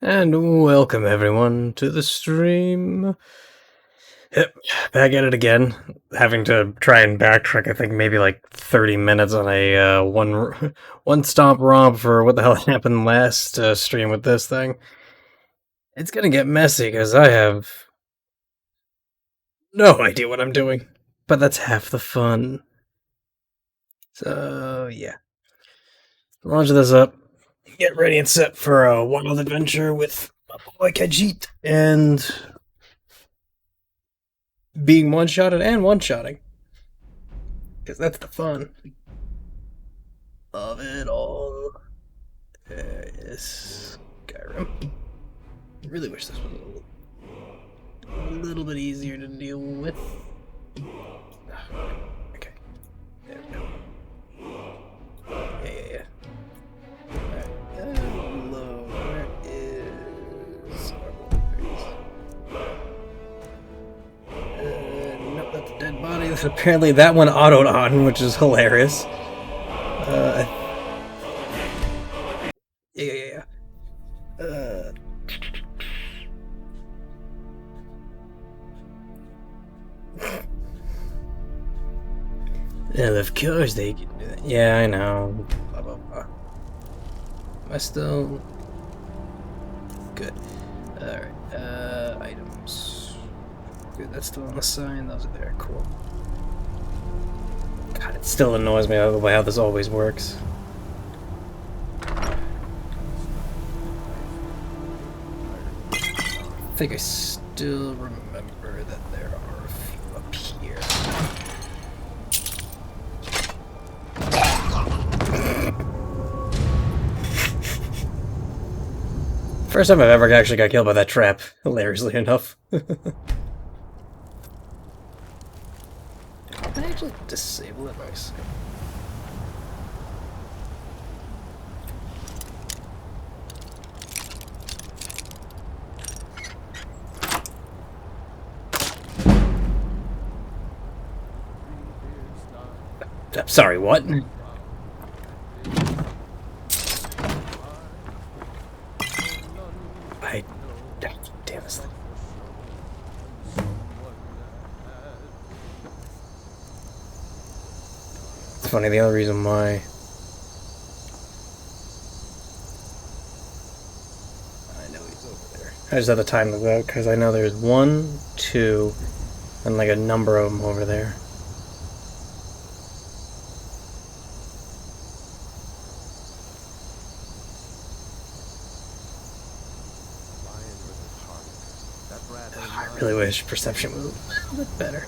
And welcome everyone to the stream. Yep, back at it again. Having to try and backtrack, I think maybe like 30 minutes on a one stop romp for what the hell happened last stream with this thing. It's gonna get messy because I have no idea what I'm doing, but that's half the fun. So yeah, launch this up, get ready and set for a wild adventure with my boy Khajiit and being one-shotted and one-shotting. Because that's the fun of it all. There is Skyrim. I really wish this was a little bit easier to deal with. Okay. There we go. Yeah. Hello. Where is... nope, that's a dead body. Apparently that one autoed on, which is hilarious. Yeah. And of course they can do that. Yeah, I know. Blah, blah, blah. Am I still... Good. Alright, items. Good, that's still on the sign. Those are there. Cool. God, it still annoys me the way how this always works. I think I still remember that there are a few up here. First time I've ever actually got killed by that trap, hilariously enough. Can I actually disable it myself? I'm sorry, what? Damn this thing. It's funny, the only reason why I know he's over there. I just have to time this out because I know there's 1, 2, and like a number of them over there. I really wish perception was a little bit better.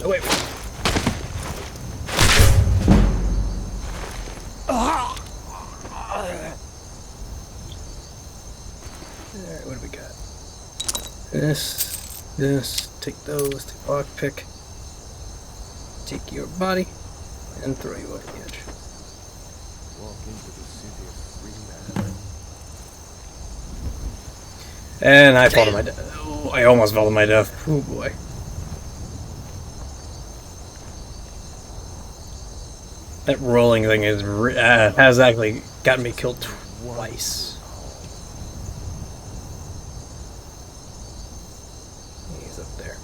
Oh, wait. Alright, what do we got? This, take those, take lockpick, take your body, and throw you over the edge. Walk into the city of free man. And I fall to my death. Oh, I almost fell to my death. Oh boy. That rolling thing is has actually gotten me killed twice. He's up there.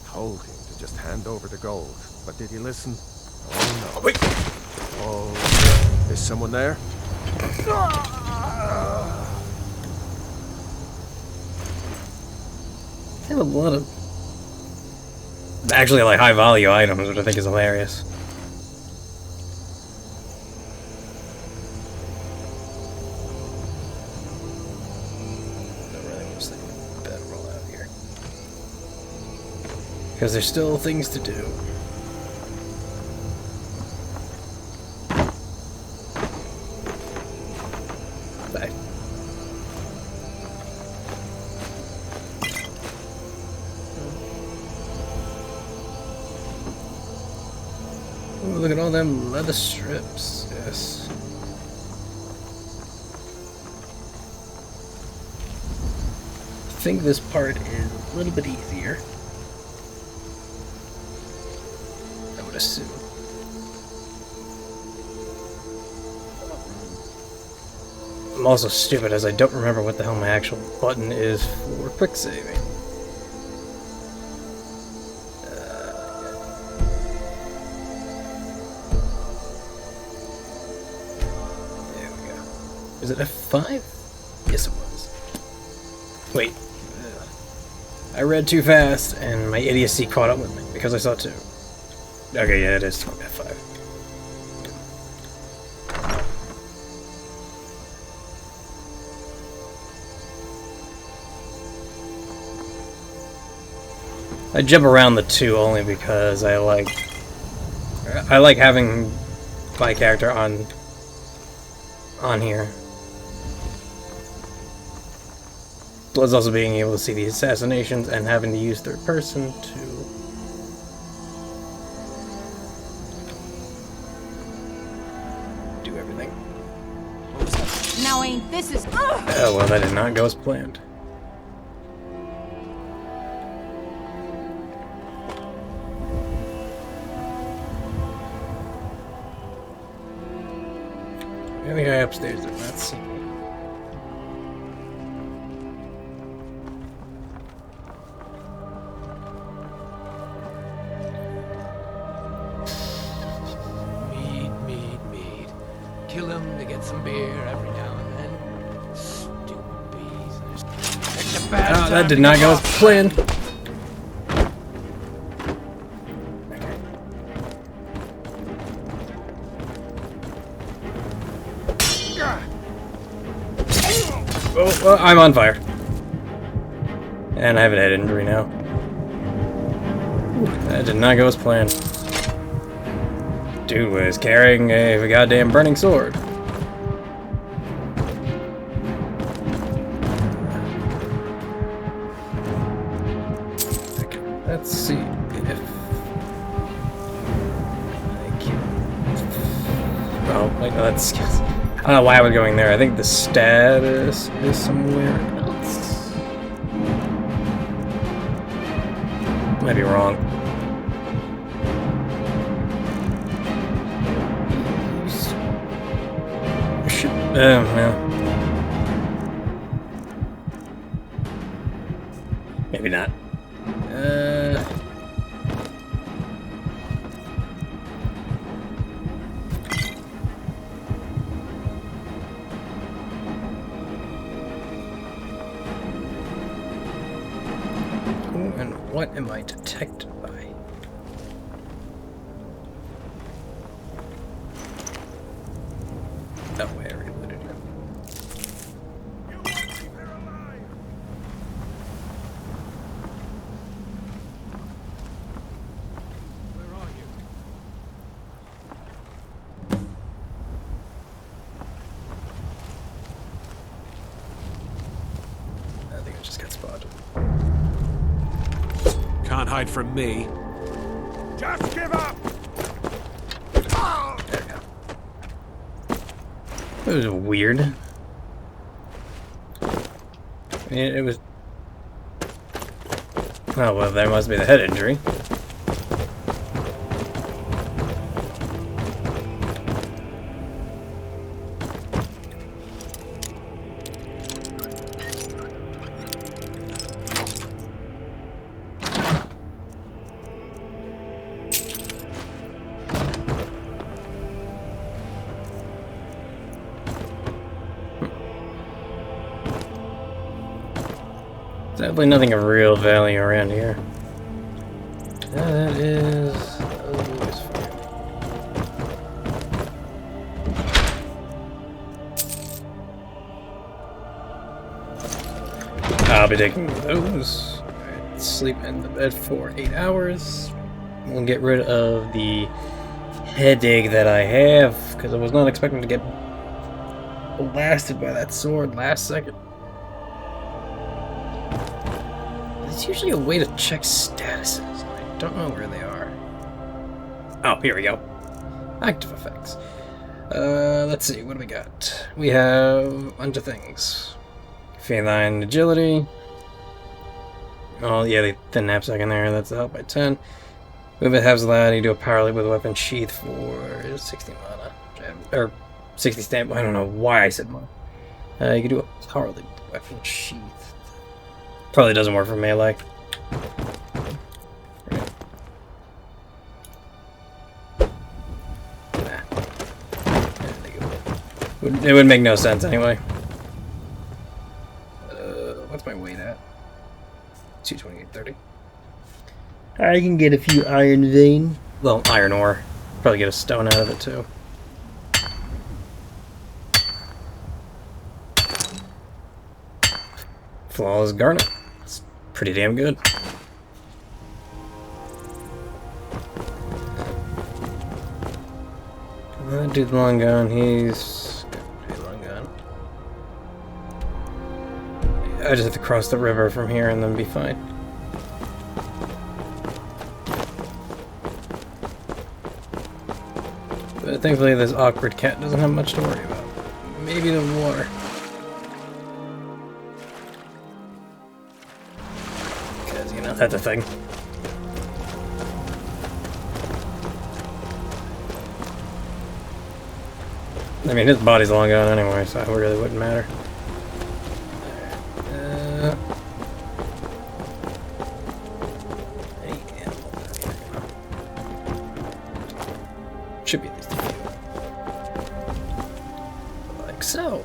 Told him to just hand over the gold, but did he listen? Oh no. Oh, wait. Oh, is someone there? I have a lot of actually like high value items, which I think is hilarious. Better roll out here because there's still things to do. look at all them leather strips. Yes. I think this part is a little bit easier. I would assume. I'm also stupid as I don't remember what the hell my actual button is for quick saving. There we go. Is it F5? Yes, it was. Wait. I read too fast and my idiocy caught up with me because I saw 2. Okay, yeah, it is F5. I jump around the 2 only because I like having my character on here. Plus also being able to see the assassinations and having to use third person to do everything. Now ain't this is Oh well, that did not go as planned. The other guy upstairs did not see me. Mead. Kill him to get some beer every now and then. Stupid bees. Oh, that did not go as planned. Oh, well, I'm on fire. And I have a head injury now. That did not go as planned. Dude was carrying a goddamn burning sword. Let's see if I can. Oh, wait, no, that's. I don't know why I was going there. I think the status is somewhere else. Might be wrong. Well. Maybe not. And what am I detected by? Oh, wait, I reloaded it. Where are you? I think I just got spotted. Can't hide from me. Just give up! There we go. It was weird. I mean, it was... Oh, well, there must be the head injury. Definitely nothing of real value around here. That is... always fine. I'll be taking those. Alright, sleep in the bed for 8 hours. We'll get rid of the headache that I have, because I was not expecting to get blasted by that sword last second. There's usually a way to check statuses. I don't know where they are. Oh, here we go. Active effects. Let's see, what do we got? We have a bunch of things. Feline agility. Oh, yeah, the knapsack in there, that's out by 10. Movement halves allowed, you do a power leap with a weapon sheath for 60 mana. Or 60 stamp, I don't know why I said mana. You can do a power leap with a weapon sheath. Probably doesn't work for melee. It would make no sense anyway. What's my weight at? 228.30. I can get a few iron vein. Well, iron ore. Probably get a stone out of it too. Flawless garnet. It's pretty damn good. That dude's long gone. He's pretty long gone. I just have to cross the river from here and then be fine. But thankfully this awkward cat doesn't have much to worry about. Maybe the water. Because, you know, that's a thing. I mean, his body's long gone anyway, so it really wouldn't matter. Should be at least a few. Like so.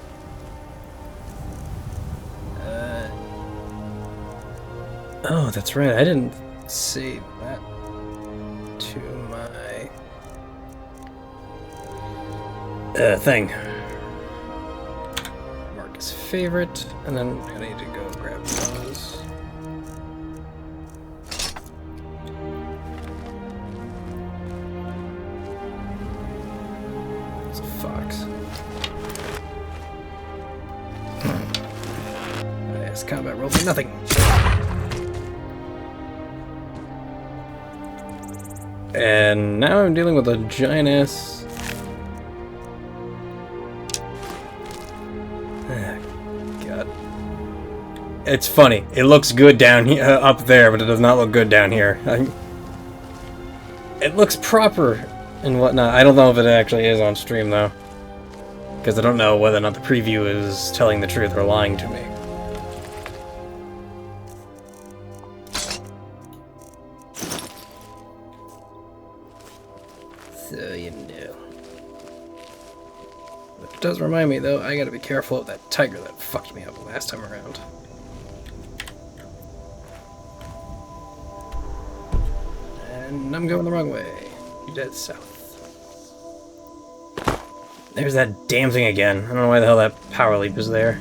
Oh, that's right. I didn't save that to my thing. Mark as favorite, and then I need to go grab those. It's a fox. Yes, combat roll for nothing. And now I'm dealing with a giant ass. God. It's funny. It looks good down here, up there, but it does not look good down here. It looks proper and whatnot. I don't know if it actually is on stream though, because I don't know whether or not the preview is telling the truth or lying to me. So, you know. It does remind me, though, I gotta be careful of that tiger that fucked me up last time around. And I'm going the wrong way. You're dead south. There's that damn thing again. I don't know why the hell that power leap is there.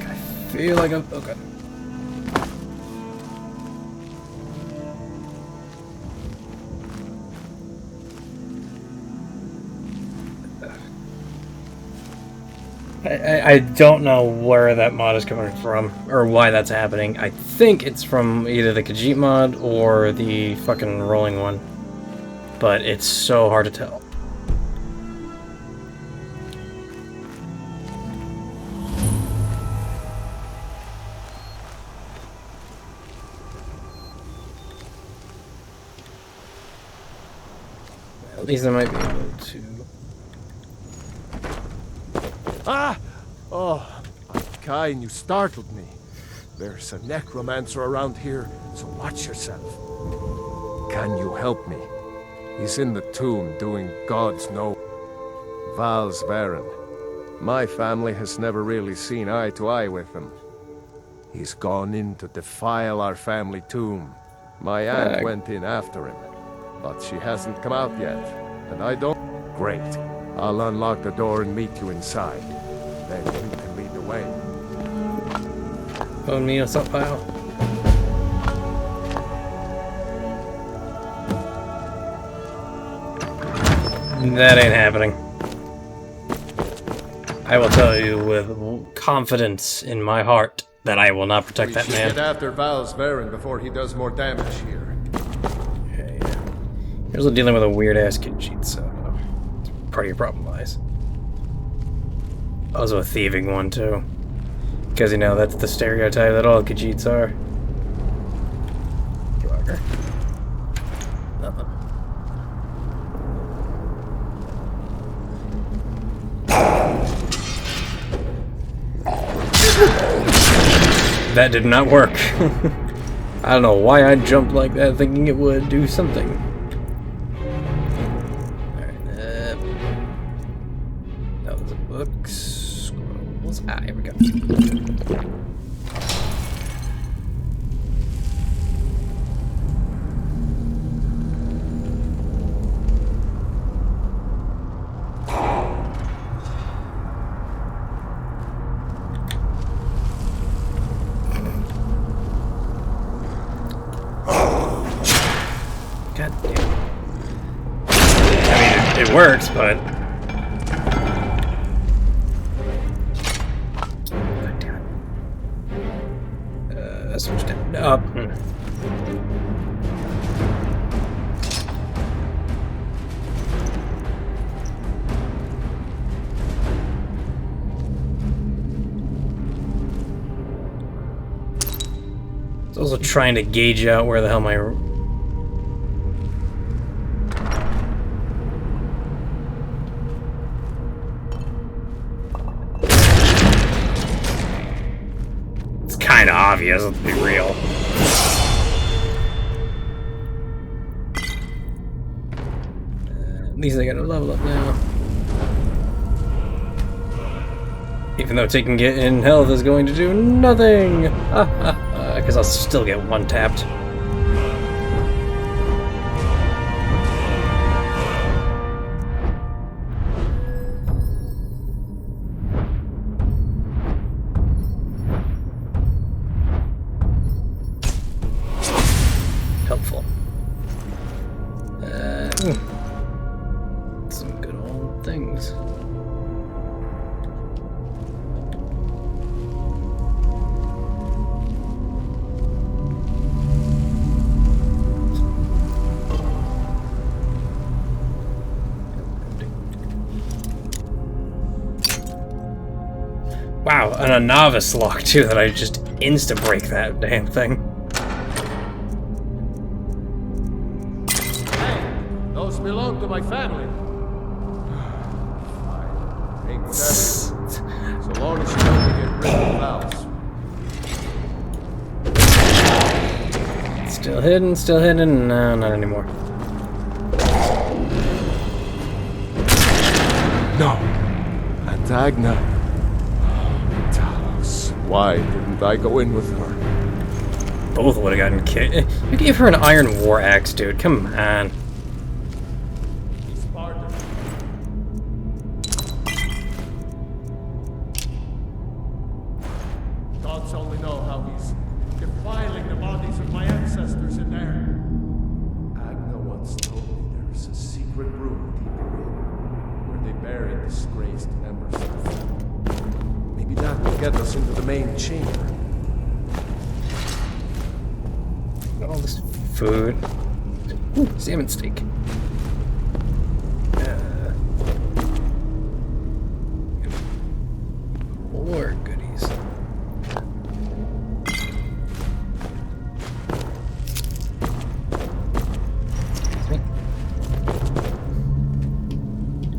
I feel like I'm... okay. I don't know where that mod is coming from, or why that's happening. I think it's from either the Khajiit mod or the fucking rolling one. But it's so hard to tell. At least I might be able to... Ah! Oh, Kain, you startled me. There's a necromancer around here, so watch yourself. Can you help me? He's in the tomb doing God's no. Val's Varen. My family has never really seen eye to eye with him. He's gone in to defile our family tomb. My aunt went in after him, but she hasn't come out yet, and I don't... Great. I'll unlock the door and meet you inside. Then you can lead the way. Phone me a stockpile. That ain't happening. I will tell you with confidence in my heart that I will not protect that man. Get after Val's Varen before he does more damage here. Okay. You're also dealing with a weird-ass kid cheat, so it's part of your problem lies. Also a thieving one, too. Because, you know, that's the stereotype that all Khajiits are. Walker. Nothing. That did not work. I don't know why I jumped like that thinking it would do something. Alright, no, there's a book. Scrolls. Ah, here we go. God damn. I mean, it works, but... God damn it. Switch down. Up. It's also trying to gauge out where the hell my... Kind of obvious, let's be real. At least I gotta level up now. Even though taking it in health is going to do nothing! Because I'll still get one tapped. Helpful. Some good old things. Wow, and a novice lock too that I just insta-break that damn thing. Those belong to my family. Fine. Ain't that so long as you don't get rid of Val's. Still hidden, still hidden. No, not anymore. No. Antagna. Talos. Why didn't I go in with her? Both would have gotten kicked. You gave her an iron war axe, dude. Come on. Gods only know how he's defiling the bodies of my ancestors in there. Agna once told me there's a secret room deeper in, where they buried disgraced members of the family. Maybe that will get us into the main chamber. All this food. Ooh, salmon steak. More goodies.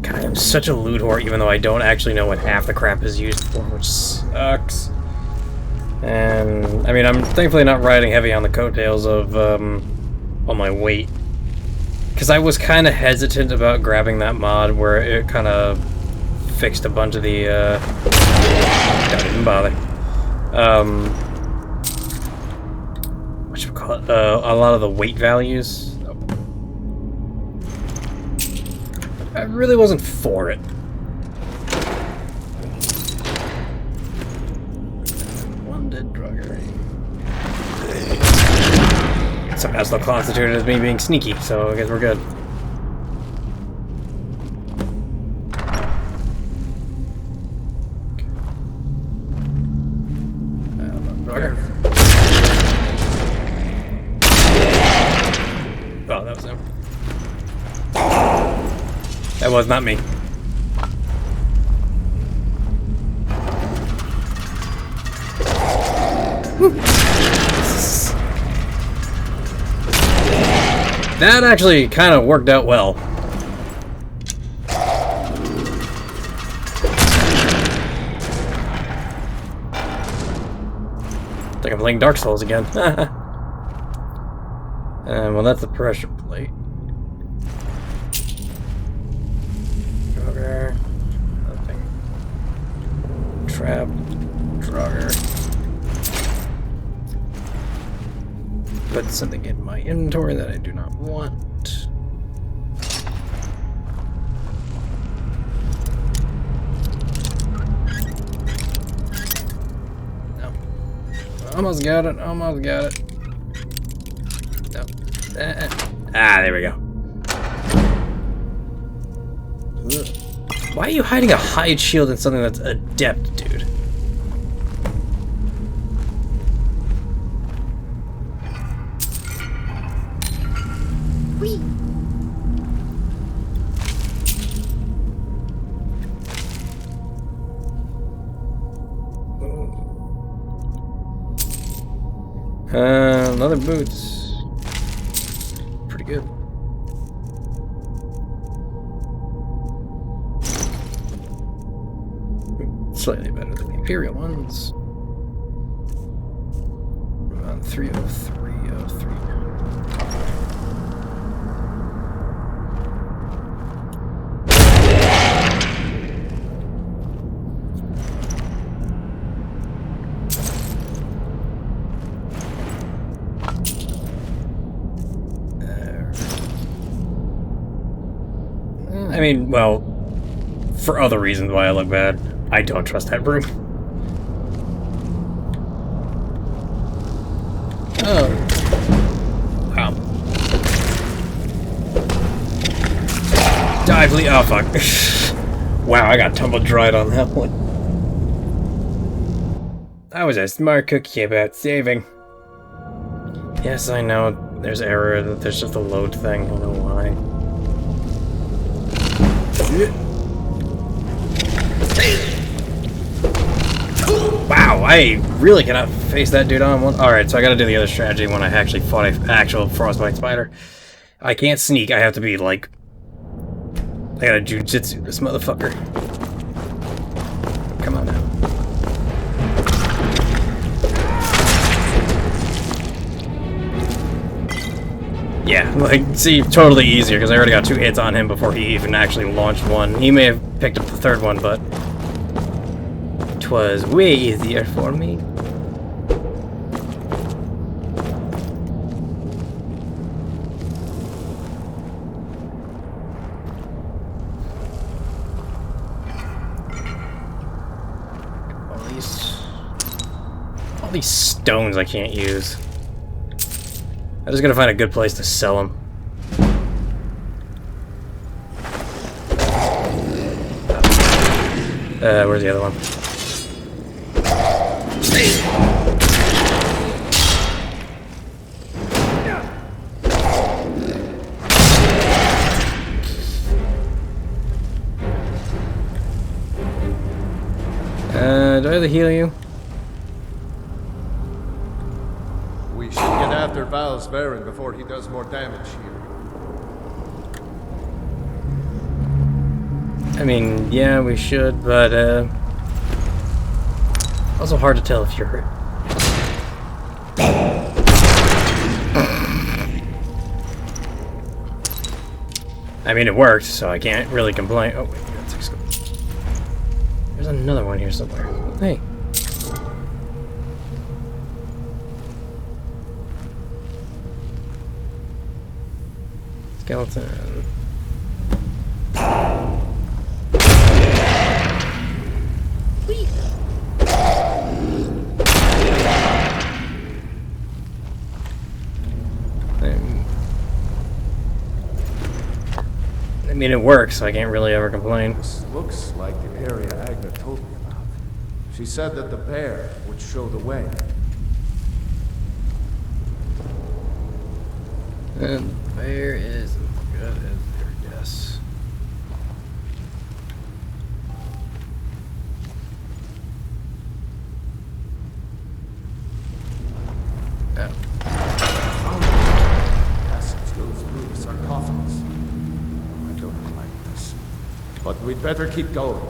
God, I'm such a loot whore, even though I don't actually know what half the crap is used for, which sucks. And, I mean, I'm thankfully not riding heavy on the coattails of, all my weight. Because I was kind of hesitant about grabbing that mod where it kind of fixed a bunch of the, I didn't bother. Whatchamacallit, a lot of the weight values. I really wasn't for it. One dead drugger. Somehow still constituted as me being sneaky, so I guess we're good. Drugger. Oh, that was him. That was not me. That actually kind of worked out well. It's like I'm playing Dark Souls again. Well, that's the pressure plate. Drugger. Nothing. Trap. Drugger. Put something in my inventory that I do not want. No. Almost got it. Almost got it. No. Ah, there we go. Ugh. Why are you hiding a hide shield in something that's adept, dude? Whee! Leather boots. Pretty good. Slightly better than the Imperial ones. Around 30303. I mean, well, for other reasons why I look bad. I don't trust that broom. Oh. Wow. Die, please. Oh, fuck. Wow, I got tumble dried on that one. I was a smart cookie about saving. Yes, I know. There's error. There's just a load thing. I don't know why. Wow, I really cannot face that dude on one. Alright, so I gotta do the other strategy when I actually fought an actual frostbite spider. I can't sneak, I have to be like... I gotta jujitsu this motherfucker. Come on now. Yeah, like, see, totally easier, because I already got 2 hits on him before he even actually launched one. He may have picked up the 3rd one, but... 'twas way easier for me. All these stones I can't use. I just gotta find a good place to sell them. Where's the other one? Do I have to heal you? We should get after Val's Baron before he does more damage here. I mean, yeah, we should, but, also hard to tell if you're hurt. I mean, it worked, so I can't really complain. Oh, wait, that's 6 gold. There's another one here somewhere. Hey. Skeleton. Whee! I mean, it works, so I can't really ever complain. This looks like the area Agna told me about. She said that the bear would show the way. And the bear is as good as their guess. Oh. Passage goes through the sarcophagus. I don't like this. But we'd better keep going.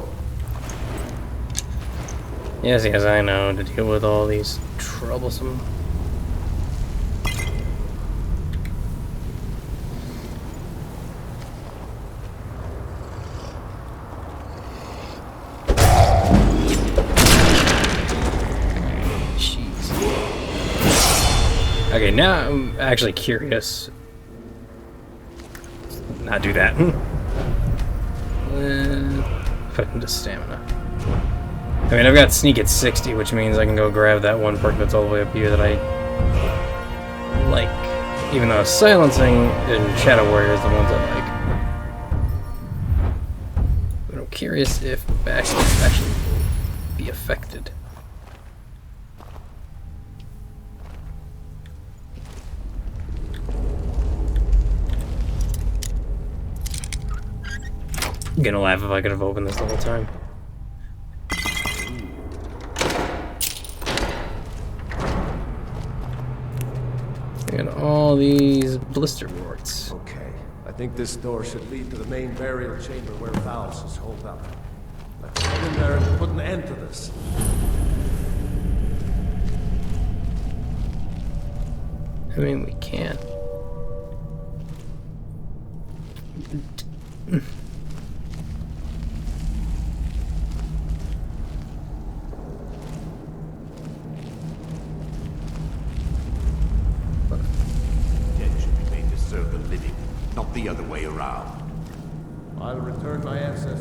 Yes, yes, I know, to deal with all these troublesome... Jeez. Okay, now I'm actually curious. Not do that. Put into stamina. I mean, I've got sneak at 60, which means I can go grab that one perk that's all the way up here that I like. Even though silencing and Shadow Warrior is the ones I like. But I'm curious if back will actually be affected. I'm gonna laugh if I could have opened this the whole time. And all these blister warts. Okay. I think this door should lead to the main burial chamber where Val's is holed up. Let's get in there and put an end to this. I mean, we can. Dead should be made to serve the living, not the other way around. I'll return my ancestors.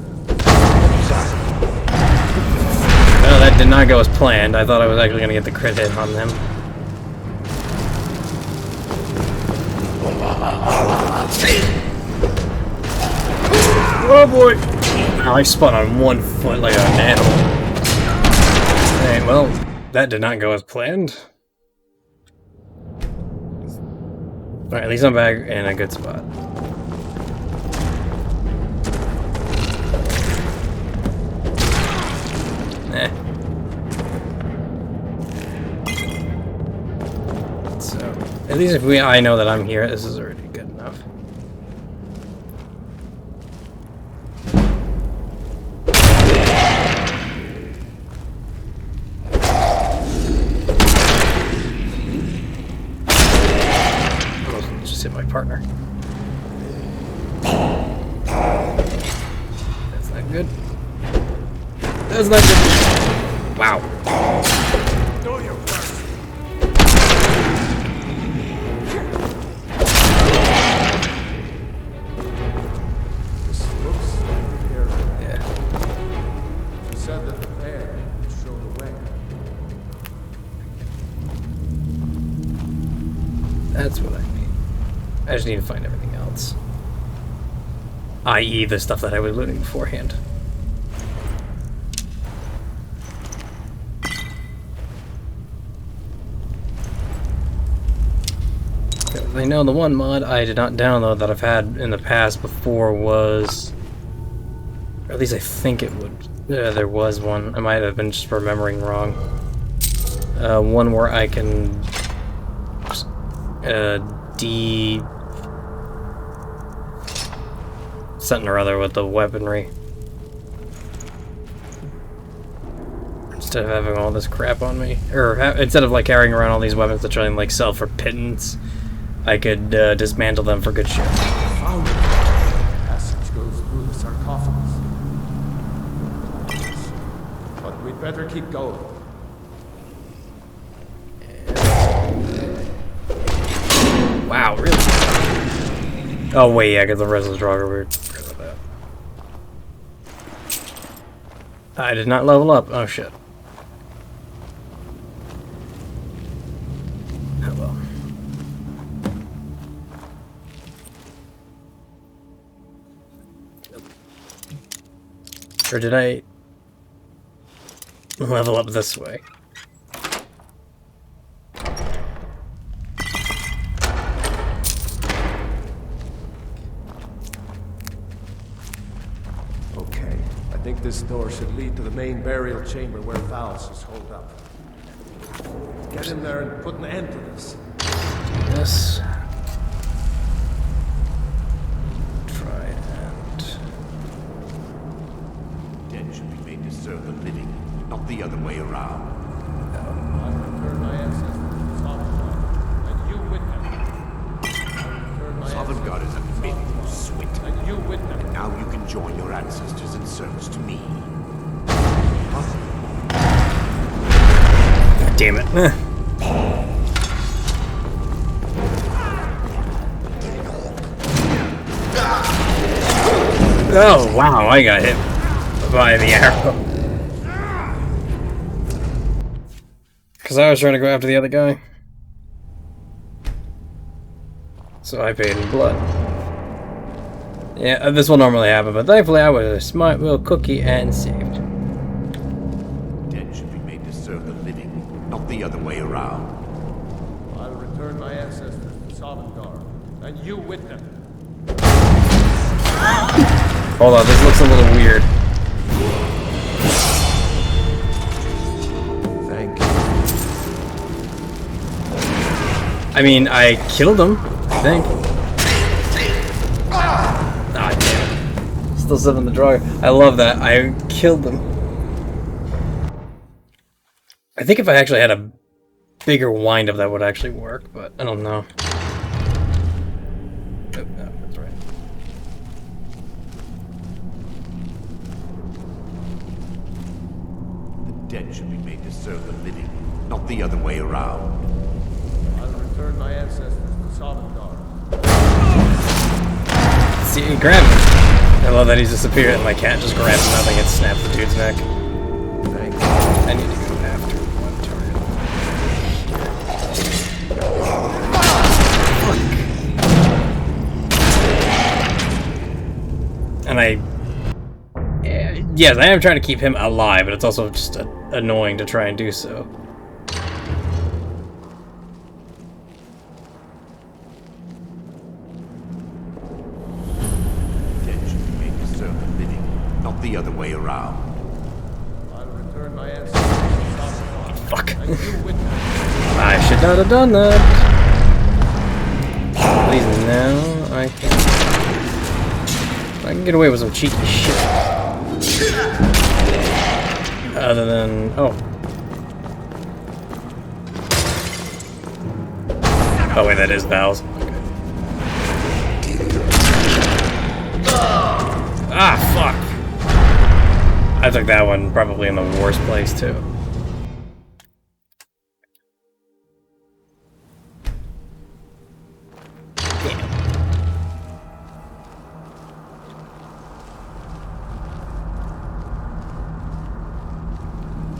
Well, that did not go as planned. I thought I was actually going to get the crit hit on them. Oh boy! I spun on 1 foot like an animal. Alright, well, that did not go as planned. Alright, at least I'm back in a good spot. Eh. So, at least if I know that I'm here, this is already good enough. Almost just hit my partner. That's not good. That's not good. Wow. Do your worst. This looks like the area. Yeah. You said that the bear would show the way. That's what I need. I just need to find everything else. I.e. the stuff that I was looting beforehand. I know the one mod I did not download that I've had in the past before was... Or at least I think it would. There was one. I might have been just remembering wrong. One where I can... something or other with the weaponry. Instead of having all this crap on me. Or instead of like carrying around all these weapons to try and like sell for pittance, I could dismantle them for good shit. Found it. The passage goes through the sarcophagus. But we'd better keep going. Wow, really? Oh wait, yeah, because the rest of the draw are weird. Forgot about that. I did not level up. Oh shit. Oh well. Or did I level up this way? This door should lead to the main burial chamber where Val's is holed up. Get in there and put an end to this. This. Try and. Dead should be made to serve the living, not the other way around. I return my ancestors to Sovngarde, and you with them. Sovngarde is a myth, you swit. And you with them. Now you can join your ancestors in service to me. God damn it. Oh, wow, I got hit by the arrow. Because I was trying to go after the other guy. So I paid in blood. Yeah, this will normally happen, but thankfully I was a smart little cookie and saved. Dead should be made to serve the living, not the other way around. I'll return my ancestors to Sovngarde, and you with them. Hold on, this looks a little weird. Thank you. I mean, I killed him, I think. Ah, damn it. Still 7 in the drawer. I love that. I killed them. I think if I actually had a bigger wind-up, that would actually work, but I don't know. Oh, no, that's right. The dead should be made to serve the living, not the other way around. I'll return my ancestors to Sovngarde. See, he grabbed me. I love that he's disappeared and my cat just grabs nothing and snaps the dude's neck. Thank you. I need to go after one target. And yes, I am trying to keep him alive, but it's also just annoying to try and do so. Dead should be made to serve the living, not the other way around. I'll return my ancestors to Sovngarde, Fuck. and you with them. I should not have done that. At least now I can. I can get away with some cheeky shit. Other than... oh. Oh wait, that is Val's. Okay. Ah, fuck! I took that one probably in the worst place, too.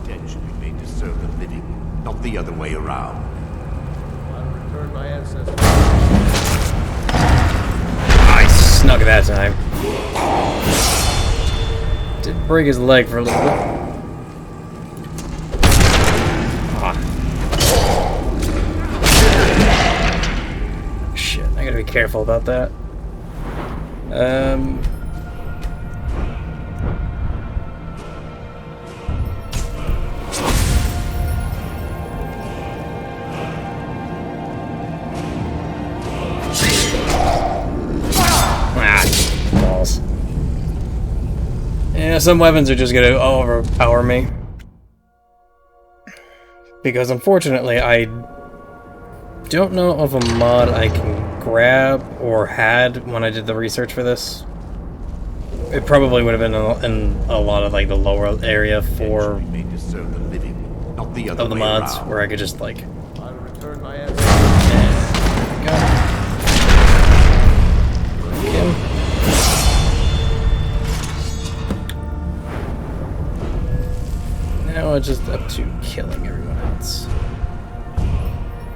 Dead should be made to serve the living, not the other way around. I'll return my ancestors. I snuck that time. Did break his leg for a little bit. Ah. Shit, I gotta be careful about that. Balls. Yeah, some weapons are just gonna overpower me. Because unfortunately, I don't know of a mod I can grab or had when I did the research for this. It probably would have been in a lot of like the lower area for Dead should be made to serve the living, not the other of the way mods around. where I could just like. I'll return my ancestors. Go. Him. Now it's just up to killing everyone else.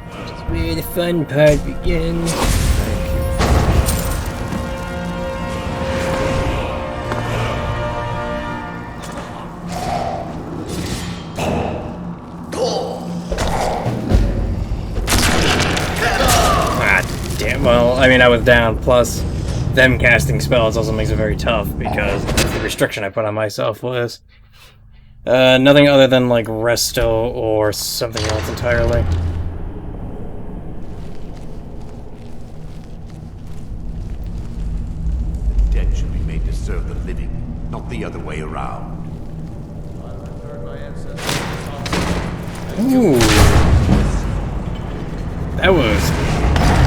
Which is where the fun part begins. Thank you. Ah, damn. Well, I mean, I was down plus them casting spells also makes it very tough because that's the restriction I put on myself was nothing other than like resto or something else entirely. The dead should be made to serve the living, not the other way around. Ooh. That was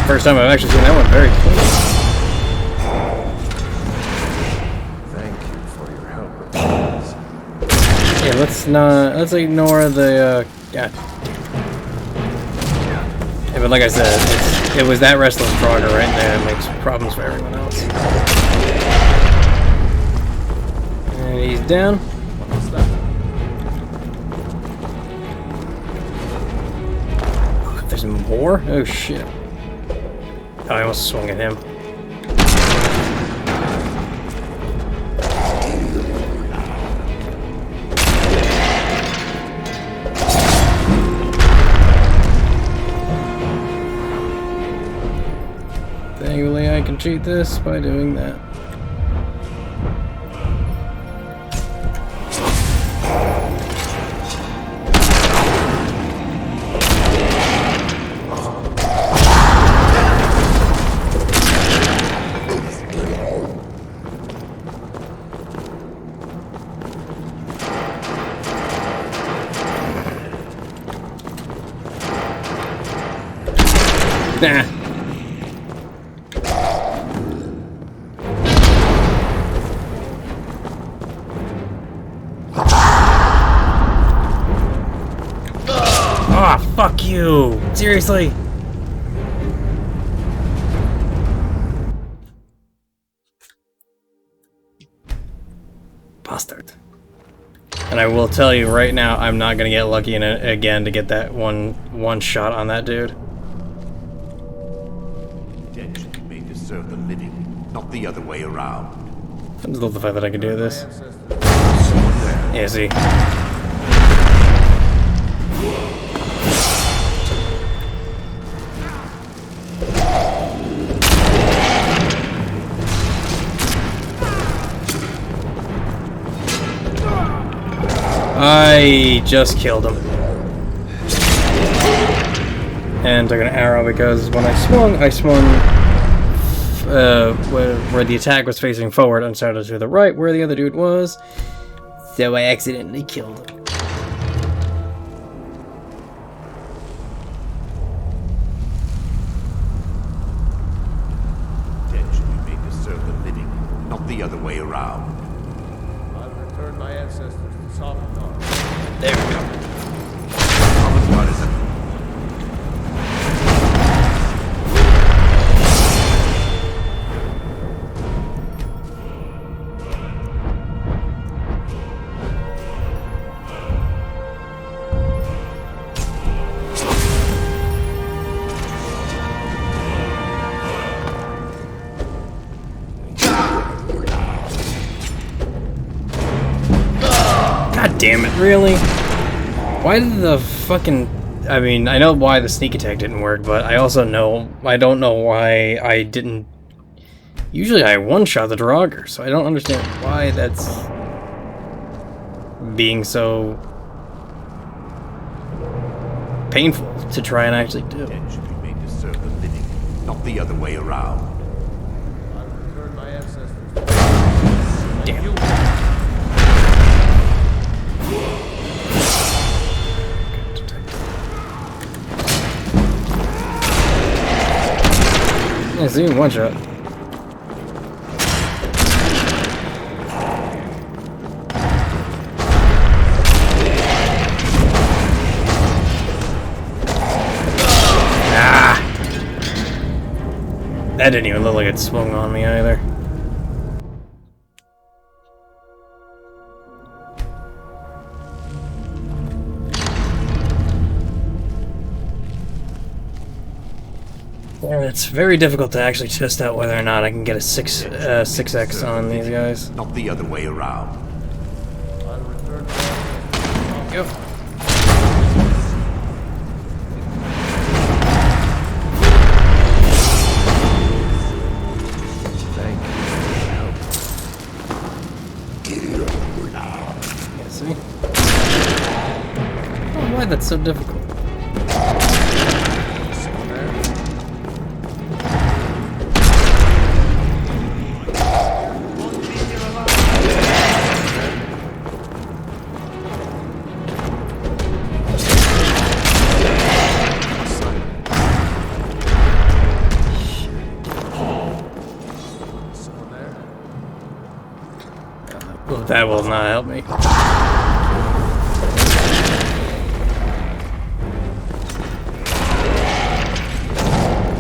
first time I've actually seen that one very clean. Thank you for your help with this. Yeah, let's ignore the yeah. Yeah, but like I said, it was that restless Draugr right there that makes problems for everyone else. And he's down. What's that? There's more? Oh shit. Oh, I almost swung at him. Thankfully I can cheat this by doing that. Nah. Ah, fuck you! Seriously? Bastard. And I will tell you right now, I'm not gonna get lucky in it again to get that one shot on that dude. Dead should be made to serve the living, not the other way around. I just love the fact that I can do this. Someone there. Yeah, see. I just killed him. And took an arrow because when I swung where the attack was facing forward instead of to the right where the other dude was. So I accidentally killed him. Dead should be made to serve the living, not the other way around. I'll return my ancestors to sovereign God. There we go. Common blood is a God damn it, really? Why did the fucking... I mean, I know why the sneak attack didn't work, but I also know... I don't know why I didn't... Usually I one-shot the Draugr, so I don't understand why that's... being so... painful to try and actually do. dead should be made to serve the living, not the other way around. I'll return my ancestors. Damn. Yeah, it's even one shot. Ah! That didn't even look like it swung on me either. And it's very difficult to actually test out whether or not I can get a 6x on these guys. Not the other way around. I'll return my Go. Thank Why that's so difficult? Someone there? Someone there? Well, that will not help me.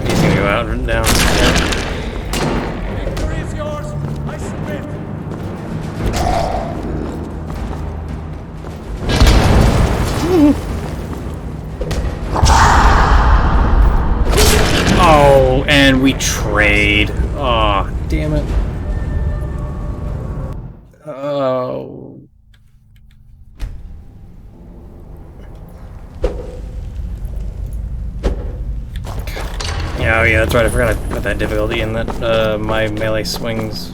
He's gonna go out and down. Victory is yours! I submit! Oh, and we trade. Oh, damn it. Oh. Yeah, oh yeah, that's right. I forgot I put that difficulty in that. My melee swings.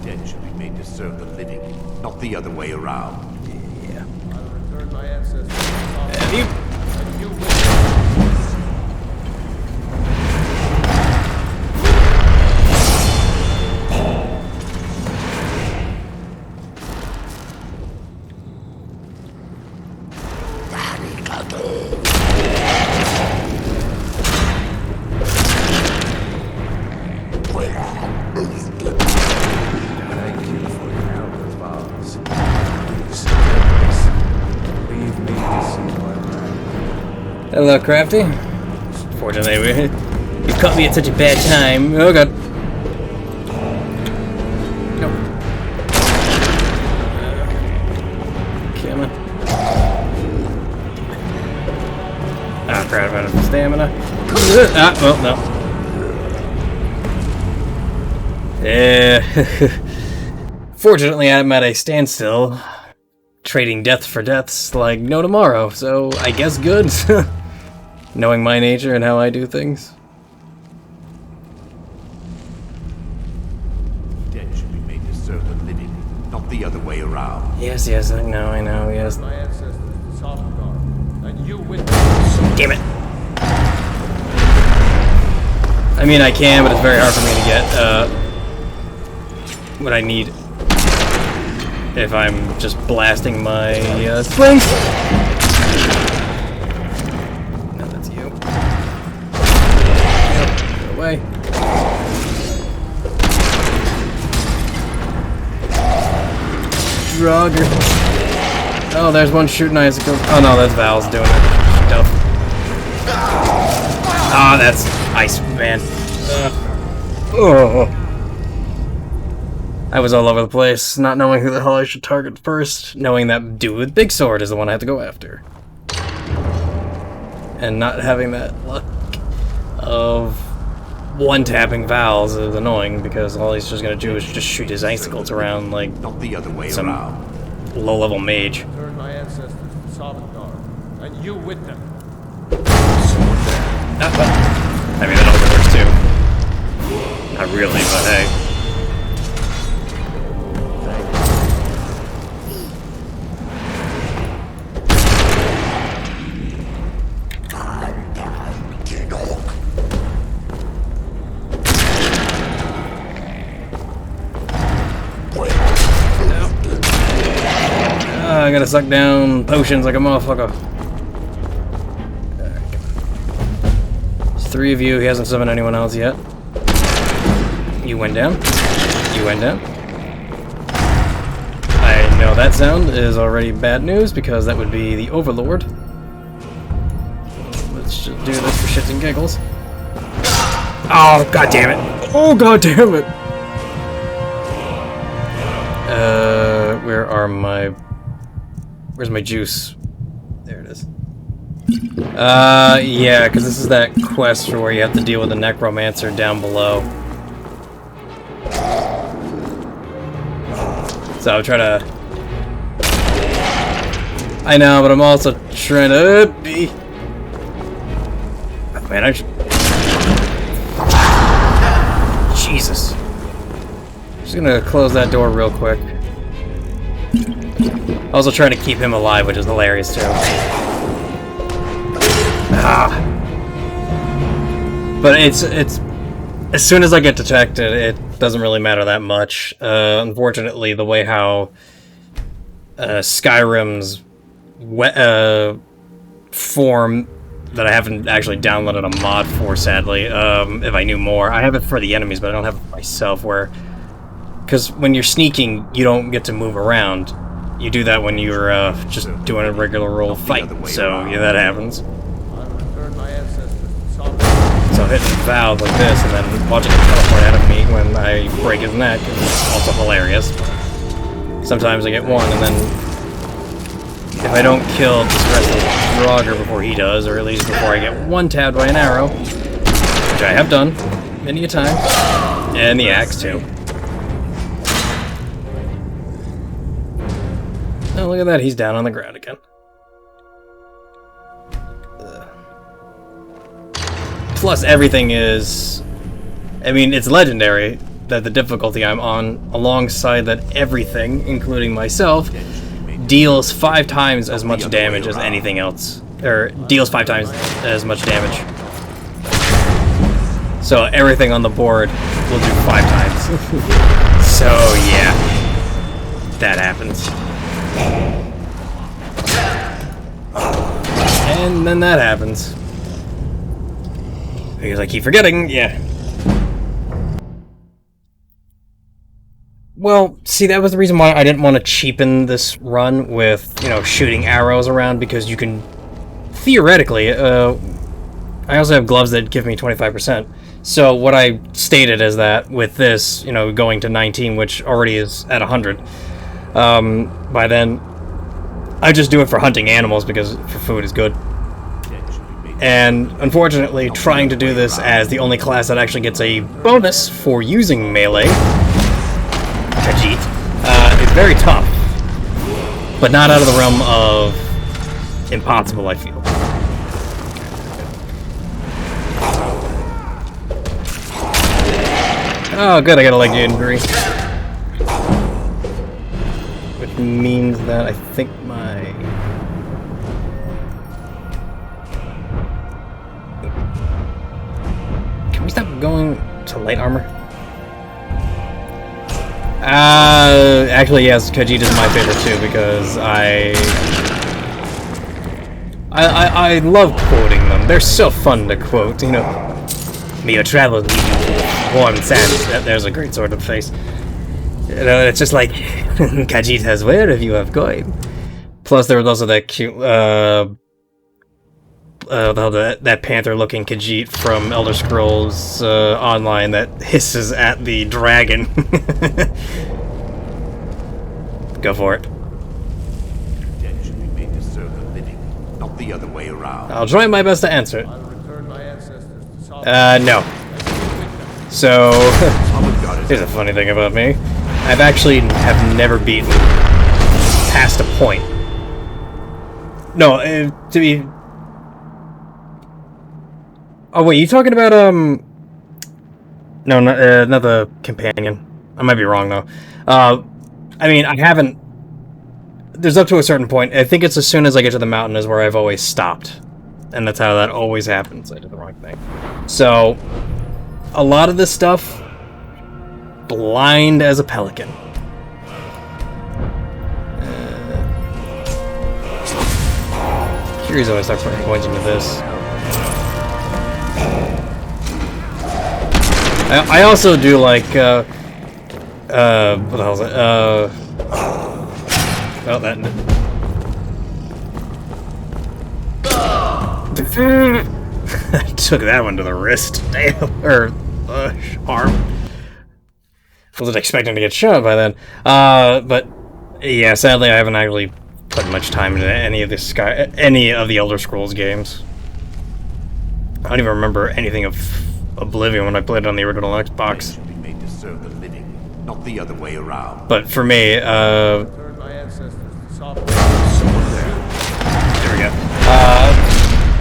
Dead should be made to serve the living, not the other way around. Yeah. I'll return my ancestors. And you. And you will. Thank you for your help with vows. Please, leave me to see my land. Hello, Crafty. Fortunately, you caught me at such a bad time. Oh god. Nope. Kill me. Ah, crap, out of stamina. Ah, well, no. Yeah. Fortunately, I'm at a standstill. Trading death for deaths like no tomorrow, so I guess good. Knowing my nature and how I do things. Dead should be made to serve the living, not the other way around. Yes, yes, I know, yes. My ancestors to Sovngar, and you with Damn it. I mean, I can, but it's very hard for me to get, what I need if I'm just blasting my, springs. No, that's you. Yep, go away. Drogger. Oh, there's one shooting icicle. Oh no, that's Val's doing it. Dope. Ah, that's ice, man. Oh. I was all over the place, not knowing who the hell I should target first, knowing that dude with big sword is the one I have to go after. And not having that luck of one-tapping Val's is annoying, because all he's just gonna do is just shoot his icicles around like Not the other way some around. low-level mage. return my ancestors to Sovngar, and you with them. Ah, well, I mean, that also works too. Not really, but hey. I gotta suck down potions like a motherfucker. There's 3 of you. He hasn't summoned anyone else yet. You went down. You went down. I know that sound is already bad news because that would be the Overlord. Let's just do this for shits and giggles. Oh, god damn it. Oh, god damn it. Where are my... Where's my juice? There it is. Yeah, because this is that quest where you have to deal with the necromancer down below. So I'll try to... I know, but I'm also trying to be... Oh, man, I should... Jesus. I'm just gonna close that door real quick. Also trying to keep him alive, which is hilarious too. But it's as soon as I get detected, it doesn't really matter that much. Unfortunately, the way how Skyrim's form that I haven't actually downloaded a mod for, sadly. If I knew more, I have it for the enemies, but I don't have it for myself. Because when you're sneaking, you don't get to move around. You do that when you're just doing a regular roll fight. So yeah, that happens. So hitting the valve like this and then watching him teleport out of me when I break his neck is also hilarious. Sometimes I get one, and then if I don't kill this rest of Draugr before he does, or at least before I get one-tabbed by an arrow, which I have done many a time, and the axe too. Oh, look at that, he's down on the ground again. Plus, everything is... I mean, it's legendary that the difficulty I'm on, alongside that everything, including myself, deals 5 times as much damage as anything else. Or, deals 5 times as much damage. So, everything on the board will do 5 times. So, yeah. That happens. And then that happens. Because I keep forgetting, yeah. Well, see, that was the reason why I didn't want to cheapen this run with, you know, shooting arrows around, because you can, theoretically, I also have gloves that give me 25%. So what I stated is that with this, you know, going to 19, which already is at 100, by then, I just do it for hunting animals because for food is good. And unfortunately, trying to do this as the only class that actually gets a bonus for using melee, Khajiit, is very tough, but not out of the realm of impossible, I feel. Oh, good, I got a leg injury. Which means that I think my... Can we stop going to light armor? Actually, yes, Khajiit is my favorite too, because I love quoting them. They're so fun to quote, you know. May your travels lead you to warm sands. There's a great sort of face. You know, it's just like, Khajiit has where if you have going. Plus, there was also that cute, that panther-looking Khajiit from Elder Scrolls Online that hisses at the dragon. Go for it. Dead should be made to serve the living, not the other way around. I'll try my best to answer it. No. So, here's a funny thing about me. I've actually have never beaten past a point. No, to be... Oh wait, you talking about, No, not the companion. I might be wrong, though. I mean, I haven't... There's up to a certain point. I think it's as soon as I get to the mountain is where I've always stopped. And that's how that always happens. I did the wrong thing. So, a lot of this stuff... blind as a pelican. Curious how I start putting points into this. I also do like, what the hell is it? Oh, that... I took that one to the wrist. Damn. Or, arm. Wasn't expecting to get shot by then. But, yeah, sadly I haven't actually put much time into any of the Elder Scrolls games. I don't even remember anything of Oblivion when I played it on the original Xbox. Should be made to serve the living, not the other way around. But for me, there we go.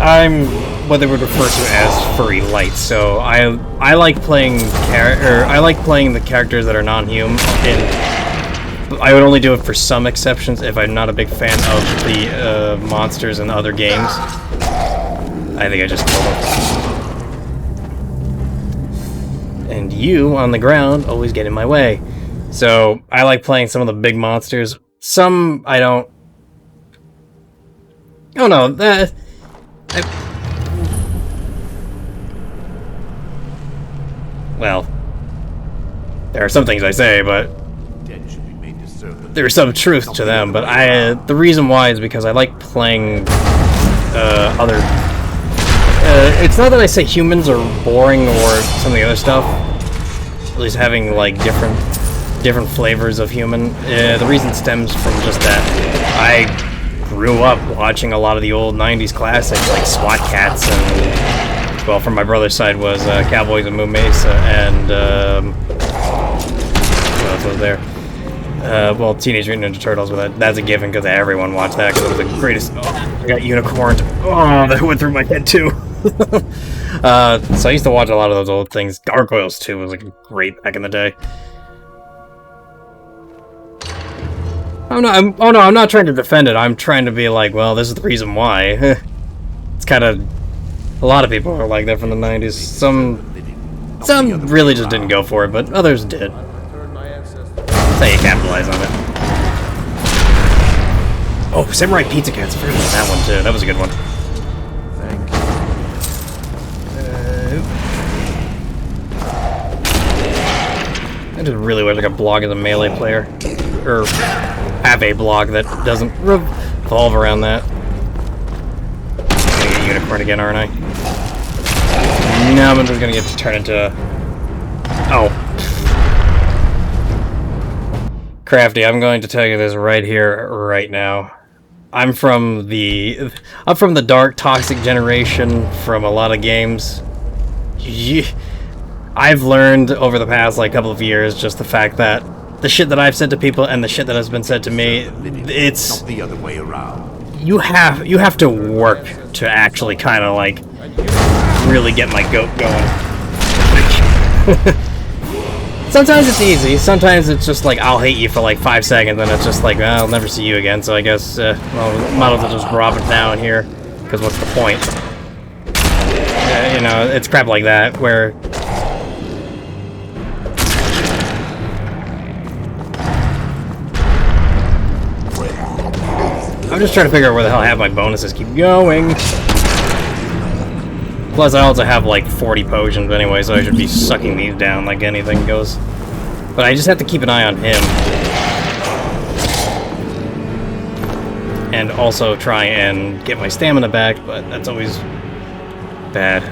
I'm what they would refer to as furry light, so I like playing the characters that are non-human I would only do it for some exceptions if I'm not a big fan of the monsters in other games. I think I just killed him. And you, on the ground, always get in my way. So, I like playing some of the big monsters. Some, I don't... Oh no, that... Well... There are some things I say, but... There's some truth to them, but the reason why is because I like playing other... it's not that I say humans are boring or some of the other stuff. At least having, like, different flavors of human. The reason stems from just that I grew up watching a lot of the old 90s classics, like SWAT Cats and... Well, from my brother's side was Cowboys and Moo Mesa, and... what else was there? Well, Teenage Mutant Ninja Turtles, but that's a given because everyone watched that because it was the greatest. Oh, I got unicorned. Oh, that went through my head too. So I used to watch a lot of those old things. Gargoyles too was like great back in the day. Oh no, I'm not trying to defend it. I'm trying to be like, well, this is the reason why. It's kind of a lot of people are like that from the 90s. Some really just didn't go for it, but others did. That's how you capitalize on it. Oh, Samurai Pizza Cats. I forgot about that one too. That was a good one. Thank I just really wish I could blog as a melee player. Or have a blog that doesn't revolve around that. I'm gonna get unicorn again, aren't I? No, I'm just gonna get to turn into... Oh. Crafty, I'm going to tell you this right here, right now. I'm from the dark, toxic generation from a lot of games. I've learned over the past couple of years just the fact that the shit that I've said to people and the shit that has been said to me, it's Not the other way around. you have to work to actually kind of really get my goat going. Sometimes it's easy, sometimes it's just I'll hate you for 5 seconds and it's just well, I'll never see you again, so I guess, well, might as well just drop it down here, because what's the point? You know, it's crap like that, where... I'm just trying to figure out where the hell I have my bonuses keep going. Plus, I also have 40 potions anyway, so I should be sucking these down like anything goes. But I just have to keep an eye on him. And also try and get my stamina back, but that's always bad.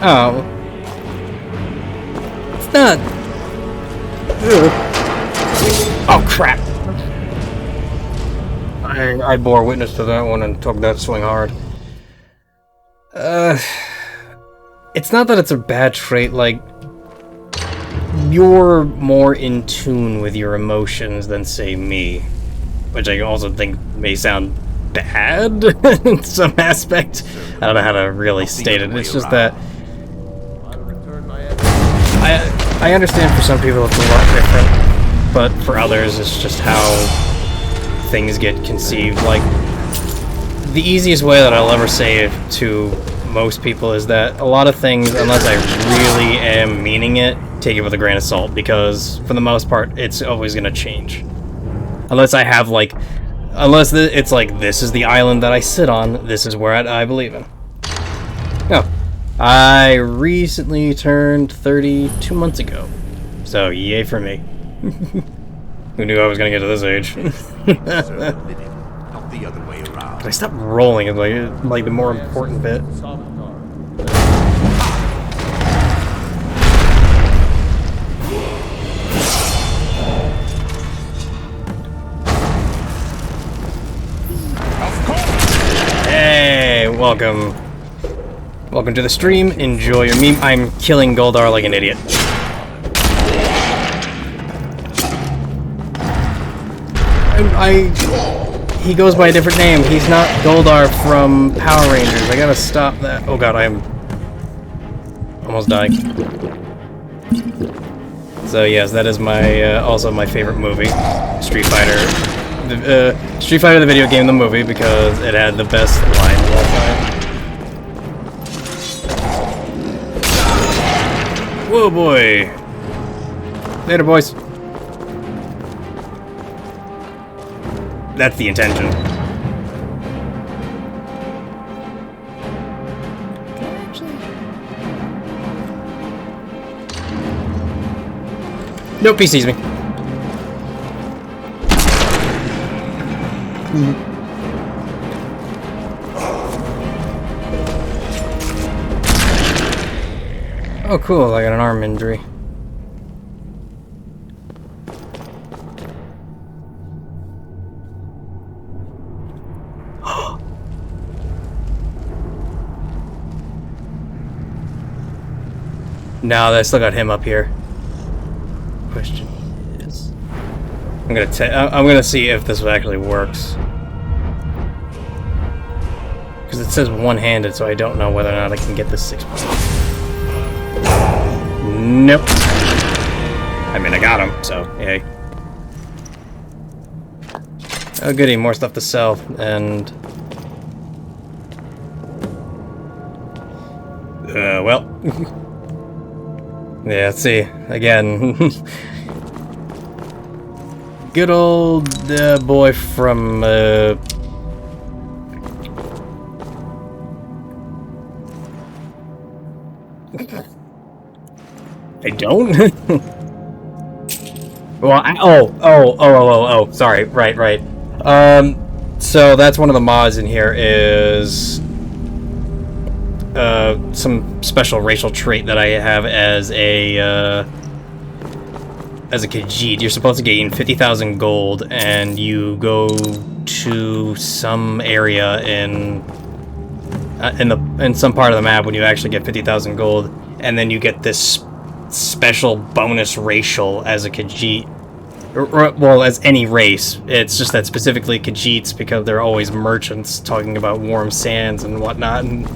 Oh. It's not... Ugh. Oh, crap. I bore witness to that one and took that swing hard. It's not that it's a bad trait, you're more in tune with your emotions than, say, me. Which I also think may sound bad in some aspect. I don't know how to really state it. It's just that... I understand for some people it's a lot different, but for others it's just how things get conceived. The easiest way that I'll ever say it to most people is that a lot of things, unless I really am meaning it, take it with a grain of salt, because for the most part it's always going to change. Unless I have unless it's this is the island that I sit on, this is where I believe in. Oh, I recently turned 30 2 months ago, so yay for me. Who knew I was going to get to this age? Not the other way around. Can I stop rolling? It's the more important bit. Hey, welcome. Welcome to the stream. Enjoy your meme. I'm killing Goldar like an idiot. He goes by a different name. He's not Goldar from Power Rangers. I gotta stop that. Oh god, I'm almost dying. So yes, that is my also my favorite movie, Street Fighter. Street Fighter the video game, the movie, because it had the best line of all time. Whoa, boy! Later, boys. That's the intention. Nope, he sees me. Oh, cool, I got an arm injury. No, I still got him up here. Question is, I'm gonna see if this actually works, because it says one-handed, so I don't know whether or not I can get this 6 points. Nope. I mean, I got him, so yay. Oh goody, more stuff to sell, and well. Yeah, let's see. Again. Good old boy from, I don't? Well, oh, sorry, right. So that's one of the mods in here is some special racial trait that I have as a Khajiit. You're supposed to gain 50,000 gold, and you go to some area in some part of the map when you actually get 50,000 gold, and then you get this special bonus racial as a Khajiit. Well, as any race. It's just that specifically Khajiits, because they're always merchants talking about warm sands and whatnot, and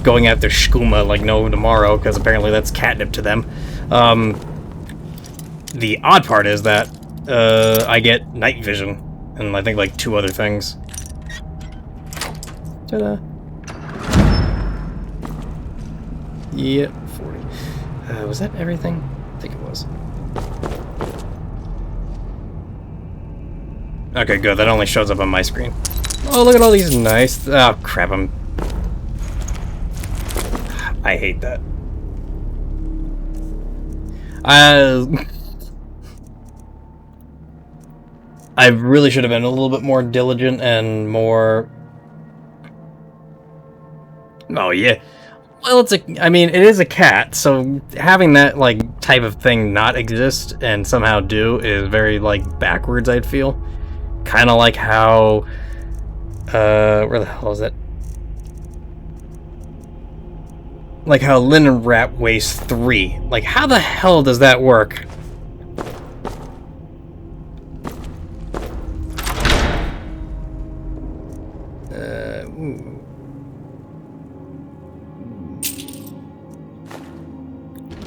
going after skooma like no tomorrow, because apparently that's catnip to them. The odd part is that I get night vision, and I think like 2 other things. Ta-da! Yep, 40. Was that everything? I think it was. Okay, good. That only shows up on my screen. Oh, look at all these nice... Oh, crap, I hate that. I really should have been a little bit more diligent and more... Oh, yeah. Well, I mean, it is a cat, so having that, like, type of thing not exist and somehow do is very, like, backwards, I'd feel. Kind of like how... where the hell is it? Like how linen wrap weighs 3. Like, how the hell does that work?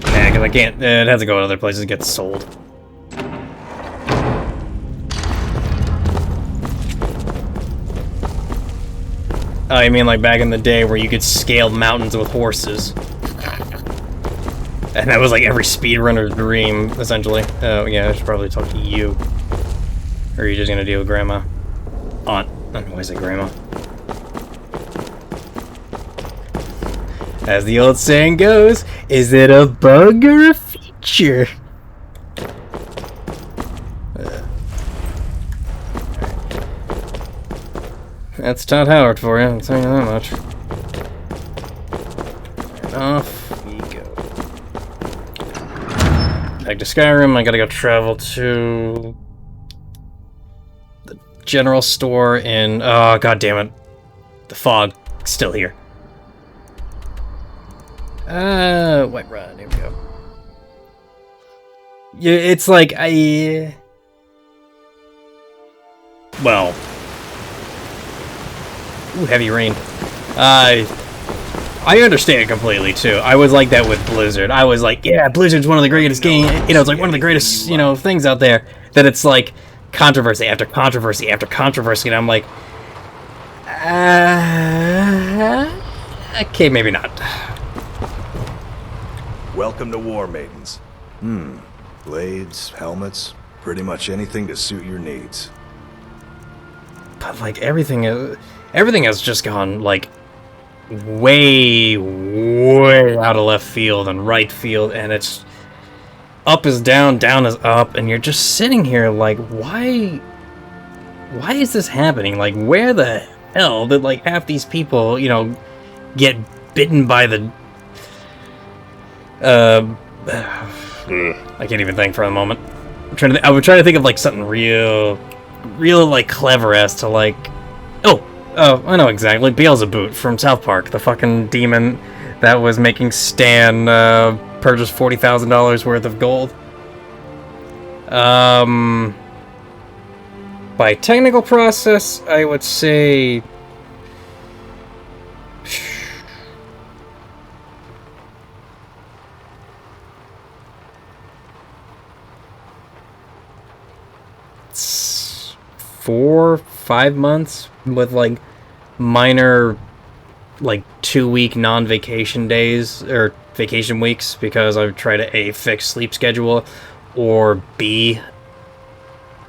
Nah, because I can't... it has to go to other places to get sold. Oh, you mean like back in the day where you could scale mountains with horses? And that was like every speedrunner's dream, essentially. Oh, yeah, I should probably talk to you. Or are you just gonna deal with Grandma? Aunt. I don't know why I say Grandma. As the old saying goes, is it a bug or a feature? That's Todd Howard for you, I'll tell you that much. And off we go. Back to Skyrim, I gotta go travel to the general store in... Oh, god damn it. The fog. Still here. Whiterun, here we go. Yeah, it's like, well... Ooh, heavy rain. I understand completely too. I was like that with Blizzard. I was like, yeah, Blizzard's one of the greatest games. You know, it's like one of the greatest, you know, things out there. That it's like controversy after controversy after controversy, and I'm like, okay, maybe not. Welcome to War Maidens. Blades, helmets, pretty much anything to suit your needs. But like everything has just gone like way out of left field and right field, and it's up is down, down is up, and you're just sitting here like, why is this happening? Like, where the hell did like half these people, you know, get bitten by the I can't even think for a moment. I was trying to think of like something real like clever as to like, oh, I know exactly, Beelzebub from South Park, the fucking demon that was making Stan purchase $40,000 worth of gold. By technical process, I would say it's 4-5 months with like minor like 2-week non-vacation days or vacation weeks because I've tried to A, fix sleep schedule, or B,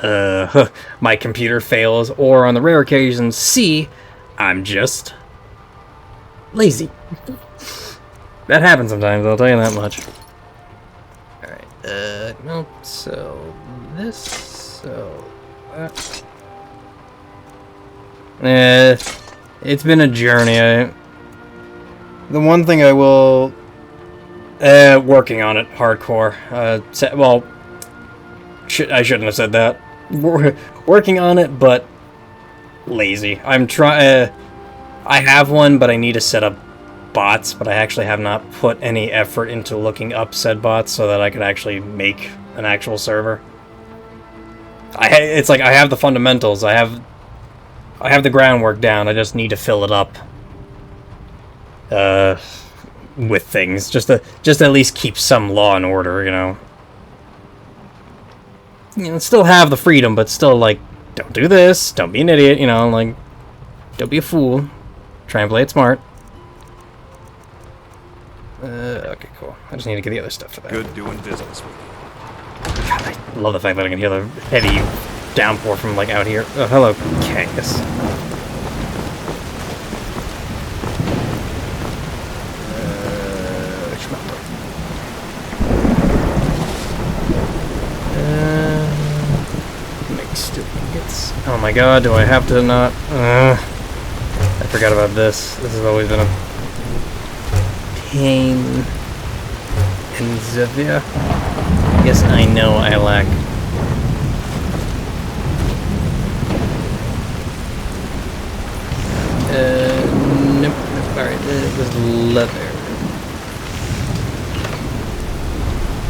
my computer fails, or on the rare occasions C, I'm just lazy. That happens sometimes, I'll tell you that much. Alright, nope, so this, so that. It's been a journey. The one thing I will... working on it, hardcore. Well, I shouldn't have said that. Working on it, but lazy. I have one, but I need to set up bots, but I actually have not put any effort into looking up said bots so that I could actually make an actual server. It's like, I have the fundamentals, I have the groundwork down, I just need to fill it up with things, just to at least keep some law and order, you know. You know, still have the freedom, but still, like, don't do this, don't be an idiot, you know, like, don't be a fool, try and play it smart. Okay, cool. I just need to get the other stuff for that. Good doing business with you. God, I love the fact that I can hear the heavy downpour from, like, out here. Oh, hello, Kangas. Oh my god, do I have to not... I forgot about this. This has always been a pain in Zevia. Yes, I know I lack... nope. Alright, it was leather.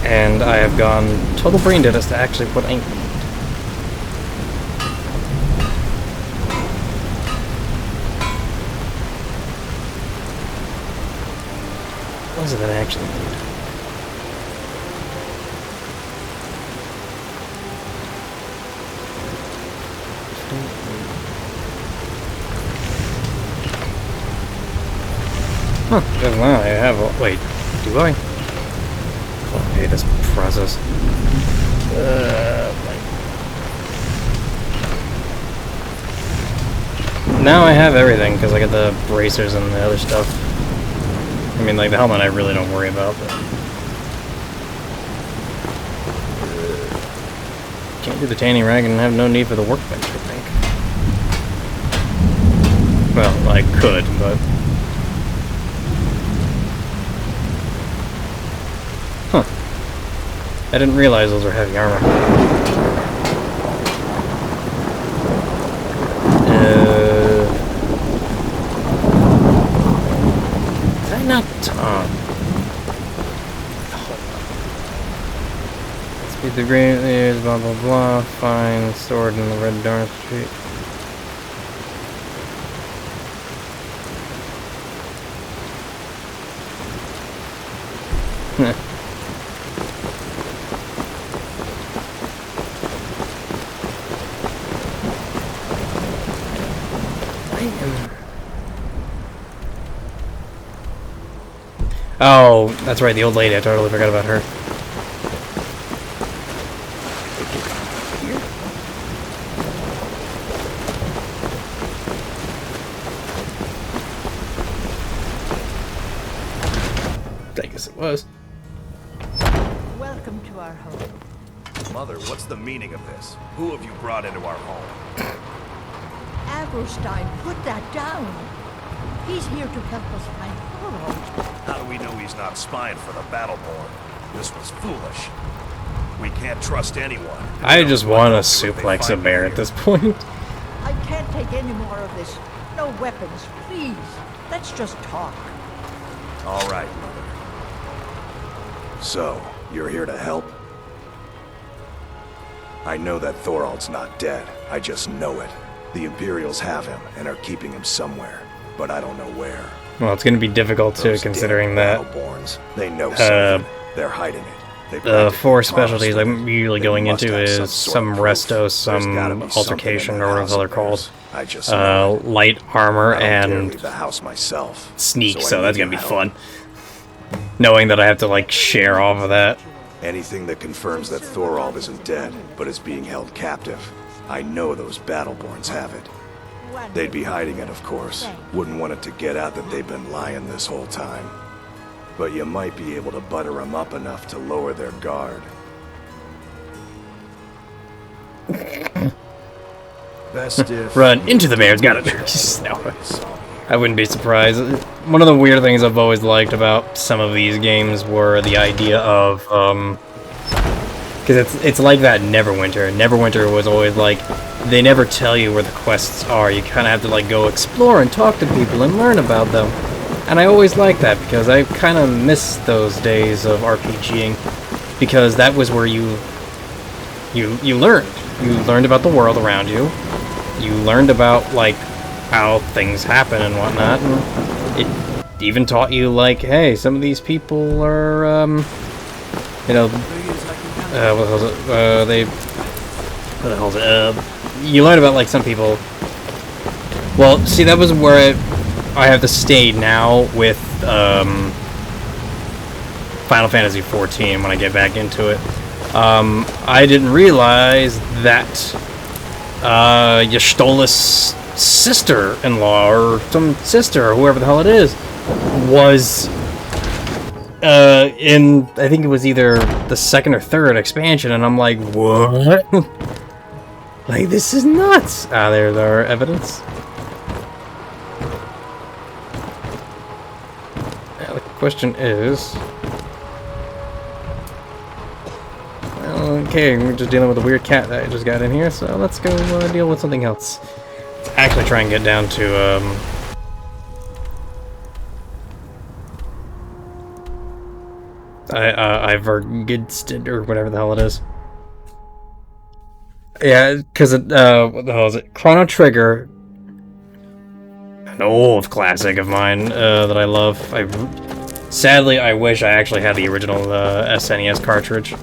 And I have gone total brain dead as to actually what I need. What is it that I actually need? Huh, because now I have... Wait, do I? Okay, this process. Now I have everything, because I got the bracers and the other stuff. I mean, like, the helmet I really don't worry about, but... Can't do the tanning rag and have no need for the workbench, I think. Well, I could, but... Huh. I didn't realize those were heavy armor. Did I not... Speed the green ears, blah blah blah, fine, stored in the red darn street. Oh, that's right, the old lady. I totally forgot about her. I guess it was. Welcome to our home. Mother, what's the meaning of this? Who have you brought into our home? Avrostine, put that down. He's here to help us find Thorold. How do we know he's not spying for the Battleborn? This was foolish. We can't trust anyone. I just want to suplex a bear at this point. I can't take any more of this. No weapons, please. Let's just talk. All right, Mother. So, you're here to help? I know that Thorold's not dead. I just know it. The Imperials have him and are keeping him somewhere, but I don't know where. Well, it's going to be difficult too, Those considering damn that Battleborns, they know something. They're hiding it. They the practically four promised specialties it. I'm usually They going must into have is sort some of proof. resto, There's some gotta be something altercation, in or that whatever house they're of called. theirs. I just know it. Light armor I don't dare and leave the house myself. sneak, I so that's need gonna be your fun. help. Knowing that I have to like share off of that. Anything that confirms that Thorold isn't dead, but is being held captive. I know those Battleborns have it. They'd be hiding it, of course. Wouldn't want it to get out that they've been lying this whole time. But you might be able to butter them up enough to lower their guard. Best if... Run into the bears, got it. No, I wouldn't be surprised. One of the weird things I've always liked about some of these games were the idea of, because it's like that in Neverwinter. Neverwinter was always like, they never tell you where the quests are. You kind of have to like go explore and talk to people and learn about them. And I always liked that because I kind of miss those days of RPGing, because that was where you learned. You learned about the world around you. You learned about like how things happen and whatnot. And it even taught you like, hey, some of these people are, you know, what the hell is it? What the hell is it? You learn about like some people. Well, see, that was where I have to stay now with Final Fantasy XIV when I get back into it. I didn't realize that Y'shtola's sister-in-law, or some sister, or whoever the hell it is, was in, I think it was either the second or third expansion, and I'm like, what? Like, this is nuts! Ah, there's our evidence. Now, the question is... Okay, we're just dealing with a weird cat that I just got in here, so let's go deal with something else. Let's actually try and get down to, Ivergidstead, or whatever the hell it is. Yeah, because what the hell is it? Chrono Trigger, an old classic of mine that I love. Sadly, I wish I actually had the original SNES cartridge,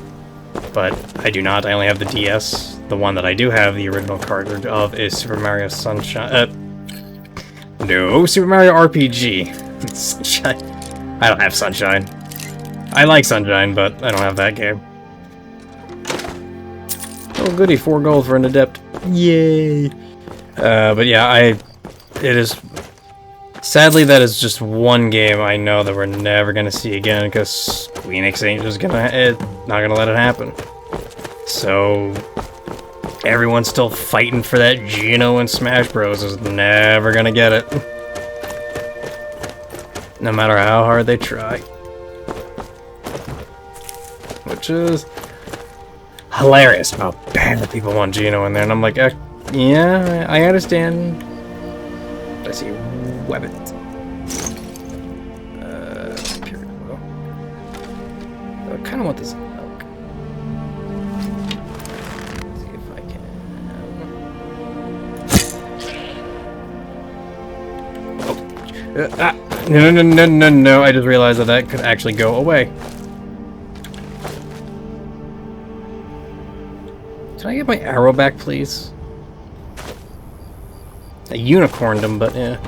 but I do not. I only have the DS. The one that I do have the original cartridge of is Super Mario Sunshine. No, Super Mario RPG. Sunshine. I don't have Sunshine. I like Sunshine, but I don't have that game. Oh goody, 4 gold for an adept. Yay! But yeah, it is... Sadly, that is just one game I know that we're never gonna see again, because Squeenix ain't just not gonna let it happen. So... everyone's still fighting for that Geno and Smash Bros. Is never gonna get it. No matter how hard they try. Which is... hilarious how bad people want Geno in there, and I'm like, yeah, I understand. I see weapons. Period. Well, I kind of want this milk. Let's see if I can. Oh, no! I just realized that could actually go away. I get my arrow back, please? I unicorned him, but yeah.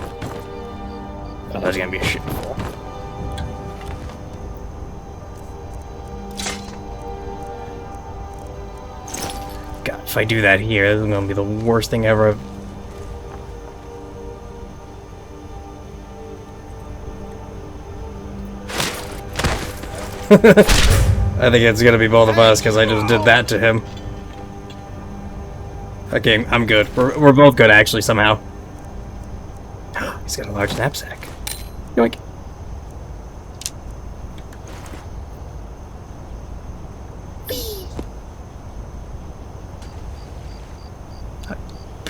Oh, there's gonna be a shitfall. God, if I do that here, this is gonna be the worst thing ever. I think it's gonna be both of us because I just did that to him. Okay, I'm good. We're both good actually somehow. He's got a large knapsack. Yoink.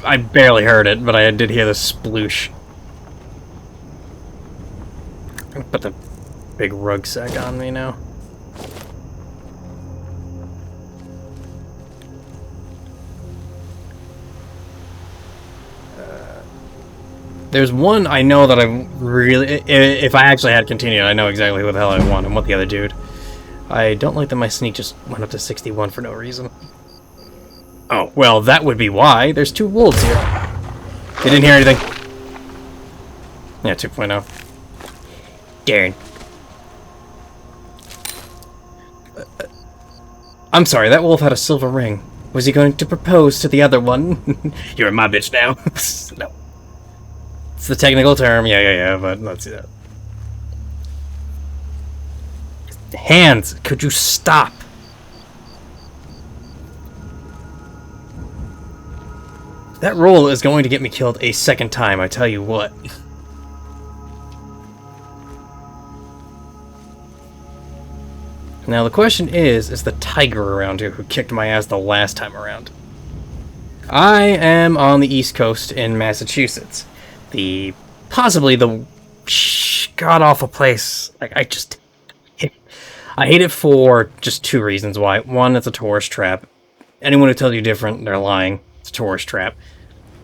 I barely heard it, but I did hear the sploosh. Put the big rucksack on me now. There's one I know that I really... If I actually had continued, I know exactly who the hell I want and what the other dude. I don't like that my sneak just went up to 61 for no reason. Oh, well, that would be why. There's 2 wolves here. They didn't hear anything. Yeah, 2.0. Darn. I'm sorry, that wolf had a silver ring. Was he going to propose to the other one? You're my bitch now. No. It's the technical term. Yeah, but let's see that. Hands, could you stop? That roll is going to get me killed a second time, I tell you what. Now the question is the tiger around here who kicked my ass the last time around? I am on the East Coast in Massachusetts. Possibly the god-awful place. Like, I hate it for just 2 reasons why. One, it's a tourist trap. Anyone who tells you different, they're lying. It's a tourist trap.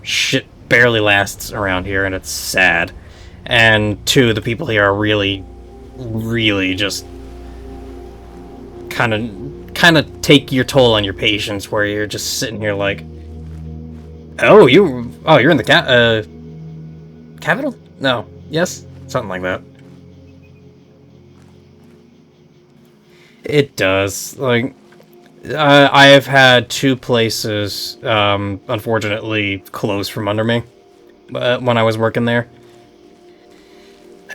Shit barely lasts around here, and it's sad. And 2, the people here are really, really just kind of take your toll on your patience, where you're just sitting here like, you're in the capital? No. Yes? Something like that. It does. Like, I have had 2 places, unfortunately, close from under me when I was working there.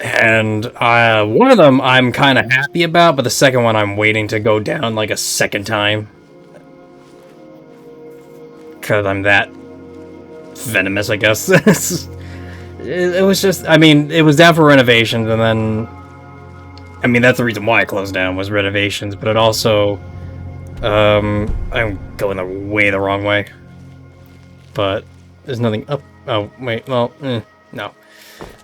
And one of them I'm kind of happy about, but the second one I'm waiting to go down like a second time. Because I'm that venomous, I guess. It was just, I mean, it was down for renovations, and then, I mean, that's the reason why it closed down, was renovations, but it also, I'm going the wrong way. But there's nothing up, oh, wait, well, no.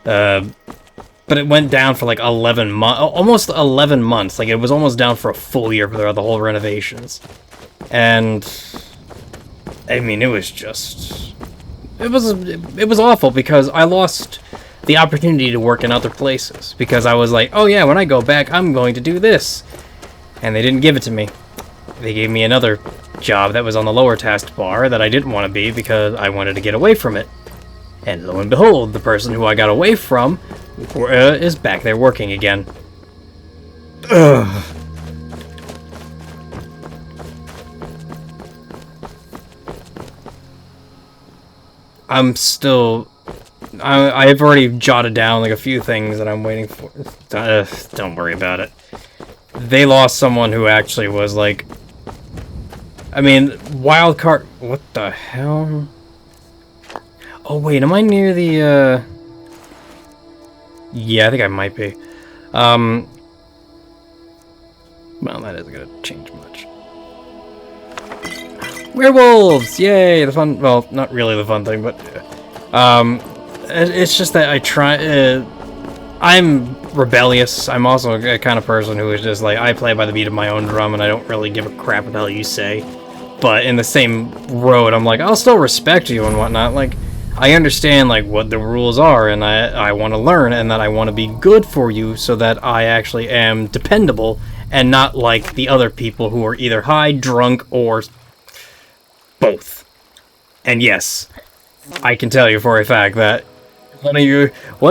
But it went down for like 11 months, almost 11 months, like it was almost down for a full year for the whole renovations. And, I mean, it was just... It was awful because I lost the opportunity to work in other places because I was like, oh yeah, when I go back, I'm going to do this. And they didn't give it to me. They gave me another job that was on the lower task bar that I didn't want to be because I wanted to get away from it. And lo and behold, the person who I got away from is back there working again. Ugh. I'm still... I've already jotted down like a few things that I'm waiting for. Don't worry about it. They lost someone who actually was like... I mean, wildcard... What the hell? Oh wait, am I near the Yeah, I think I might be. Well, that isn't gonna change much. Werewolves! Yay! The fun... Well, not really the fun thing, but... it's just that I try... I'm rebellious. I'm also a kind of person who is just like, I play by the beat of my own drum, and I don't really give a crap what the hell you say. But in the same road, I'm like, I'll still respect you and whatnot. Like, I understand, like, what the rules are, and I want to learn, and that I want to be good for you so that I actually am dependable, and not like the other people who are either high, drunk, or both. And yes, I can tell you for a fact that one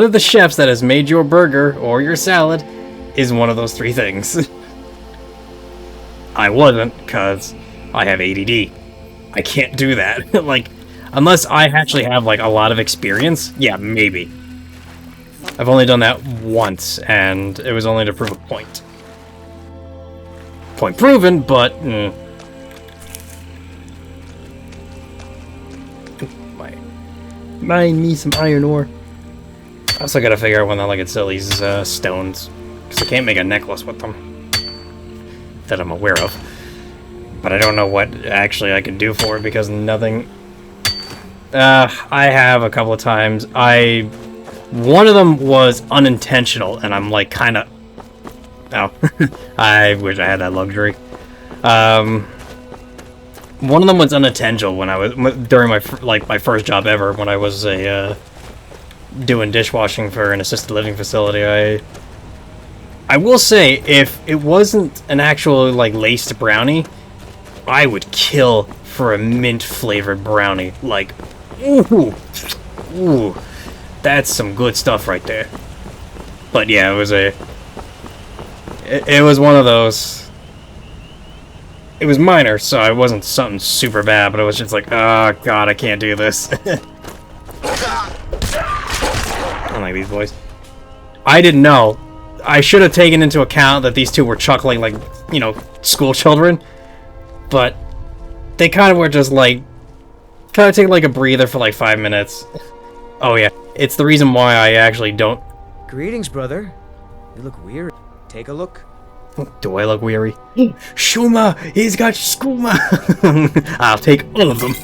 of the chefs that has made your burger or your salad is one of those 3 things. I wasn't, because I have ADD. I can't do that. Like, unless I actually have, like, a lot of experience, yeah, maybe. I've only done that once, and it was only to prove a point. Point proven, but... Mine me some iron ore. I also gotta figure out when I can sell these stones, because I can't make a necklace with them. That I'm aware of. But I don't know what actually I can do for it, because nothing... I have a couple of times. One of them was unintentional, and I'm like kinda... Oh. I wish I had that luxury. One of them was unintentional when I was... During my first job ever, when I was doing dishwashing for an assisted living facility. I will say, if it wasn't an actual, laced brownie, I would kill for a mint-flavored brownie. Like, ooh, that's some good stuff right there. But yeah, it was it was one of those... It was minor, so it wasn't something super bad, but it was just like, oh god, I can't do this. I don't like these boys. I didn't know. I should have taken into account that these two were chuckling like, school children. But they kind of were just like, kind of take like a breather for like 5 minutes. Oh yeah, it's the reason why I actually don't... Greetings, brother. You look weird. Take a look. Do I look weary? Shuma! He's got skooma! I'll take all of them.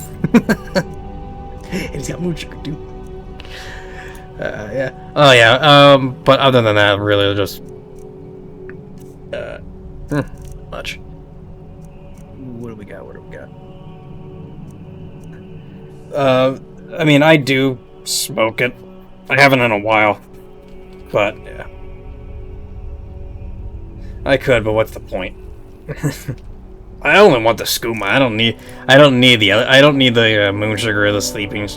And he's got moon sugar too. Yeah. Oh yeah, but other than that, really just... much. What do we got? I mean, I do smoke it. I haven't in a while. But, yeah. I could, but what's the point? I only want the skooma. I don't need the moon sugar or the sleeping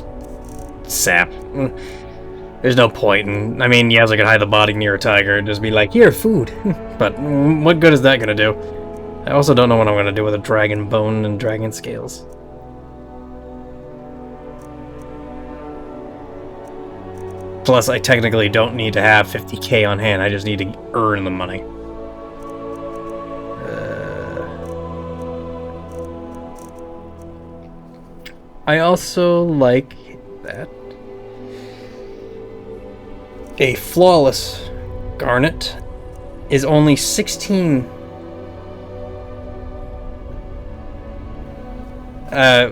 sap. There's no point in... I mean, yes, I could hide the body near a tiger and just be like, here, food. But what good is that gonna do? I also don't know what I'm gonna do with a dragon bone and dragon scales. Plus, I technically don't need to have 50k on hand. I just need to earn the money. I also like that a flawless garnet is only 16. I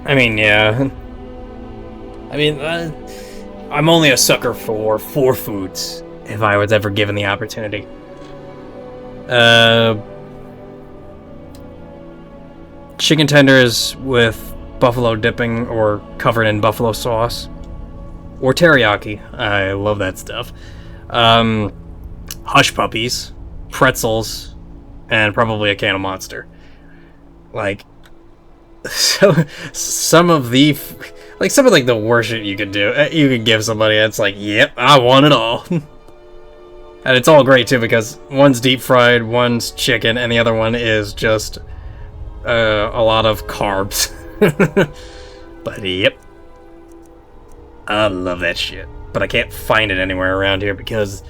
mean, yeah. I mean, I'm only a sucker for 4 foods if I was ever given the opportunity. Chicken tenders with buffalo dipping or covered in buffalo sauce. Or teriyaki. I love that stuff. Hush puppies, pretzels, and probably a can of Monster. Like, so some of the worst shit you could do, you could give somebody. It's like, yep, I want it all. And it's all great too, because one's deep fried, one's chicken, and the other one is just a lot of carbs. But yep, I love that shit. But I can't find it anywhere around here because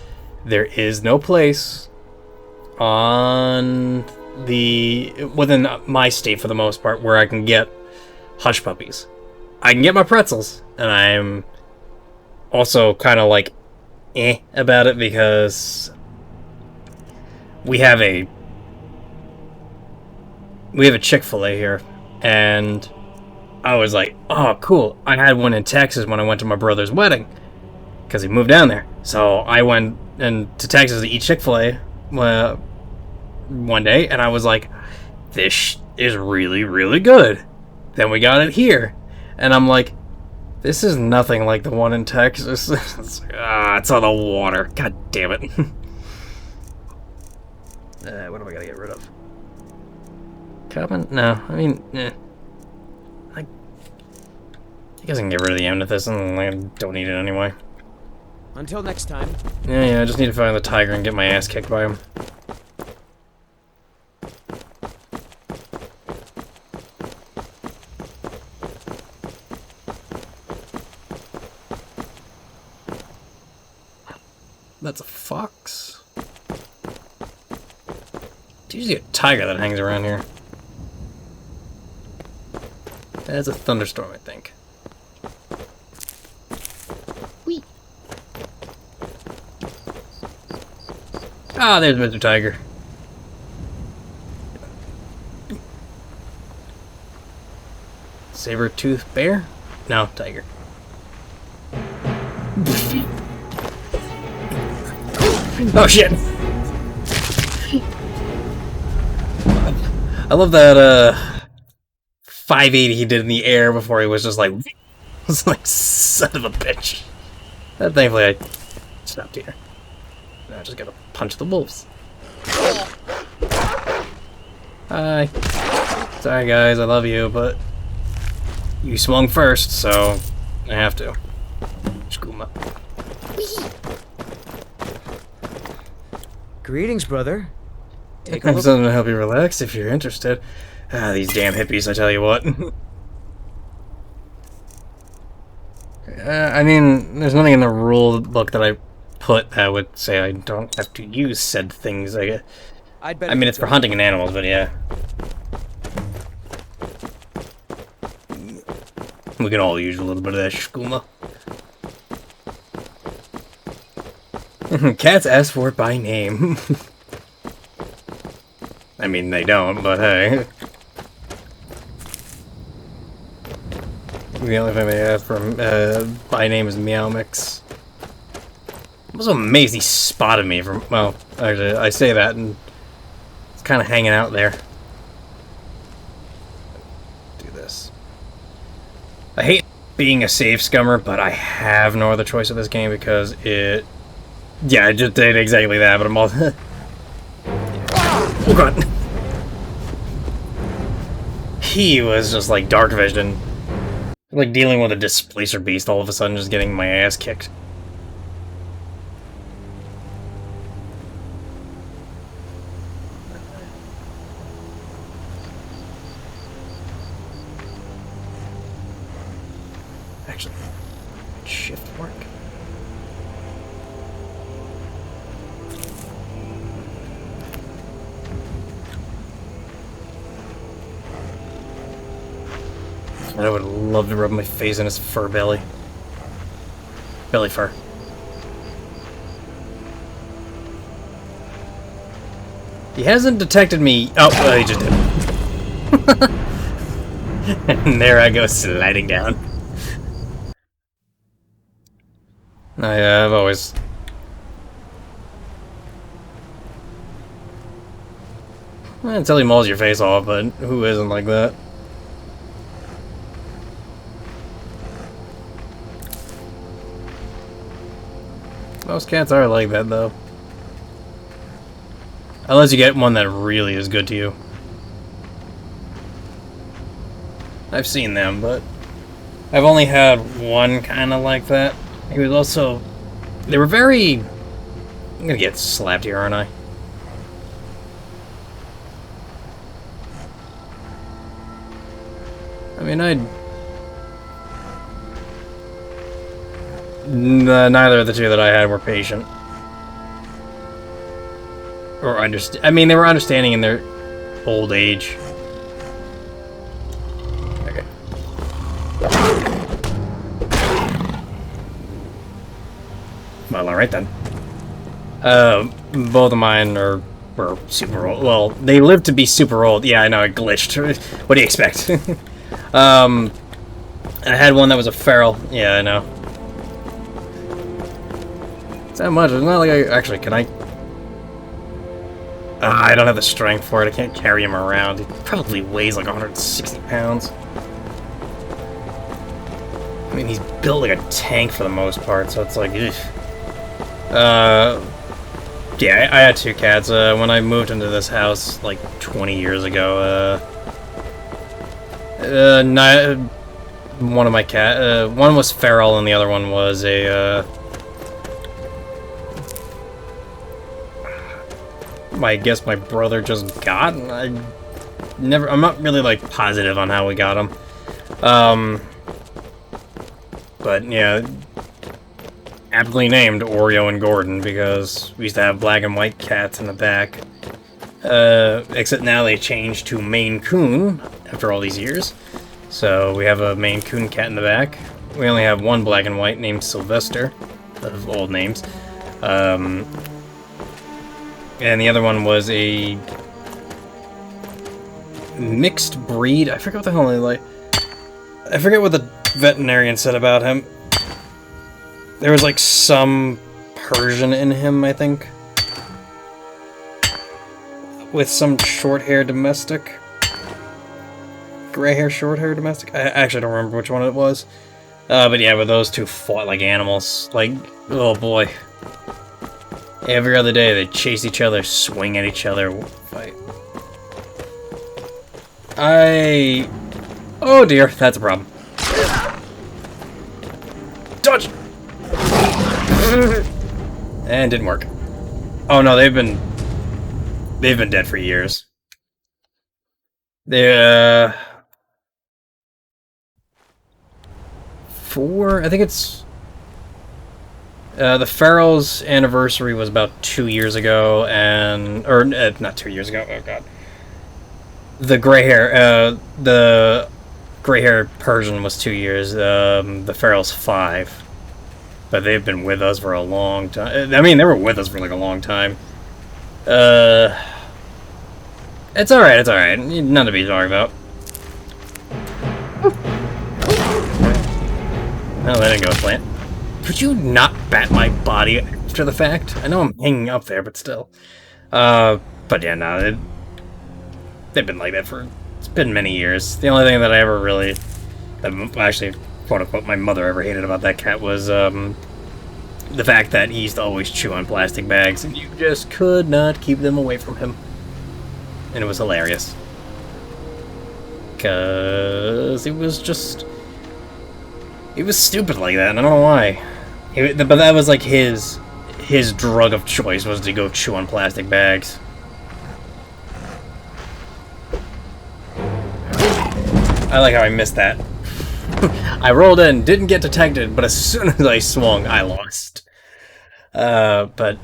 there is no place within my state for the most part where I can get hush puppies. I can get my pretzels, and I'm also kind of like about it because we have a Chick-fil-A here, and I was like, oh cool, I had one in Texas when I went to my brother's wedding because he moved down there. So I went to Texas to eat Chick-fil-A one day, and I was like, this is really, really good. Then we got it here, and I'm like, this is nothing like the one in Texas. It's on the water. God damn it. What am I gonna get rid of? Coming? No, I mean, I guess I can get rid of the amethyst, and I don't need it anyway. Until next time. Yeah, I just need to find the tiger and get my ass kicked by him. That's a fox. It's usually a tiger that hangs around here. That's a thunderstorm, I think. Oui. Ah, there's Mr. Tiger. Saber-tooth bear? No, tiger. Oh shit! I love that 580 he did in the air before he was just like, was like, son of a bitch. Thankfully I stopped here. Now I just gotta punch the wolves. Hi. Sorry guys, I love you, but you swung first, so I have to. Skooma. Greetings, brother. Take a I'm look. something to help you relax if you're interested. Ah, these damn hippies, I tell you what. I mean, there's nothing in the rule book that I put that would say I don't have to use said things. I mean, it's for hunting and animals, but yeah. We can all use a little bit of that skooma. Cats ask for it by name. I mean, they don't, but hey. The only thing they have for by name is Meow Mix. I'm also amazed he spotted me from, well, actually, I say that and it's kind of hanging out there. Do this. I hate being a save scummer, but I have no other choice with this game because it... Yeah, I just did exactly that, but I'm all... Oh god. He was just like dark vision. Like dealing with a displacer beast all of a sudden just getting my ass kicked. Actually, shift work. I would love to rub my face in his fur belly. Belly fur. He hasn't detected me. Oh, he just did. And there I go sliding down. I've always... Until he mauls your face off, but who isn't like that? Most cats are like that, though. Unless you get one that really is good to you. I've seen them, but I've only had one kind of like that. He was also... They were very... I'm gonna get slapped here, aren't I? I mean, neither of the two that I had were patient. Or I mean, they were understanding in their old age. Okay. Well, alright then. Both of mine were super old. Well, they lived to be super old. Yeah, I know, it glitched. What do you expect? I had one that was a feral. Yeah, I know. It's that much. It's not like actually, can I... I don't have the strength for it. I can't carry him around. He probably weighs like 160 pounds. I mean, he's built like a tank for the most part, so it's like, ugh. Yeah, I had two cats. When I moved into this house like 20 years ago, One of my one was feral and the other one was a, I guess my brother just got. I'm not really, like, positive on how we got him. But, yeah, aptly named Oreo and Gordon, because we used to have black and white cats in the back. Except now they changed to Maine Coon after all these years. So we have a Maine Coon cat in the back. We only have one black and white named Sylvester, of old names. And the other one was a mixed breed. I forget what the hell I forget what the veterinarian said about him. There was like some Persian in him, I think. With some short-hair domestic. Gray-hair, short-hair domestic? I actually don't remember which one it was. But yeah, but those two fought like animals. Like, oh boy. Every other day they'd chase each other, swing at each other, fight. Oh dear, that's a problem. Dodge! And didn't work. Oh no, they've been dead for years. They're, I think it's... the Feral's anniversary was about 2 years ago, and... Or, not 2 years ago, oh god. The gray-hair Persian was 2 years, the Feral's 5. But they've been with us for a long time. I mean, they were with us for like a long time. It's alright, it's alright. None to be sorry about. Oh, that didn't go as planned. Could you not bat my body after the fact? I know I'm hanging up there, but still. But yeah, no, they've been like that for... It's been many years. The only thing that I ever really... Actually, quote-unquote, my mother ever hated about that cat was, the fact that he used to always chew on plastic bags, and you just could not keep them away from him. And it was hilarious. Because it was just... He was stupid like that, and I don't know why. But that was like his drug of choice, was to go chew on plastic bags. I like how I missed that. I rolled in, didn't get detected, but as soon as I swung, I lost. But...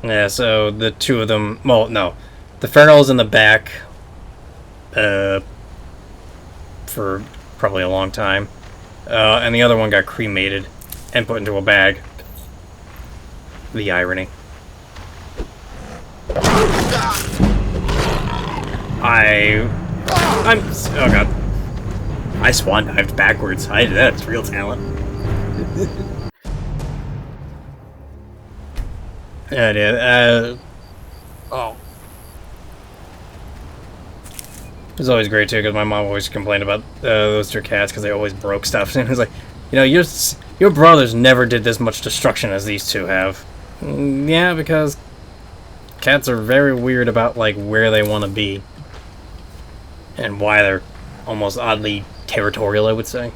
Yeah, so the two of them... Well, no. The Feral's in the back. For probably a long time. And the other one got cremated and put into a bag. The irony. Oh god. I swan dived backwards. That's real talent. Yeah, dude. Oh. It was always great too, because my mom always complained about those two cats because they always broke stuff. And it was like, you know, your brothers never did this much destruction as these two have. Yeah, because cats are very weird about like where they want to be and why they're almost oddly territorial, I would say.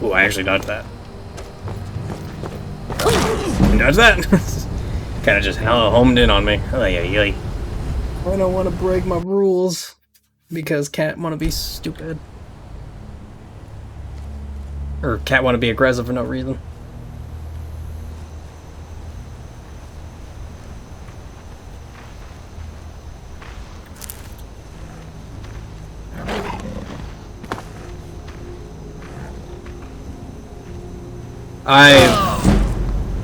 Ooh, I actually dodged that. Dodged that. Kind of just homed in on me. Oh, yeah. I don't want to break my rules because cat want to be stupid. Or cat want to be aggressive for no reason.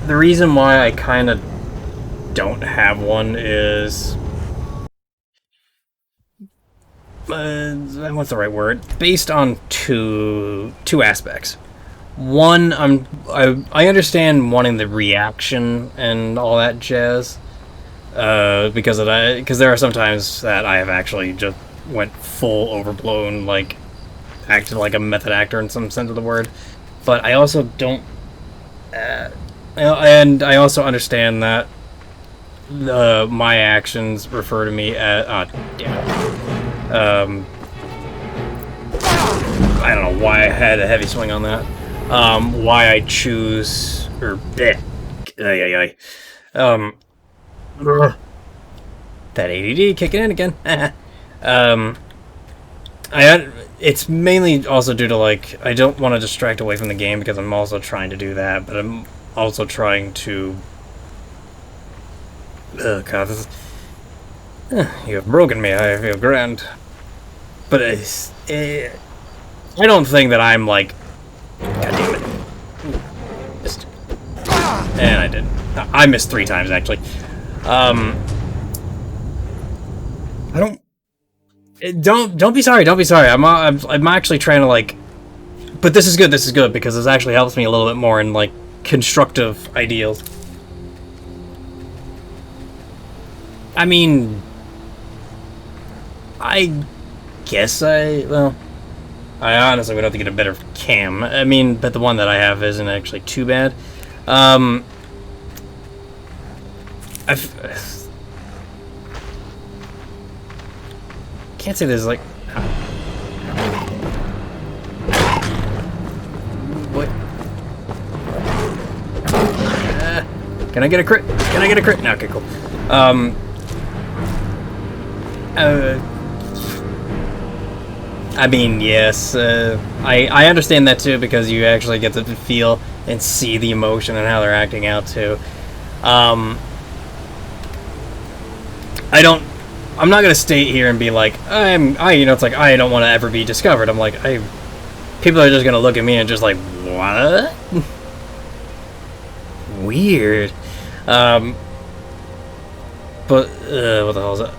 The reason why I kind of don't have one is what's the right word? Based on two aspects. One, I understand wanting the reaction and all that jazz, because there are some times that I have actually just went full overblown, like acted like a method actor in some sense of the word. But I also don't, and I also understand that my actions refer to me as... Oh, damn it. I don't know why I had a heavy swing on that. Why I choose... Or... Bleh. That ADD kicking in again. It's mainly also due to, like, I don't want to distract away from the game because I'm also trying to do that, but I'm also trying to... Oh, God, this is... You have broken me, I feel grand. But I don't think that I'm, like... God damn it. Missed. And I did. I missed 3 times, actually. I don't be sorry, don't be sorry. I'm actually trying to, like, but this is good because this actually helps me a little bit more in, like, constructive ideals. I mean, I guess well, I honestly would have to get a better cam. I mean, but the one that I have isn't actually too bad. Can't say there's like... What? Can I get a crit? Can I get a crit? No, okay, cool. I mean, yes, I understand that too because you actually get to feel and see the emotion and how they're acting out too. I'm not gonna stay here and be like, it's like, I don't want to ever be discovered. I'm like, people are just gonna look at me and just like, what? Weird. But, what the hell is that?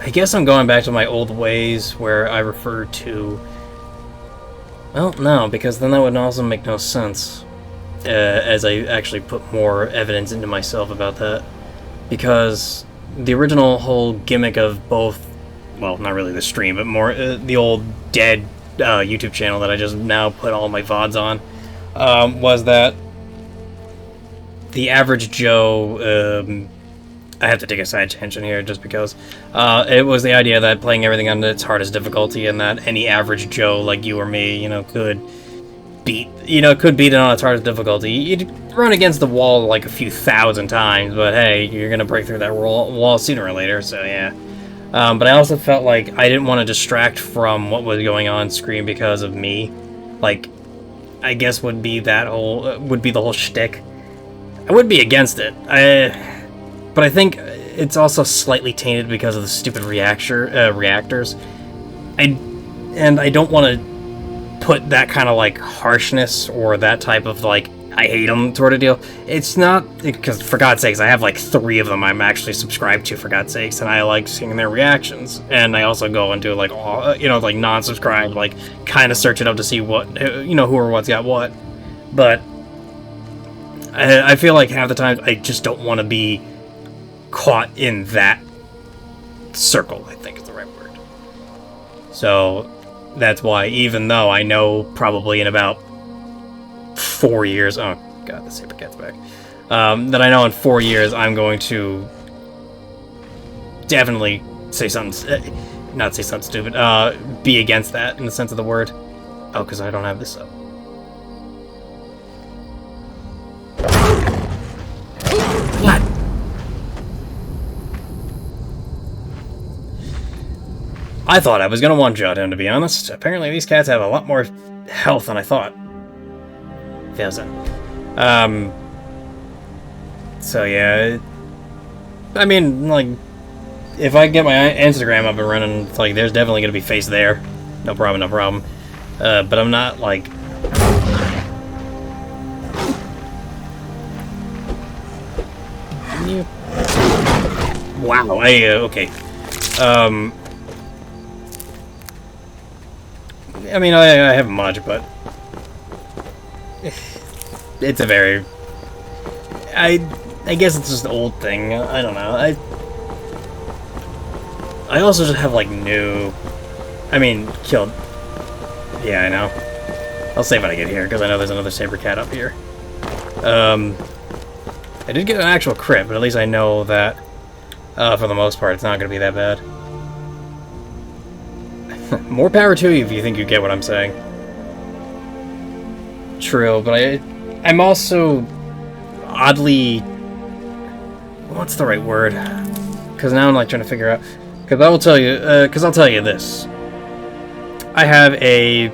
I guess I'm going back to my old ways where I refer to... Well, no, because then that would also make no sense. As I actually put more evidence into myself about that. Because the original whole gimmick of both, well, not really the stream, but more the old dead YouTube channel that I just now put all my VODs on, was that the average Joe, I have to take a side tangent here just because, it was the idea that playing everything on its hardest difficulty and that any average Joe like you or me, could beat it on its hardest difficulty. You'd run against the wall like a few thousand times, but hey, you're gonna break through that wall sooner or later, so yeah. But I also felt like I didn't want to distract from what was going on screen because of me. Like, I guess would be the whole shtick. I would be against it. But I think it's also slightly tainted because of the stupid reactors. I don't want to put that kind of like harshness or that type of like I hate them sort of deal. It's not because, for God's sakes, I have like 3 of them I'm actually subscribed to, for God's sakes, and I like seeing their reactions. And I also go into like all like non-subscribed, like kind of search it up to see what who or what's got what. But I feel like half the time I just don't want to be caught in that circle, I think is the right word. So that's why, even though I know probably in about 4 years, oh god, the saber cat's back, that I know in 4 years I'm going to definitely say something, not say something stupid, be against that in the sense of the word. Oh, because I don't have this up. What? I thought I was gonna one-shot him, to be honest. Apparently these cats have a lot more health than I thought. Feels it. So yeah, I mean, like, if I get my Instagram up and running, it's like, there's definitely gonna be face there. No problem, no problem. But I'm not, like... Wow, okay. I mean, I haven't much, but... It's a very... I guess it's just an old thing. I don't know. I also just have, like, new... I mean, killed... Yeah, I know. I'll save when I get here, because I know there's another saber cat up here. I did get an actual crit, but at least I know that, for the most part, it's not going to be that bad. More power to you if you think you get what I'm saying. True, but I'm also oddly... What's the right word? Because now I'm like trying to figure out... Because I will tell you... Because I'll tell you this. I have a...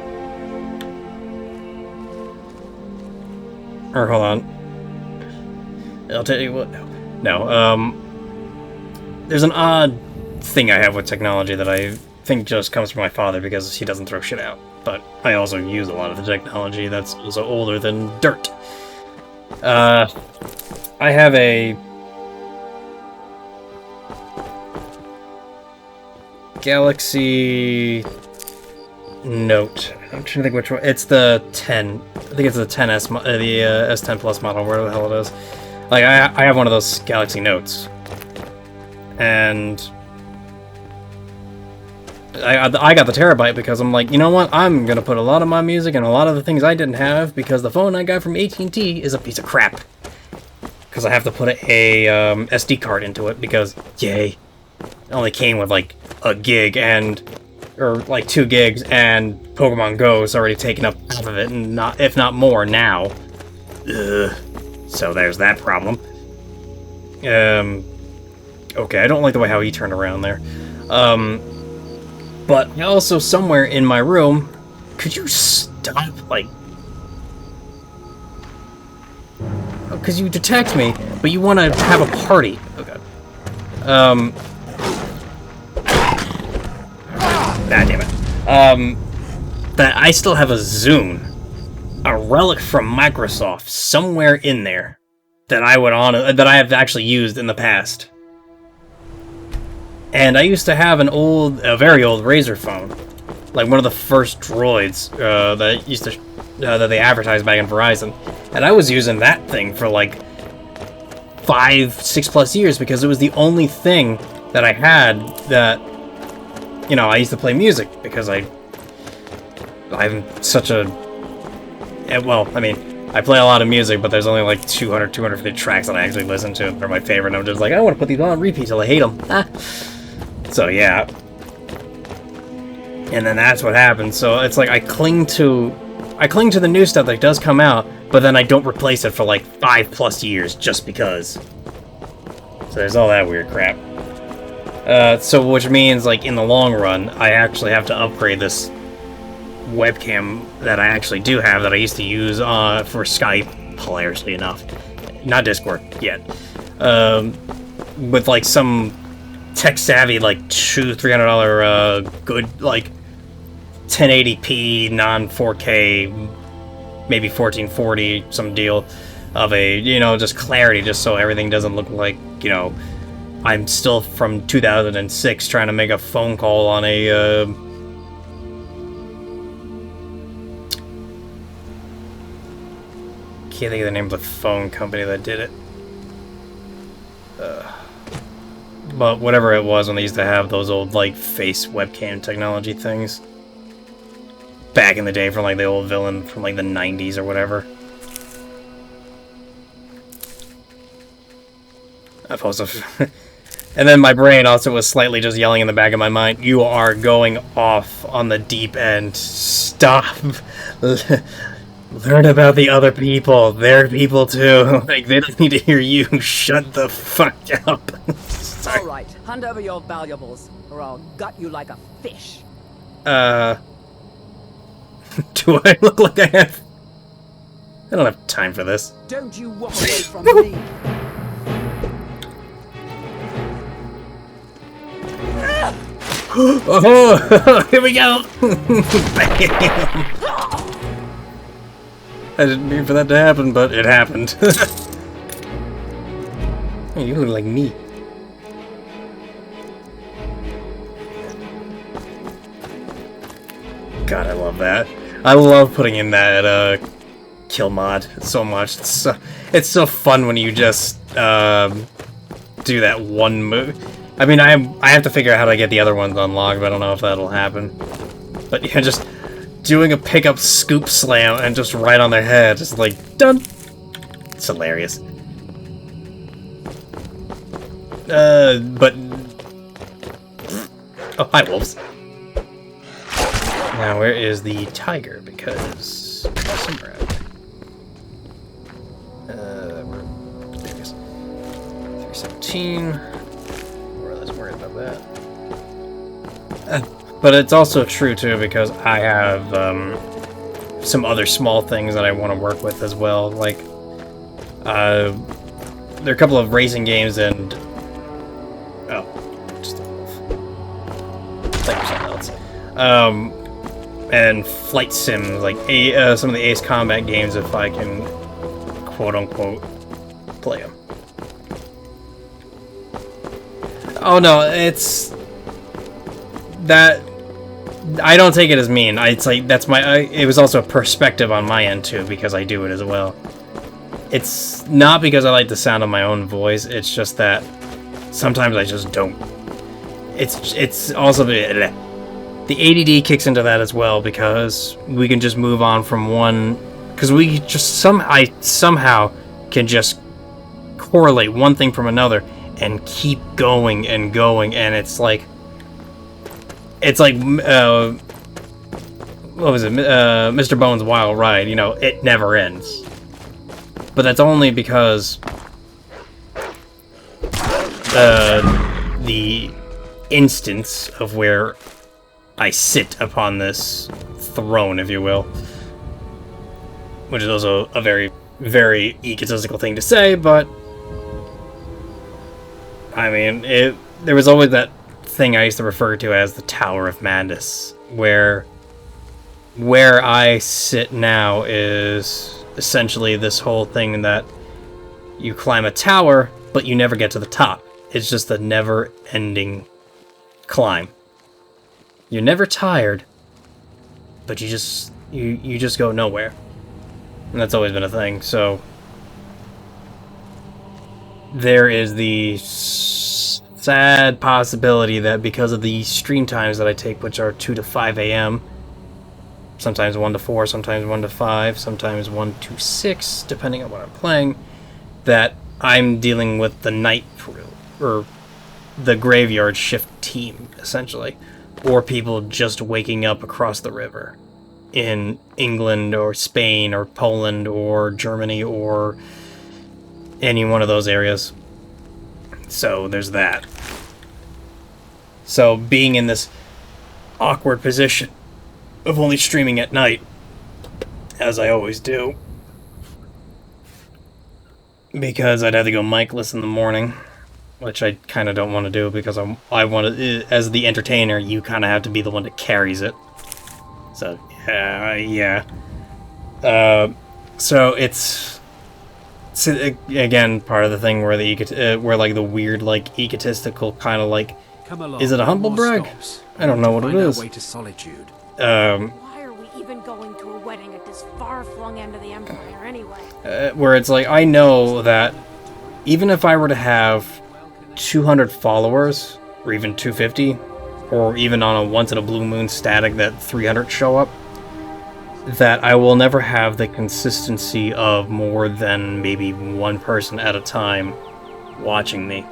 Or hold on. I'll tell you what... No, there's an odd thing I have with technology that I think just comes from my father because he doesn't throw shit out. But I also use a lot of the technology that's also older than dirt. I have a... Galaxy Note. I'm trying to think which one. It's the 10. I think it's the 10S, the S10 Plus model, where the hell it is. Like, I have one of those Galaxy Notes. And I got the terabyte because I'm like, you know what? I'm gonna put a lot of my music and a lot of the things I didn't have because the phone I got from AT&T is a piece of crap. Because I have to put a SD card into it because, yay, it only came with like a gig or like 2 gigs, and Pokemon Go is already taken up half of it, and if not more now. Ugh. So there's that problem. Okay, I don't like the way how he turned around there. But also somewhere in my room, could you stop, like... Because you detect me, but you want to have a party. Oh god. Damn it. That I still have a Zune, a relic from Microsoft, somewhere in there that I have actually used in the past. And I used to have a very old Razor phone, like one of the first droids that they advertised back in Verizon, and I was using that thing for like 5-6+ years because it was the only thing that I had that, you know, I used to play music because I'm such a... Well, I mean, I play a lot of music, but there's only like 200, 250 tracks that I actually listen to. They're my favorite, and I'm just like, I want to put these on repeat till I hate them. So, yeah. And then that's what happens. So it's like I cling to the new stuff that does come out, but then I don't replace it for like 5+ years just because. So there's all that weird crap. So which means, like, in the long run, I actually have to upgrade this webcam that I actually do have that I used to use for Skype, hilariously enough. Not Discord, yet. With, like, some tech-savvy, like, $200-$300 good, like, 1080p, non-4K, maybe 1440, some deal of a, you know, just clarity, just so everything doesn't look like, you know, I'm still from 2006 trying to make a phone call on a, can't think of the name of the phone company that did it. But whatever it was when they used to have those old, like, face webcam technology things. Back in the day from, like, the old villain from, like, the 90s or whatever. I've also... And then my brain also was slightly just yelling in the back of my mind, you are going off on the deep end. Stop. Learn about the other people. They're people too. Like, they don't need to hear you. Shut the fuck up. Sorry. Alright, hand over your valuables, or I'll gut you like a fish. Do I look like I have... I don't have time for this. Don't you walk away from me. Oh, here we go! Bam! I didn't mean for that to happen, but it happened. Hey, you look like me. God, I love that. I love putting in that kill mod so much. It's so fun when you just do that one move. I mean, I have to figure out how to get the other ones unlocked, but I don't know if that'll happen. But yeah, just doing a pickup scoop slam and just right on their head, just like, done. It's hilarious. But... Oh, hi, wolves. Now, where is the tiger? Because... somewhere out there. There it is. 317. More or less worried about that. But it's also true, too, because I have, some other small things that I want to work with as well. Like, there are a couple of racing games and... Oh, just a wolf. Like something else. And flight sims, like some of the Ace Combat games, if I can, quote-unquote, play them. Oh no, it's... that... I don't take it as mean. It's like, that's my... it was also a perspective on my end, too, because I do it as well. It's not because I like the sound of my own voice, it's just that sometimes I just don't. It's also... the ADD kicks into that as well, because we can just move on from one... Because we just I somehow can just correlate one thing from another and keep going and going, and it's like... It's like, what was it, Mr. Bones' Wild Ride, you know, it never ends. But that's only because the instance of where I sit upon this throne, if you will, which is also a very, very egotistical thing to say, but I mean, there was always that thing I used to refer to as the Tower of Madness, where I sit now is essentially this whole thing that you climb a tower, but you never get to the top. It's just a never-ending climb. You're never tired, but you just go nowhere. And that's always been a thing, so there is the sad possibility that because of the stream times that I take, which are 2 to 5 a.m., sometimes 1 to 4, sometimes 1 to 5, sometimes 1 to 6, depending on what I'm playing, that I'm dealing with the night crew, or the graveyard shift team, essentially, or people just waking up across the river in England or Spain or Poland or Germany or any one of those areas. So there's that. So being in this awkward position of only streaming at night, as I always do, because I'd have to go mic-less in the morning, which I kind of don't want to do, because I want to, as the entertainer, you kind of have to be the one that carries it. So yeah. So it's again part of the thing where where like the weird, like, egotistical kind of like, is it a humble brag? I don't know what it is. Why are we even going to a wedding at this far-flung end of the Empire anyway? Where it's like, I know that even if I were to have 200 followers, or even 250, or even on a once-in-a-blue-moon static that 300 show up, that I will never have the consistency of more than maybe one person at a time watching me.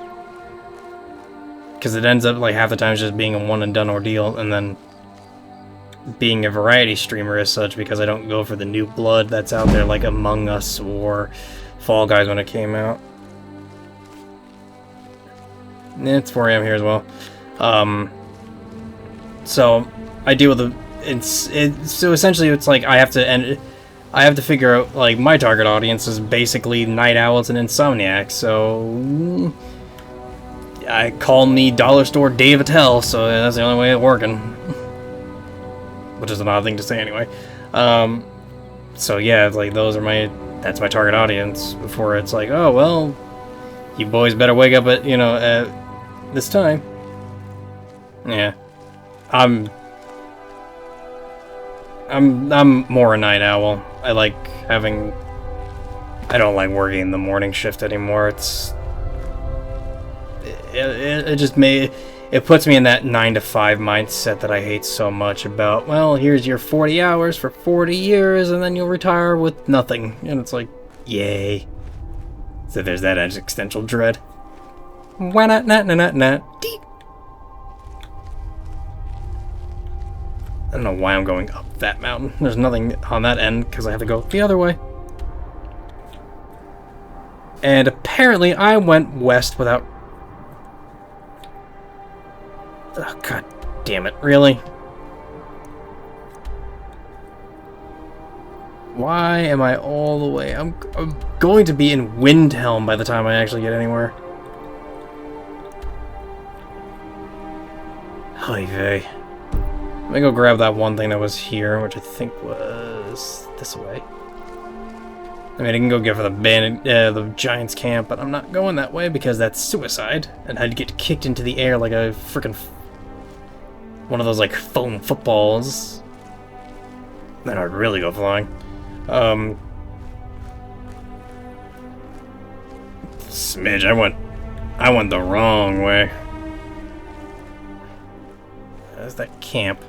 Because it ends up, like, half the time just being a one-and-done ordeal, and then being a variety streamer as such, because I don't go for the new blood that's out there, like Among Us or Fall Guys when it came out. It's 4 a.m. here as well. So I deal with so essentially it's like I have to figure out, like, my target audience is basically night owls and insomniacs, so I call me Dollar Store Dave Attell, so that's the only way it's working. Which is an odd thing to say anyway. So yeah, like, that's my target audience, before it's like, oh well, you boys better wake up at, you know, at this time. Yeah. I'm more a night owl. I don't like working in the morning shift anymore. It puts me in that 9 to 5 mindset that I hate so much about, well, here's your 40 hours for 40 years and then you'll retire with nothing. And it's like, yay. So there's that existential dread. Why not? Deep. I don't know why I'm going up that mountain. There's nothing on that end because I have to go the other way. And apparently I went west without... Oh, god damn it. Really? Why am I all the way? I'm going to be in Windhelm by the time I actually get anywhere. Holy vey. Let me go grab that one thing that was here, which I think was this way. I mean, I can go get for the Giants camp, but I'm not going that way because that's suicide, and I'd get kicked into the air like a freaking one of those like foam footballs. Then I'd really go flying. Smidge, I went the wrong way. There's that camp.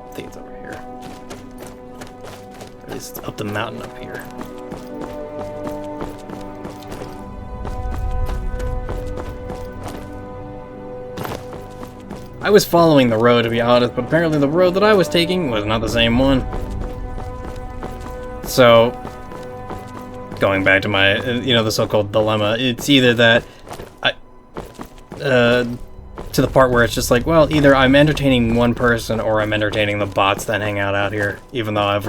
I think it's over here. Or at least it's up the mountain up here. I was following the road, to be honest, but apparently the road that I was taking was not the same one. So, going back to my, the so-called dilemma, it's either that to the part where it's just like, well, either I'm entertaining one person or I'm entertaining the bots that hang out here, even though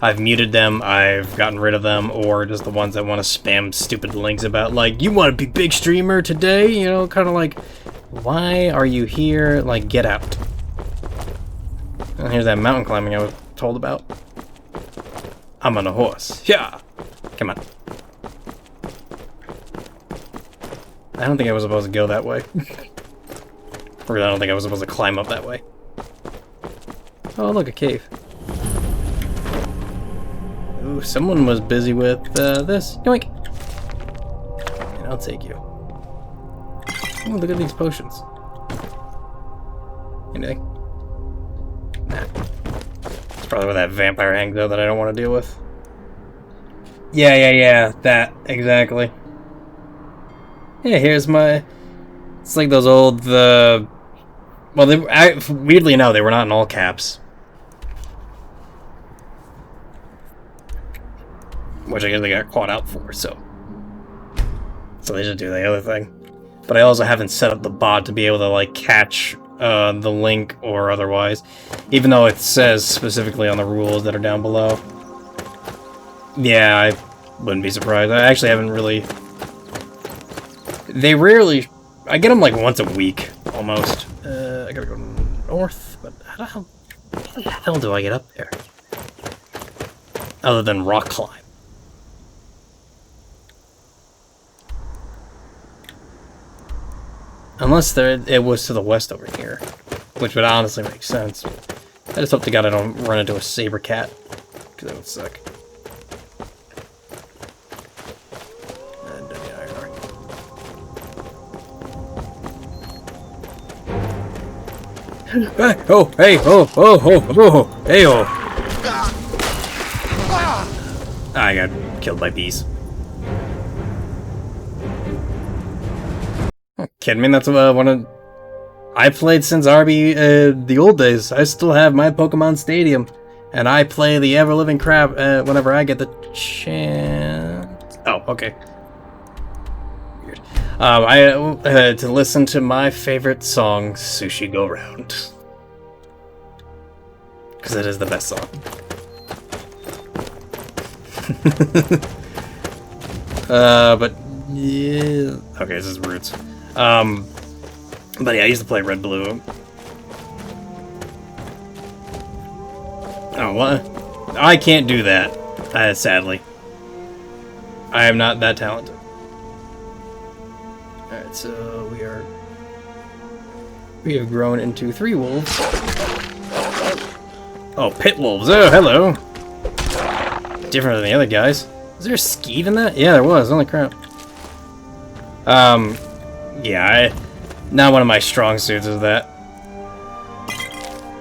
I've muted them, I've gotten rid of them, or just the ones that want to spam stupid links about, like, you want to be big streamer today? Kind of like, why are you here? Like, get out. And here's that mountain climbing I was told about. I'm on a horse. Yeah! Come on. I don't think I was supposed to go that way. Or I don't think I was supposed to climb up that way. Oh, look, a cave. Ooh, someone was busy with this. Yoink! And I'll take you. Oh, look at these potions. Anything? Nah. It's probably where that vampire hangs out that I don't want to deal with. Yeah. That, exactly. Yeah, here's my... It's like those old, well, weirdly enough, they were not in all caps. Which I guess they got caught out for, so they just do the other thing. But I also haven't set up the bot to be able to, like, catch the link or otherwise. Even though it says specifically on the rules that are down below. Yeah, I wouldn't be surprised. I actually haven't really... They rarely... I get them like once a week, almost. I gotta go north, but how the hell do I get up there? Other than rock climb. Unless it was to the west over here, which would honestly make sense. I just hope to God I don't run into a saber cat, because that would suck. Oh, hey, hey, I got killed by bees. Kidding me? That's one of... I played since RB, the old days. I still have my Pokemon Stadium, and I play the ever-living crap whenever I get the chance. Oh, okay. Weird. To listen to my favorite song, Sushi Go Round. Because it is the best song. But, yeah... Okay, this is Roots. But yeah, I used to play Red Blue. Oh, what? I can't do that, sadly. I am not that talented. Alright, so we have grown into 3 wolves. Oh, pit wolves. Oh, hello. Different than the other guys. Is there a skeeve in that? Yeah, there was. Holy crap. Yeah, not one of my strong suits is that.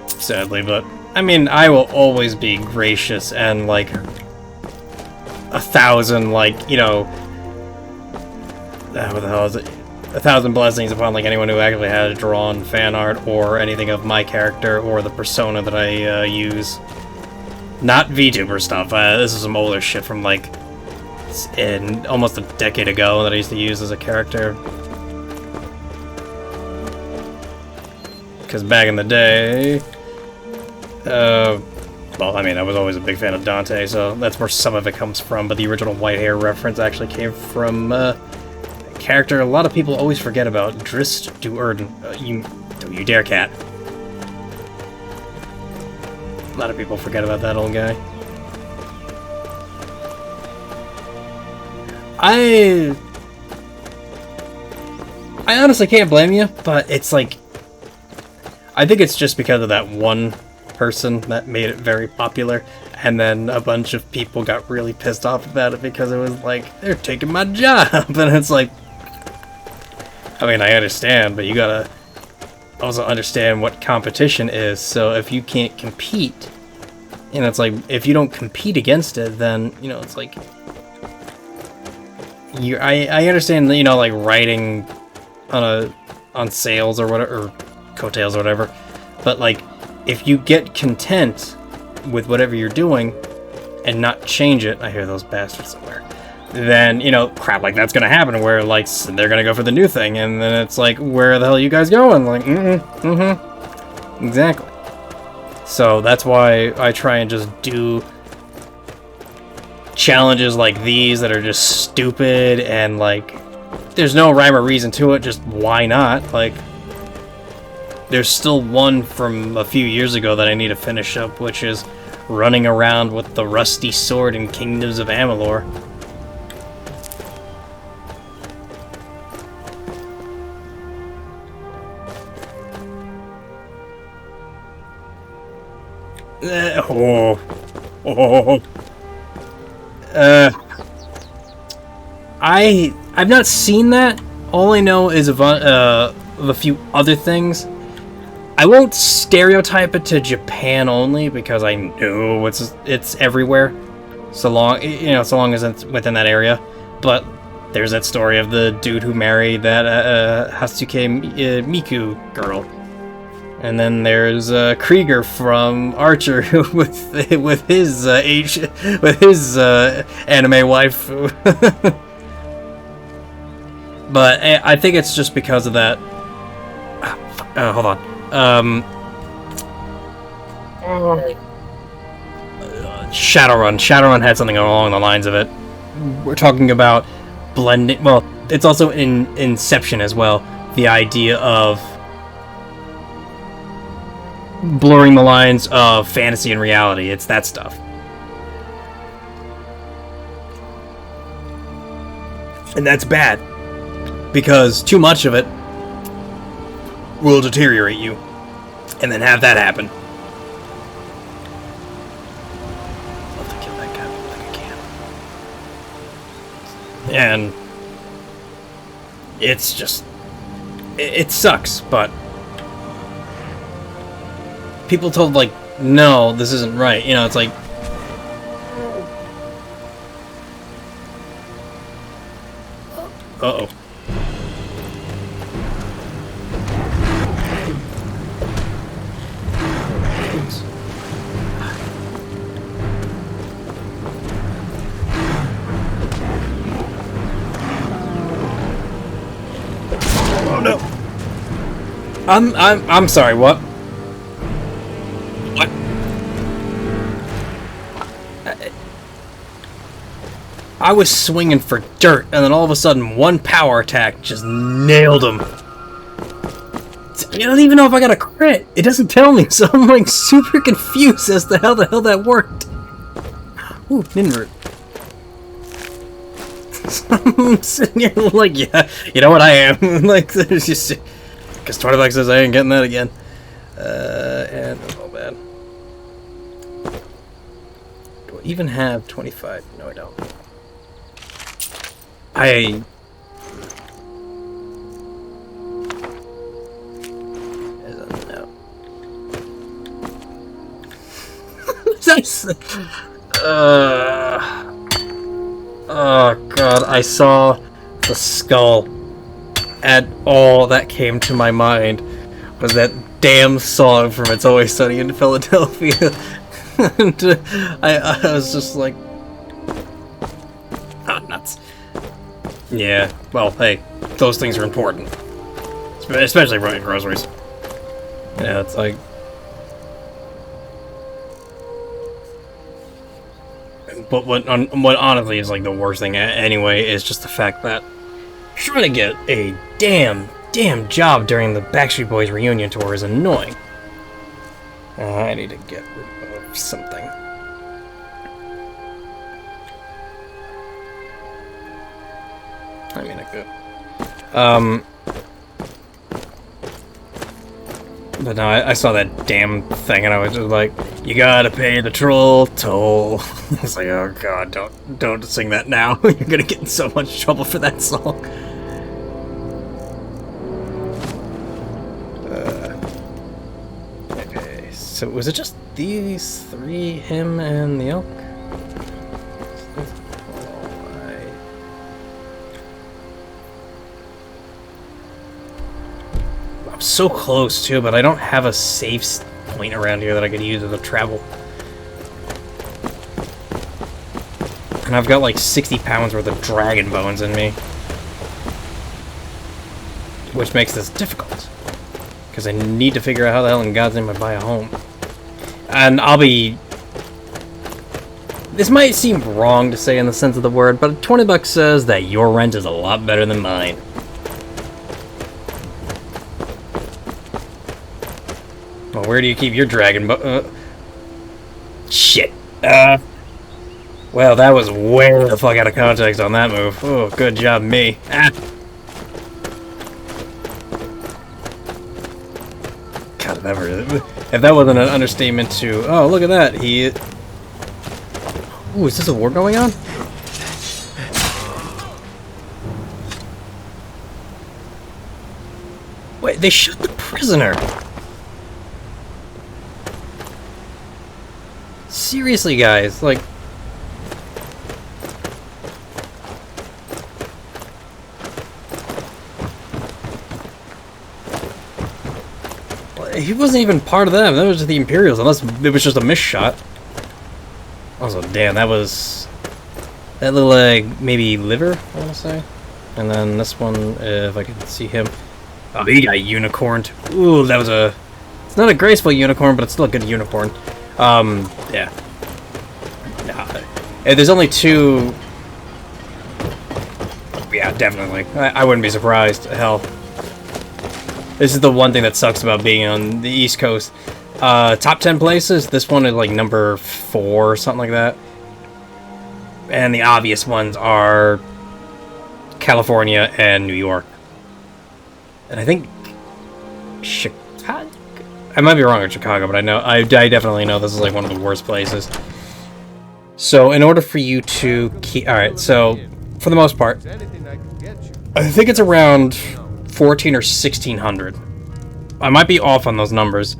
Sadly, but I mean, I will always be gracious and like 1,000, like, what the hell is it? 1,000 blessings upon like anyone who actually had drawn fan art or anything of my character or the persona that I use. Not VTuber stuff. This is some older shit from like almost a decade ago that I used to use as a character. Because back in the day, well, I mean, I was always a big fan of Dante, so that's where some of it comes from. But the original white hair reference actually came from character a lot of people always forget about, Drist Duerden. Don't you dare, cat. A lot of people forget about that old guy. I honestly can't blame you, but it's like, I think it's just because of that one person that made it very popular, and then a bunch of people got really pissed off about it because it was like, they're taking my job, and it's like, I mean, I understand, but you gotta also understand what competition is. So if you can't compete, you know, it's like, if you don't compete against it, then, you know, it's like, I understand, you know, like writing on sales or whatever, or coattails or whatever, but like, if you get content with whatever you're doing and not change it, I hear those bastards somewhere, then, you know, crap like that's gonna happen where, like, they're gonna go for the new thing, and then it's like, where the hell are you guys going? Like, exactly. So that's why I try and just do challenges like these that are just stupid, and, like, there's no rhyme or reason to it, just why not? Like, there's still one from a few years ago that I need to finish up, which is running around with the rusty sword in Kingdoms of Amalur. I've not seen that. All I know is of a few other things. I won't stereotype it to Japan only because I know it's everywhere. So long as it's within that area. But there's that story of the dude who married that Hatsuki Miku girl. And then there's Krieger from Archer with his anime wife. But I think it's just because of that. Hold on. Shadowrun. Shadowrun had something along the lines of it. We're talking about blending. Well, it's also in Inception as well. The idea of blurring the lines of fantasy and reality. It's that stuff. And that's bad, because too much of it will deteriorate you, and then have that happen. Love to kill that guy like I can. And it's just, it sucks, but people told, like, no, this isn't right. You know, it's like, uh-oh. Oh no. I'm sorry, what? What? I was swinging for dirt, and then all of a sudden, one power attack just nailed him. I don't even know if I got a crit. It doesn't tell me, so I'm like super confused as to how the hell that worked. Ooh, Ninroot. I'm sitting here like, yeah, you know what I am. Like, there's just, because 20 says I ain't getting that again. And oh bad. Do I even have 25? No, I don't. I no. Oh god, I saw the skull. And all that came to my mind was that damn song from It's Always Sunny in Philadelphia. And I was just like, oh, nuts. Yeah, well, hey, those things are important. Especially running groceries. Yeah, it's like... But what honestly is like the worst thing anyway is just the fact that trying to get a damn job during the Backstreet Boys reunion tour is annoying. I need to get rid of something. I mean, I could. But no, I saw that damn thing and I was just like, you gotta pay the troll toll. I was like, oh god, don't sing that now. You're gonna get in so much trouble for that song. Okay, so was it just these three, him and the elk? I'm so close too, but I don't have a safe point around here that I could use as a travel. And I've got like 60 pounds worth of dragon bones in me. Which makes this difficult. Because I need to figure out how the hell in God's name I buy a home. And I'll be... This might seem wrong to say in the sense of the word, but 20 bucks says that your rent is a lot better than mine. Well, where do you keep your dragon shit. Well, that was way the fuck out of context on that move. Oh, good job, me. Ah. God, if that wasn't an understatement to... Oh, look at that. He... Ooh, is this a war going on? Wait, they shot the prisoner. Seriously, guys, like... He wasn't even part of them. That was just the Imperials, unless it was just a miss shot. Also, damn, that was... That looked like maybe liver, I want to say. And then this one, if I can see him. Oh, he got unicorned. Ooh, that was a... It's not a graceful unicorn, but it's still a good unicorn. Yeah. Nah. There's only two... Yeah, definitely. I wouldn't be surprised. Hell. This is the one thing that sucks about being on the East Coast. Top 10 places, this one is like number 4 or something like that. And the obvious ones are California and New York. And I think Chicago? I might be wrong with Chicago, but I definitely know this is like one of the worst places. So in order for you to keep... Alright, so for the most part, I think it's around 14 or 1600. I might be off on those numbers,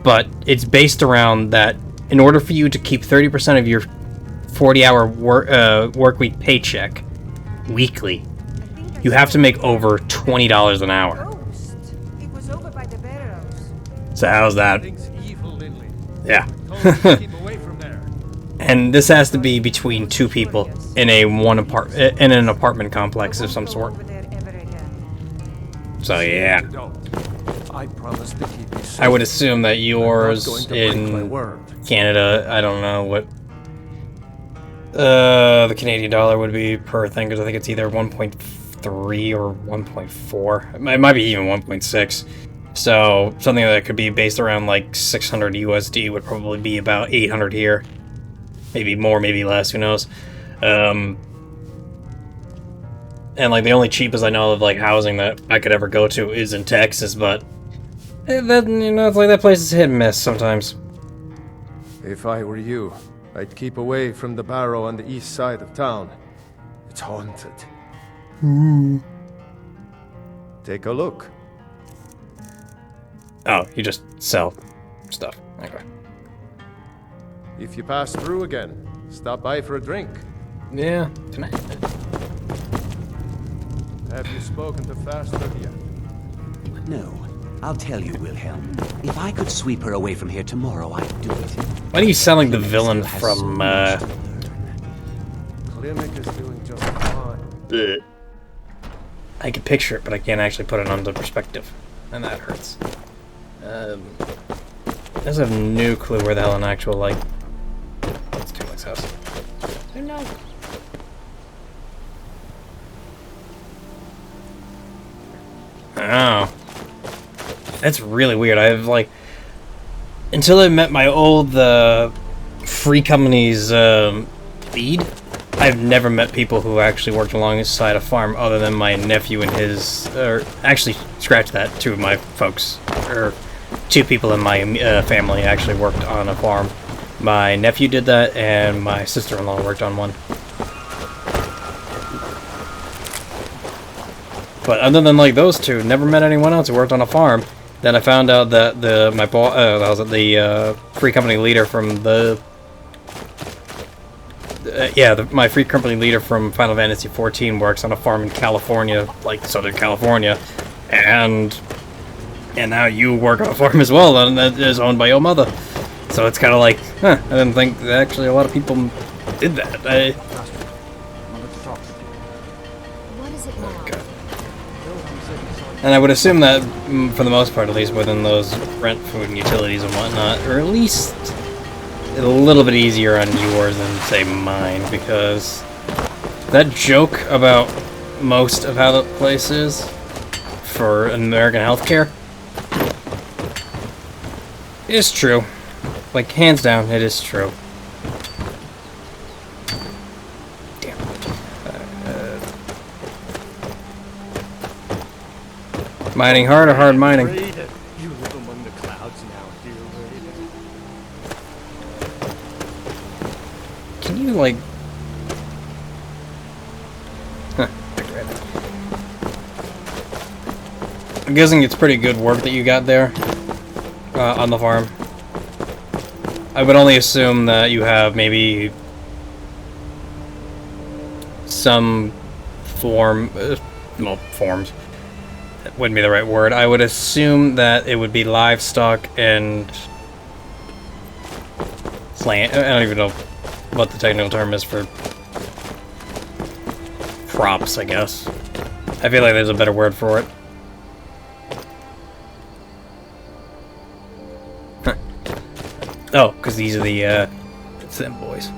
but it's based around that in order for you to keep 30% of your 40-hour work week paycheck weekly, you have to make over $20 an hour. So how's that? Yeah. And this has to be between 2 people in an apartment complex of some sort. So yeah. I would assume that yours in Canada, I don't know what the Canadian dollar would be per thing, because I think it's either 1.3 or 1.4. It might be even 1.6. So something that could be based around like 600 USD would probably be about 800 here. Maybe more, maybe less, who knows. And like the only cheapest I know of like housing that I could ever go to is in Texas, but that, you know, it's like that place is hit and miss sometimes. If I were you, I'd keep away from the barrow on the east side of town. It's haunted. Take a look. Oh, you just sell stuff. Okay. If you pass through again, stop by for a drink. Yeah, can I? Have you spoken to Faster yet? No. I'll tell you, Wilhelm. If I could sweep her away from here tomorrow, I'd do it. Why do you sound like the villain from, Clinic is doing just fine. I can picture it, but I can't actually put it onto perspective. And that hurts. I just have no clue where the hell an actual, like... Let's do Nick's house. I don't know. Oh. That's really weird. I've, like... Until I met my old, Free Company's, lead, I've never met people who actually worked alongside a farm other than my nephew and his... Or, actually, scratch that, two of my folks. Or, two people in my family actually worked on a farm. My nephew did that, and my sister-in-law worked on one. But other than, like, those two, never met anyone else who worked on a farm. Then I found out that the Free Company leader from the... my Free Company leader from Final Fantasy XIV works on a farm in California, like Southern California, and now you work on a farm as well, and that is owned by your mother. So it's kind of like, huh, I didn't think that actually a lot of people did that. What is it now? And I would assume that, for the most part at least, within those rent, food, and utilities and whatnot, or at least a little bit easier on yours than, say, mine, because that joke about most of how the place is for American healthcare is true. Like, hands down, it is true. Damn. Mining hard or hard mining? You live among the clouds now, dear Wade. Can you, like... Huh. I'm guessing it's pretty good work that you got there on the farm. I would only assume that you have maybe some forms. That wouldn't be the right word. I would assume that it would be livestock and plant. I don't even know what the technical term is for crops, I guess. I feel like there's a better word for it. Oh, because these are the, it's them boys.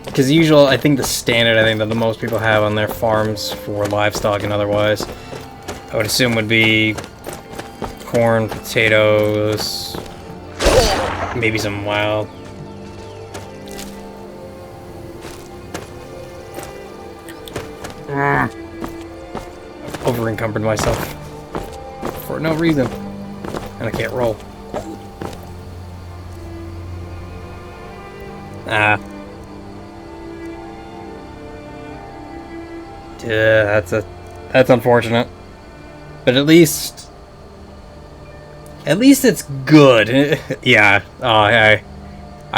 Because usual, I think the standard, I think that the most people have on their farms for livestock and otherwise, I would assume would be corn, potatoes, maybe some wild. Over encumbered myself. For no reason. And I can't roll. Ah. Yeah, that's unfortunate. But at least it's good. Yeah. Oh, I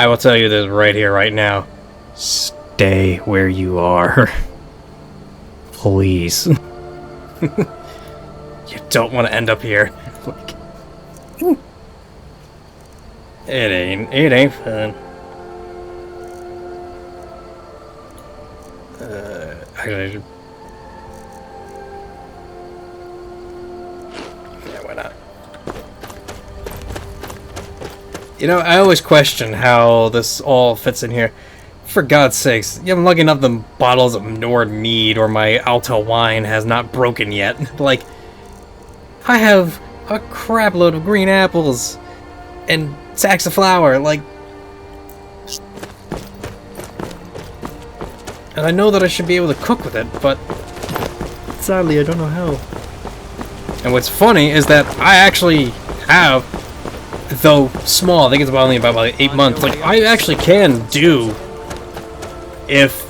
will tell you this right here, right now. Stay where you are. Please. You don't want to end up here. Like, it ain't fun. Actually, yeah, why not? You know, I always question how this all fits in here. For God's sakes, I'm lucky enough the bottles of Nord mead or my Alto wine has not broken yet. Like, I have a crap load of green apples and sacks of flour, like... And I know that I should be able to cook with it, but... sadly, I don't know how. And what's funny is that I actually have, though small, I think it's only about like 8 months, like, I actually can do, if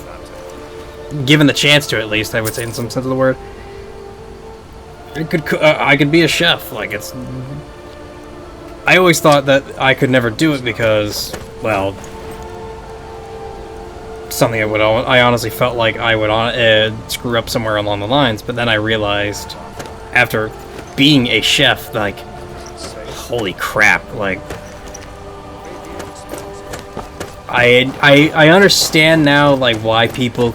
given the chance to at least, I would say in some sense of the word. I could be a chef, like, it's... I always thought that I could never do it because, well... something that I honestly felt like I would screw up somewhere along the lines, but then I realized, after being a chef, like, holy crap, like, I understand now, like, why people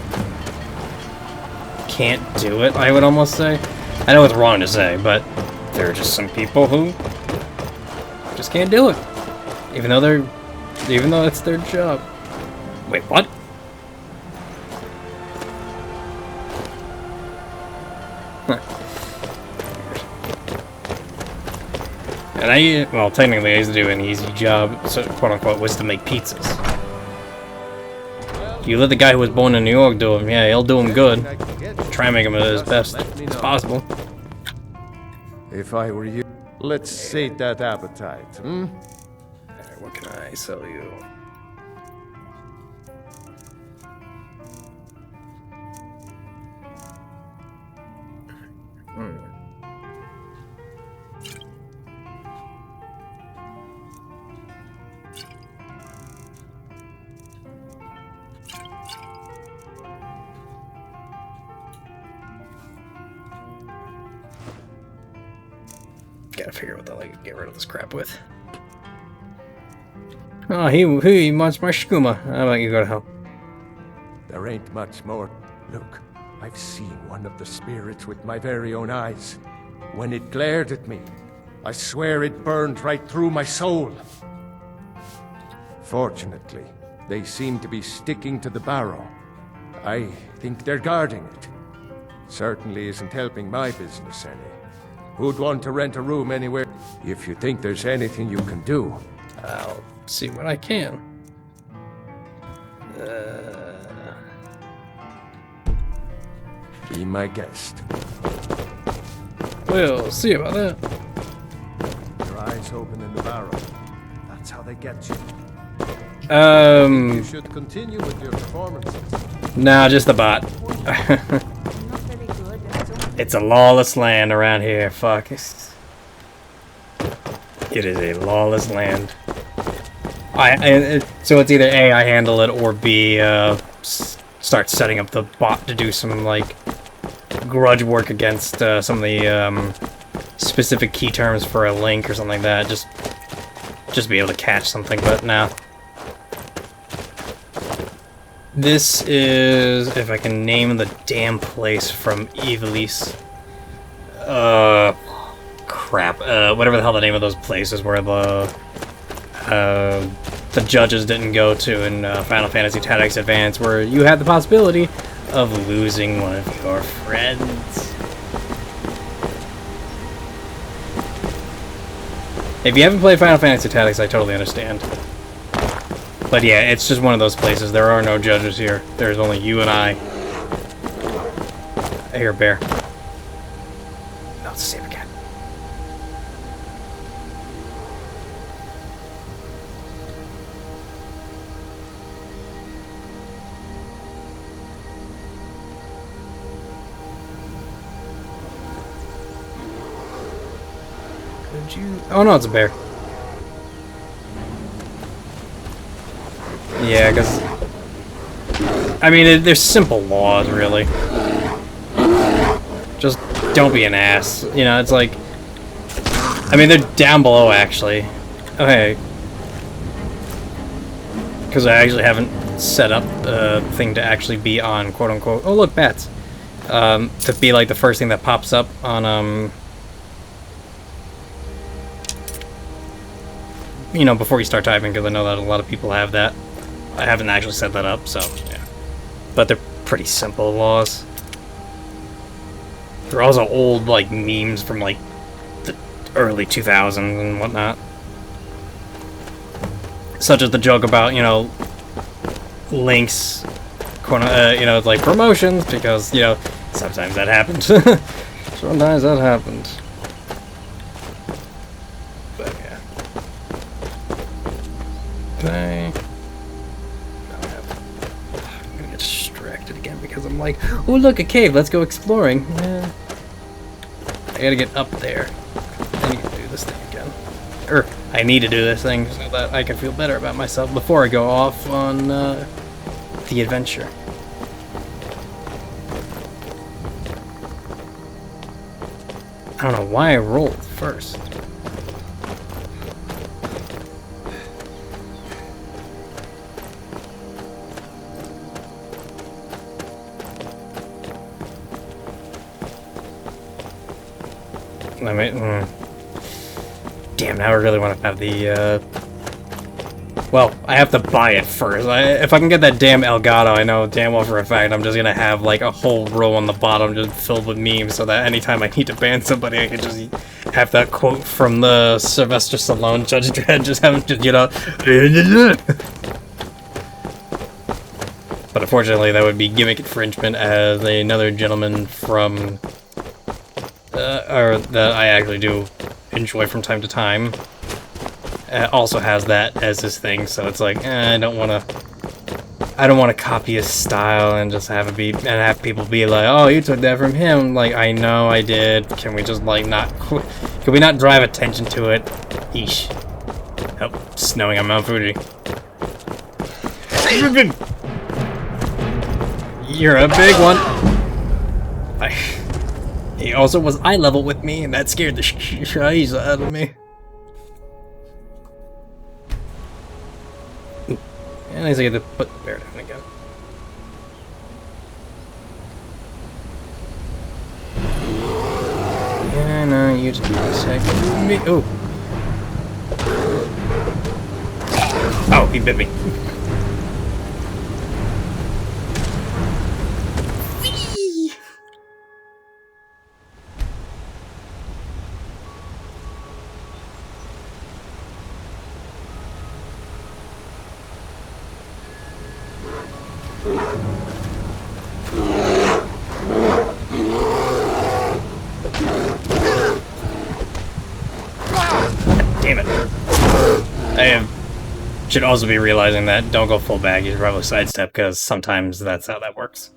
can't do it, I would almost say. I know it's wrong to say, but there are just some people who just can't do it. Even though it's their job. Wait, what? Huh. And well, technically I used to do an easy job, so, quote-unquote, was to make pizzas. You let the guy who was born in New York do them, yeah, he'll do them good. Try and make them as best as possible. If I were you, let's sate that appetite, hmm? What can I sell you? Gotta figure out what I can get rid of this crap with. Oh, he wants my skooma. How about you go to hell? There ain't much more. Look, I've seen one of the spirits with my very own eyes. When it glared at me, I swear it burned right through my soul. Fortunately, they seem to be sticking to the barrow. I think they're guarding it. Certainly isn't helping my business any. Who'd want to rent a room anywhere? If you think there's anything you can do, I'll see what I can. be my guest. We'll see about that. Your eyes open in the barrel. That's how they get you. You should continue with your performances. Nah, just a bot. It's a lawless land around here. Fuck. It is a lawless land. So it's either A, I handle it, or B, start setting up the bot to do some, like, grudge work against some of the specific key terms for a link or something like that. Just be able to catch something, but nah. This is, if I can name the damn place from Ivalice. Crap. Whatever the hell the name of those places where the judges didn't go to in Final Fantasy Tactics Advance, where you had the possibility of losing one of your friends. If you haven't played Final Fantasy Tactics, I totally understand. But yeah, it's just one of those places. There are no judges here. There's only you and I. I hear a bear. No, it's a saber cat. Could you... Oh no, it's a bear. Yeah, because... I mean, there's simple laws, really. Just don't be an ass. You know, it's like... I mean, they're down below, actually. Okay. Because I actually haven't set up the thing to actually be on, quote-unquote... Oh, look, bats. To be, like, the first thing that pops up on, you know, before you start typing, because I know that a lot of people have that. I haven't actually set that up, so, yeah. But they're pretty simple laws. They're also old, like, memes from, like, the early 2000s and whatnot. Such as the joke about, you know, links, you know, like, promotions, because, you know, sometimes that happens. Sometimes that happens. But, yeah. Okay. Because I'm like, oh look, a cave, let's go exploring. I gotta get up there. I need to do this thing again. I need to do this thing so that I can feel better about myself before I go off on the the adventure. I don't know why I rolled first. I mean, damn, now I really want to have the, well, I have to buy it first. If I can get that damn Elgato, I know damn well for a fact I'm just gonna have, like, a whole row on the bottom just filled with memes, so that anytime I need to ban somebody, I can just have that quote from the Sylvester Stallone Judge Dredd, just have it, just, you know... But unfortunately, that would be gimmick infringement, as another gentleman from... or that I actually do enjoy from time to time, also has that as his thing, so it's like, I don't want to copy his style and just have it be, and have people be like, oh, you took that from him. Like, I know I did. Can we just, like, can we not drive attention to it? Eesh. Oh, it's snowing on Mount Fuji. You're a big one. He also was eye level with me, and that scared the shit out of me. And I get to put the bear down again. Yeah, no, you just give me a second. Oh. Oh, he bit me. Damn it. I should also be realizing that don't go full bag, you should probably sidestep, because sometimes that's how that works.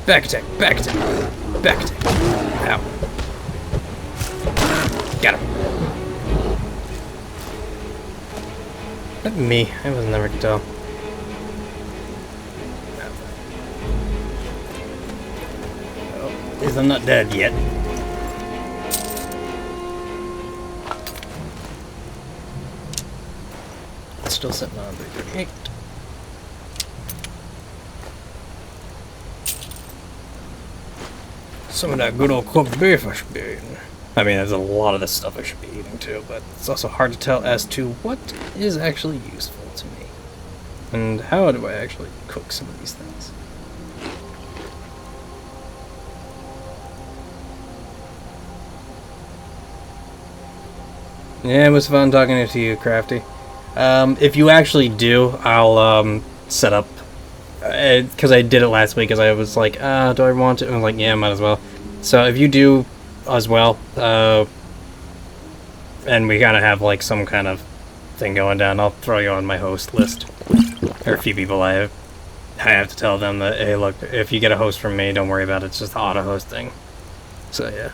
Back attack, back attack, back attack. Ow. Got him. Not me, I was never to tell. Oh, at least I'm not dead yet. Still sitting on 338. Some of that good old cooked beef I should be eating. I mean, there's a lot of this stuff I should be eating too, but it's also hard to tell as to what is actually useful to me. And how do I actually cook some of these things? Yeah, it was fun talking to you, Crafty. If you actually do, I'll set up, because I did it last week, because I was like, do I want to? I was like, yeah, might as well. So if you do as well, and we kind of have like some kind of thing going down, I'll throw you on my host list. There are a few people I have to tell them that, hey, look, if you get a host from me, don't worry about it, it's just the auto hosting. So yeah.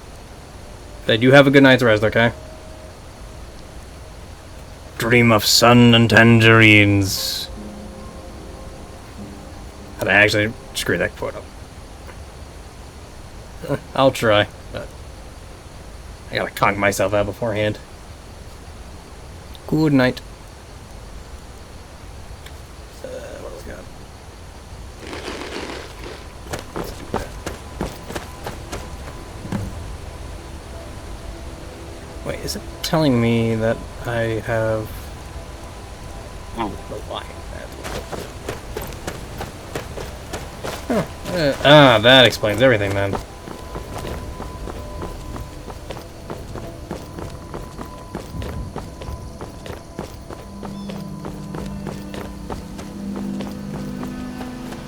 But you have a good night's rest, okay? Dream of sun and tangerines. And I actually screwed that quote up. I'll try, but I gotta conk myself out beforehand. Good night. What do we got? Let's do that. Wait, is it telling me that I have... Oh, the line. Huh. That explains everything then.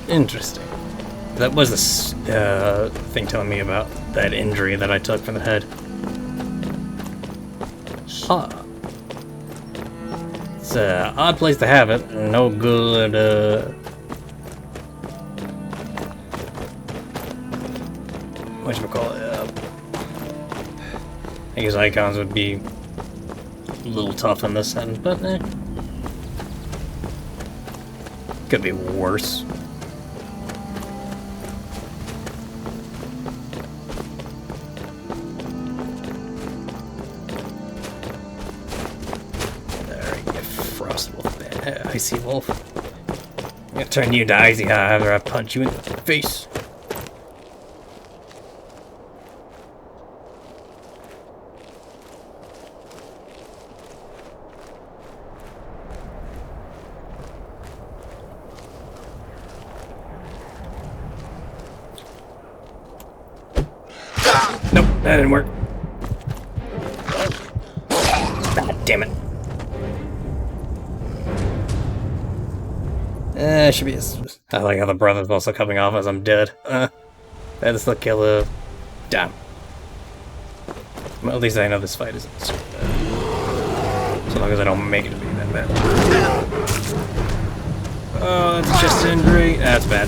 Interesting. That was this thing telling me about that injury that I took from the head. Huh. It's an odd place to have it. No good whatchamacallit, I guess icons would be a little tough in this end, but could be worse. There you go, Frost Wolf, Icy Wolf. I'm gonna turn you to Icy after I punch you in the face. Nope, that didn't work. God damn it. Should be. I like how the breath is also coming off as I'm dead. That is the killer. Damn. Well, at least I know this fight isn't so bad. So long as I don't make it to be that bad. Oh, that's just injury. That's bad.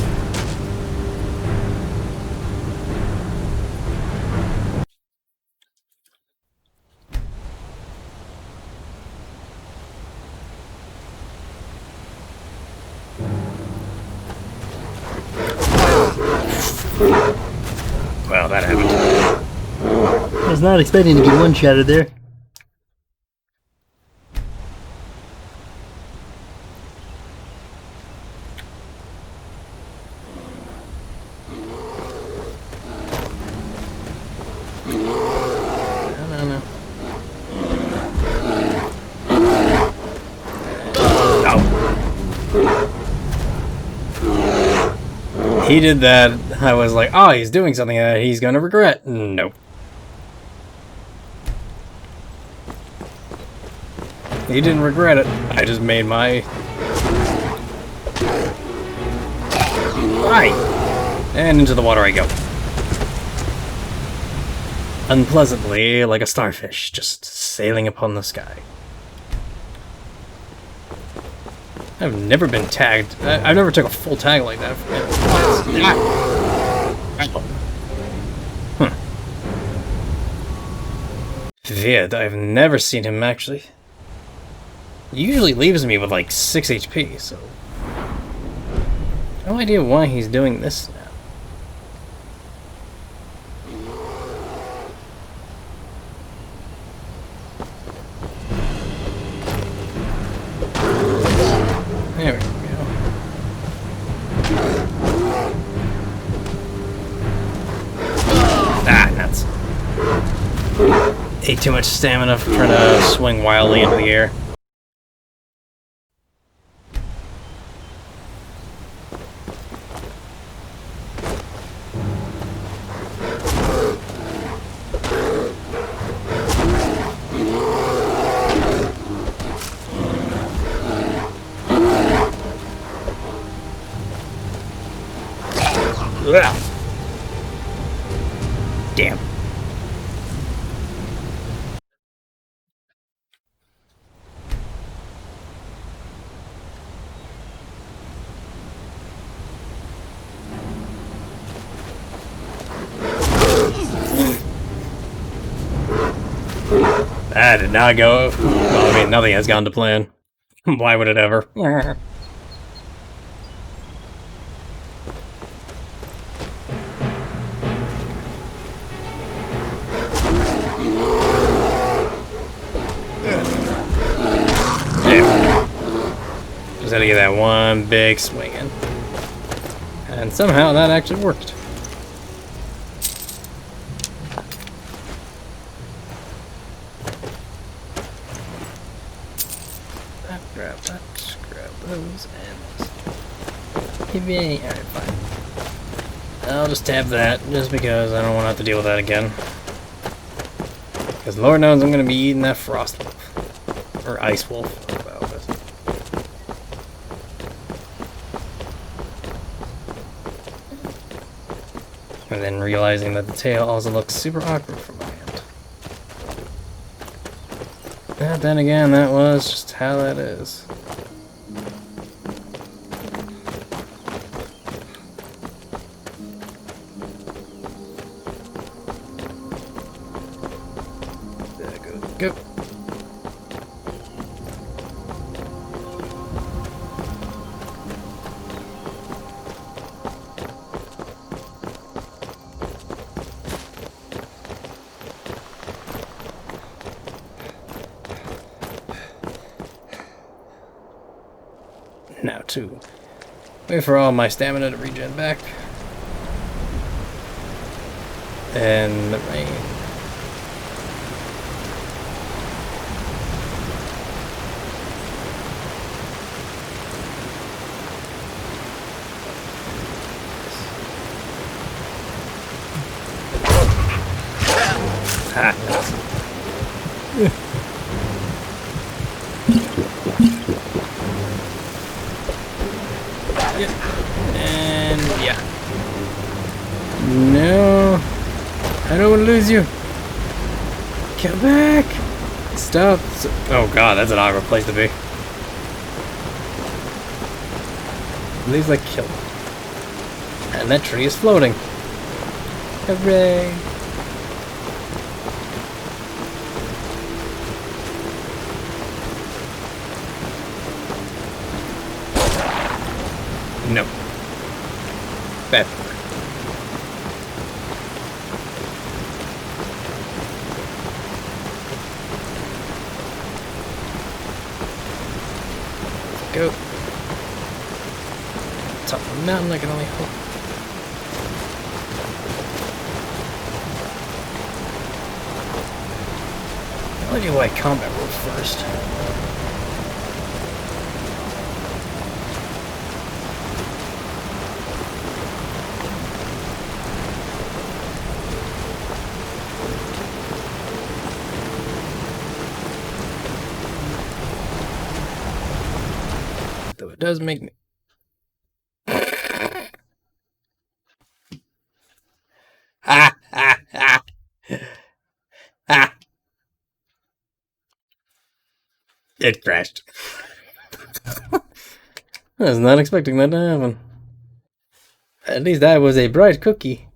Well, that happened. I was not expecting to get one shot of there. No. He did that. I was like, oh, he's doing something that he's gonna regret. Nope. He didn't regret it. I just made my... Right! And into the water I go. Unpleasantly, like a starfish, just sailing upon the sky. I've never been tagged. I've never took a full tag like that. Vid, I've never seen him actually. He usually leaves me with like 6 HP, so... No idea why he's doing this now. There we go. Ah, nuts. Ate too much stamina for trying to swing wildly into the air. Ugh. Damn. That did not go. Well, I mean, nothing has gone to plan. Why would it ever? Just had to get that one big swing in. And somehow that actually worked. Grab those, and give me. Alright, fine. I'll just tap that, just because I don't want to have to deal with that again. Because Lord knows I'm going to be eating that Frost Wolf. Or Ice Wolf. And then realizing that the tail also looks super awkward from my end. But then again, that was just how that is. Go. Now to wait for all my stamina to regen back. And the rain. And yeah. No. I don't want to lose you. Come back. Stop. Oh god, that's an awkward place to be. At least I killed him. And that tree is floating. Hooray. No. Bad. Go. Top of the mountain, I can only hope. I'll do like combat rules first. Though it does make me... Ha ha ha! Ha! It crashed. I was not expecting that to happen. At least I was a bright cookie.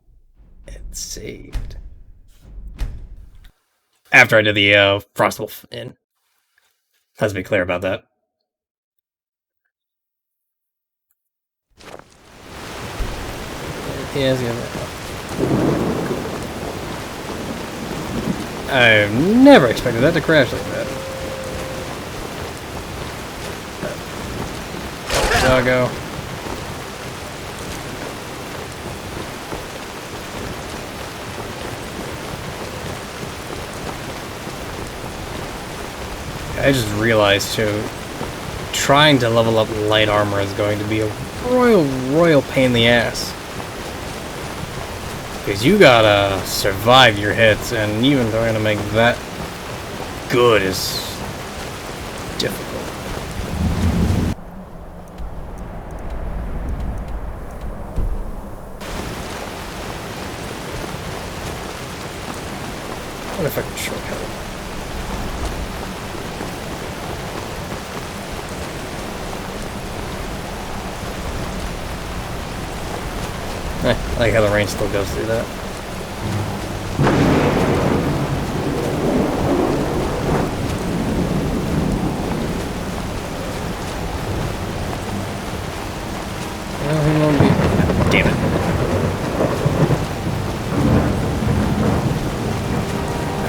It saved. After I did the Frostwolf Inn. Let's be clear about that. Yes, I've never expected that to crash like that. Doggo. I just realized too, trying to level up light armor is going to be a royal pain in the ass. Because you gotta survive your hits, and even trying to make that good is difficult. What if I can shortcut it? I like how the rain still goes through that. Well, he won't be. Damn it.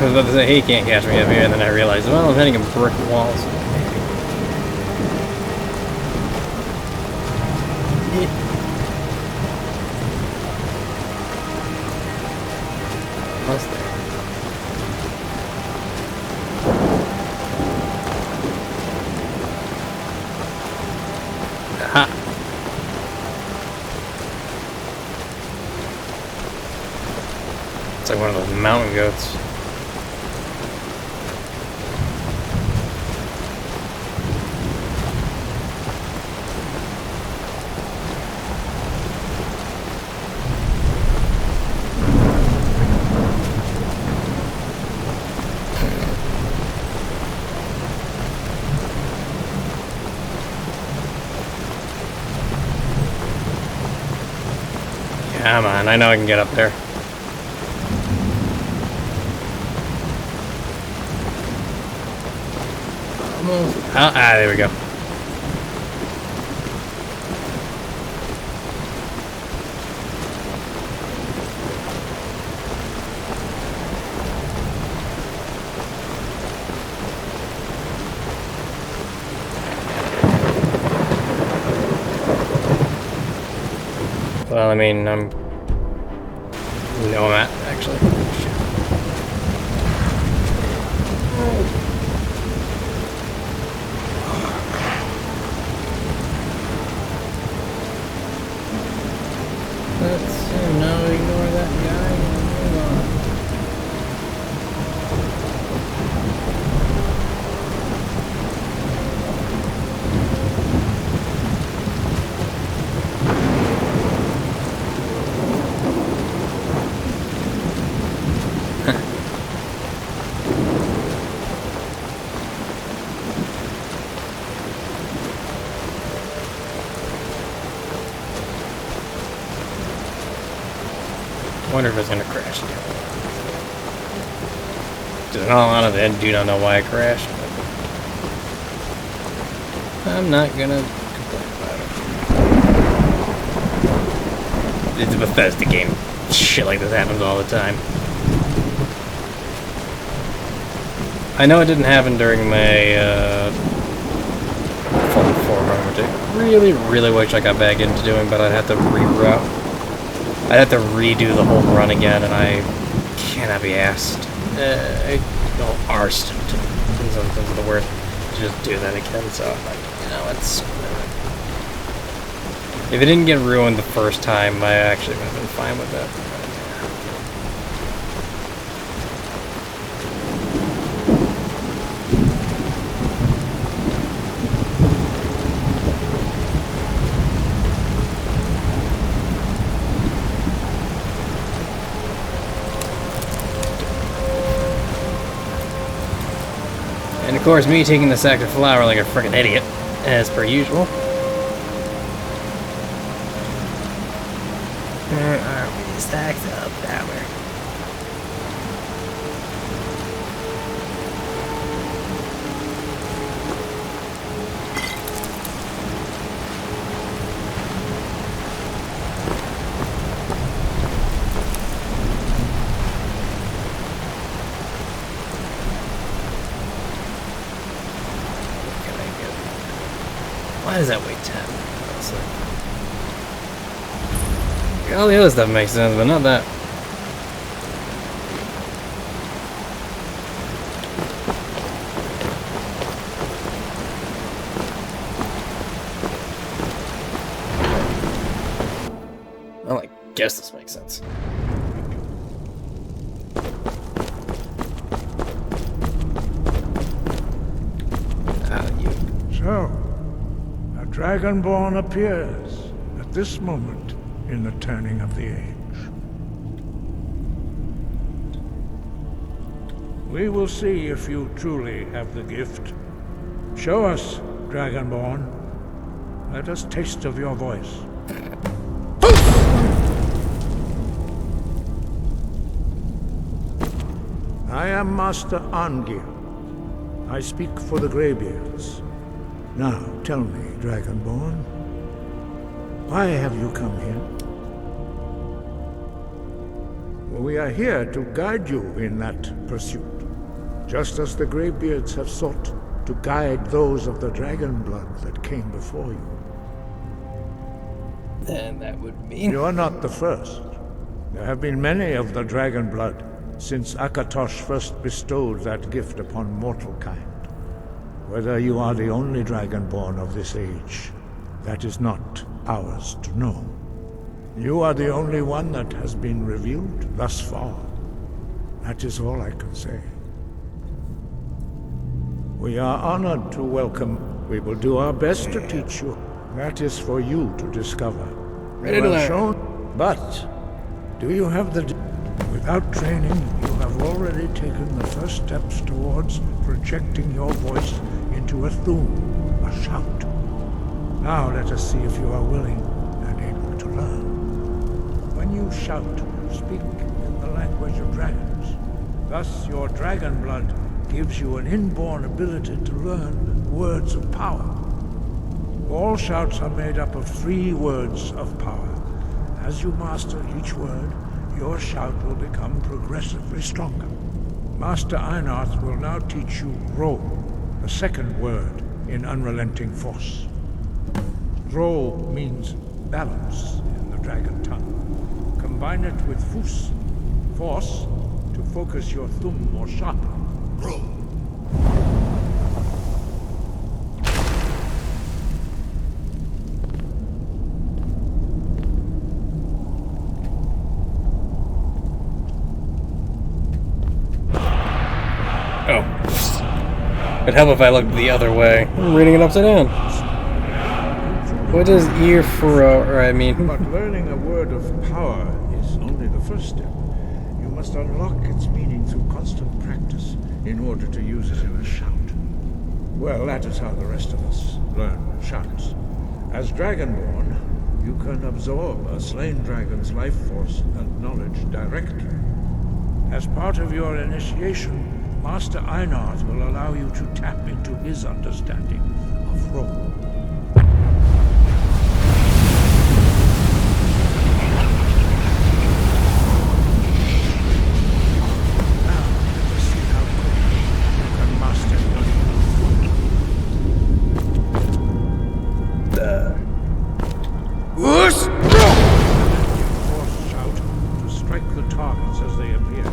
I was about to say, he can't catch me up here, and then I realized, well, I'm hitting a brick walls. Aha. It's like one of those mountain goats. Come on, I know I can get up there. almost. Ah, there we go. Well, I mean, no, I'm at, actually. Let's now ignore that guy and move on. Wonder if it's gonna crash again. Just in all honesty, I do not know why I crashed. But I'm not gonna complain about it. It's a Bethesda game. Shit like this happens all the time. I know it didn't happen during my Fallout 4 run, which I really, really wish I got back into doing, but I'd have to reroute. I'd have to redo the whole run again, and I cannot be asked. Arsed, in some sense of the word, to just do that again, so I'm like, you know, it's... If it didn't get ruined the first time, I actually would have been fine with that. And of course, me taking the sack of flour like a frickin' idiot, as per usual. Where are we? Stacks of flour. Why does that weigh 10? All the other stuff makes sense, but not that. Well, I guess this makes sense. So, a Dragonborn appears at this moment in the turning of the age. We will see if you truly have the gift. Show us, Dragonborn. Let us taste of your voice. I am Master Angir. I speak for the Greybeards. Now, tell me, Dragonborn, why have you come here? We are here to guide you in that pursuit, just as the Greybeards have sought to guide those of the dragon blood that came before you. And that would mean... You are not the first. There have been many of the dragon blood since Akatosh first bestowed that gift upon mortal kind. Whether you are the only Dragonborn of this age, that is not ours to know. You are the only one that has been revealed thus far. That is all I can say. We are honored to welcome. We will do our best to teach you. That is for you to discover. Ready to learn. Shown, but do you have the... Without training, you have already taken the first steps towards projecting your voice into a thum, a shout. Now let us see if you are willing and able to learn. When you shout, speak in the language of dragons. Thus your dragon blood gives you an inborn ability to learn words of power. All shouts are made up of 3 words of power. As you master each word, your shout will become progressively stronger. Master Einarth will now teach you Ro, the 2nd word in Unrelenting Force. Ro means balance in the dragon tongue. Combine it with Fus, force, to focus your thumb more sharply. Ro. It'd help if I looked the other way. I'm reading it upside down. What is ear furrow, I mean... But learning a word of power is only the first step. You must unlock its meaning through constant practice in order to use it in a shout. Well, that is how the rest of us learn shouts. As Dragonborn, you can absorb a slain dragon's life force and knowledge directly. As part of your initiation, Master Einarth will allow you to tap into his understanding of Ro. Now, let us see how quickly you can master Whoosh! Force shout to strike the targets as they appear.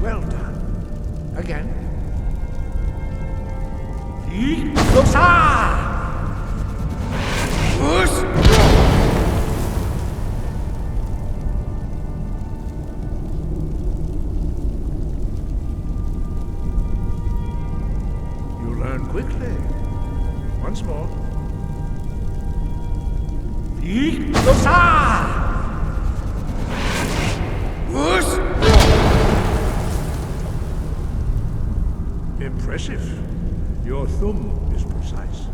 Well done. Again. You learn quickly. Once more. Impressive. Your thumb is precise.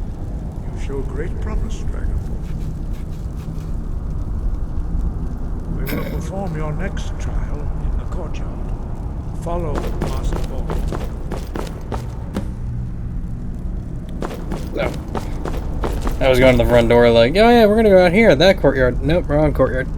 You show great promise, Dragonborn. We will perform your next trial in the courtyard. Follow Master Ball. No. I was going to the front door like, oh yeah, we're gonna go out here, that courtyard. Nope, wrong courtyard.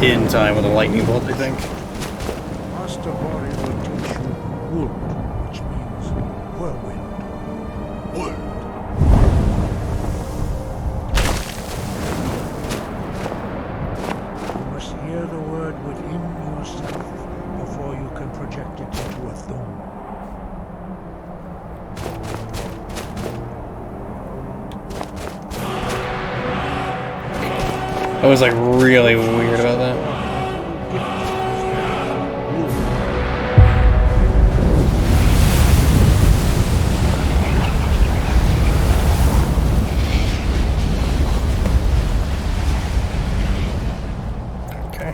In time with a lightning bolt, I think. Master Bori will teach you Wood, which means whirlwind. Wood. You must hear the word within yourself before you can project it into a thumb. I was like really weird about that. Okay.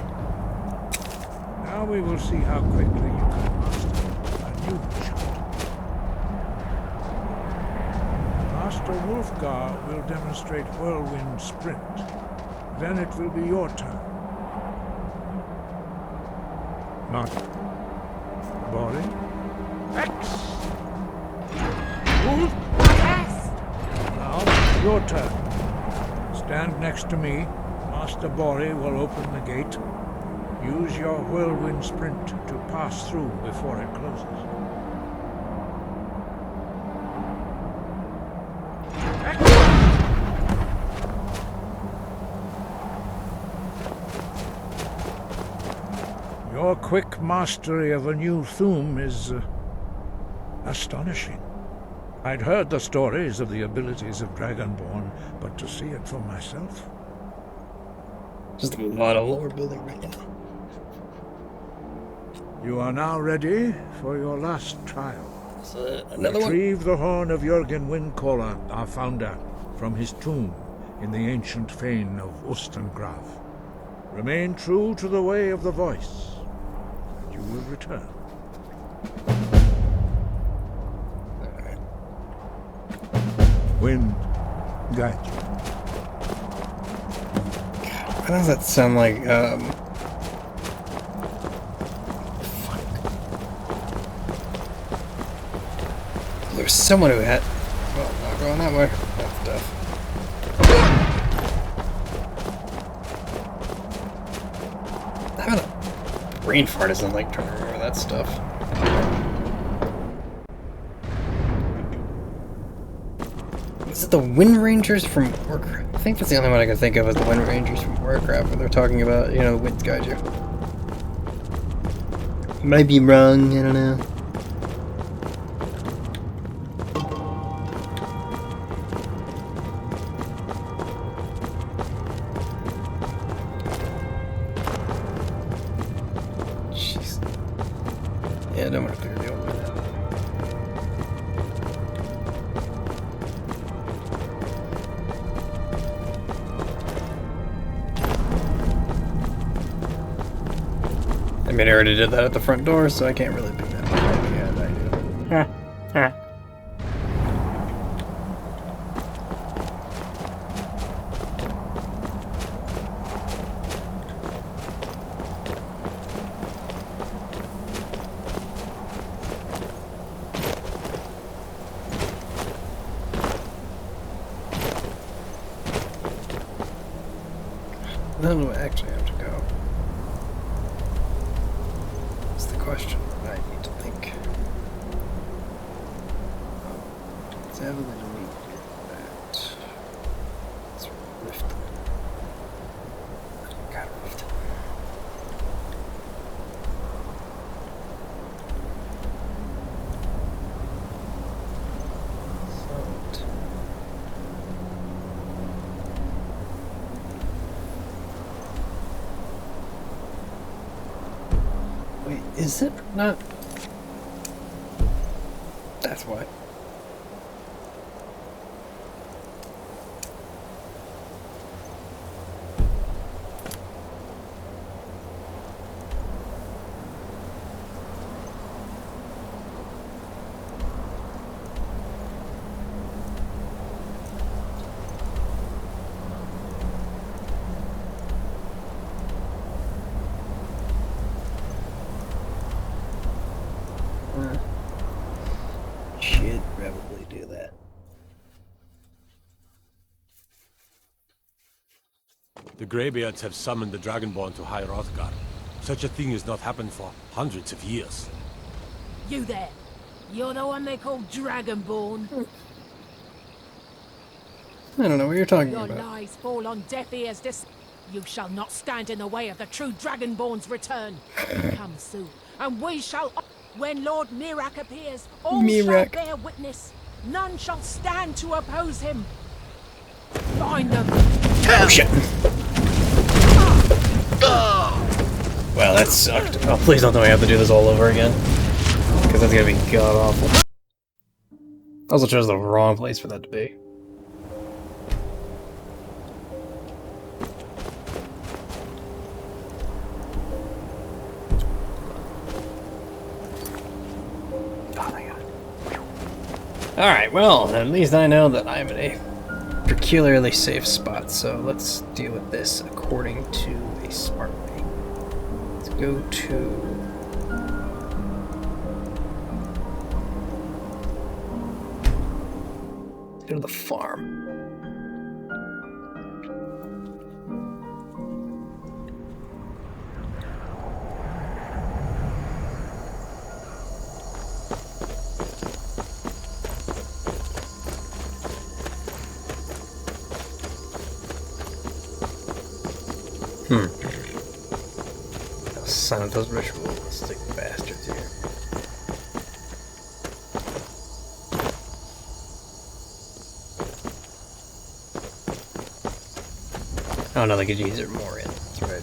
Now we will see how quickly you can master a new shot. Master Wolfgar will demonstrate whirlwind sprint. Then it will be your turn. Not Bori. X. Wolf. Yes. Now your turn. Stand next to me. Master Bori will open the gate. Use your whirlwind sprint to pass through before it closes. Your quick mastery of a new thum is astonishing. I'd heard the stories of the abilities of Dragonborn, but to see it for myself... Just a lot of lore building right now. You are now ready for your last trial. Another Retrieve the horn of Jürgen Windcaller, our founder, from his tomb in the ancient fane of Ustengrav. Remain true to the way of the voice, and you will return. Wind, guide you. Why does that sound like, There was someone who had... Well, not going that way. That's tough. Having a brain fart isn't like trying to remember that stuff. Is it the Wind Rangers from Warcraft? I think that's the only one I can think of as the Wind Rangers from Warcraft, where they're talking about, you know, the winds guide you. Might be wrong, I don't know. Jeez. Yeah, I don't want to figure it out right now. I mean, I already did that at the front door, so I can't really be that much idea as I do. Where do I actually have to go? That's the question I need to think. Let's have a little meet that. Let's rift. Got rift. Wait, is it not? That's why. Should probably do that. The Greybeards have summoned the Dragonborn to High Hrothgar. Such a thing has not happened for hundreds of years. You there. You're the one they call Dragonborn. I don't know what you're talking Your about. lies fall on deaf ears this... You shall not stand in the way of the true Dragonborn's return. Come soon, and we shall... When Lord Mirak appears, all shall bear witness. None shall stand to oppose him. Find them. Oh shit! Wow, that sucked. Oh, please don't tell me I have to do this all over again. Because that's gonna be god awful. Also chose the wrong place for that to be. Alright, well, at least I know that I'm in a peculiarly safe spot, so let's deal with this according to a smart way. Let's go to... Let's go to the farm. sign of those ritualistic bastards here. Oh no, they could use it more in. That's right.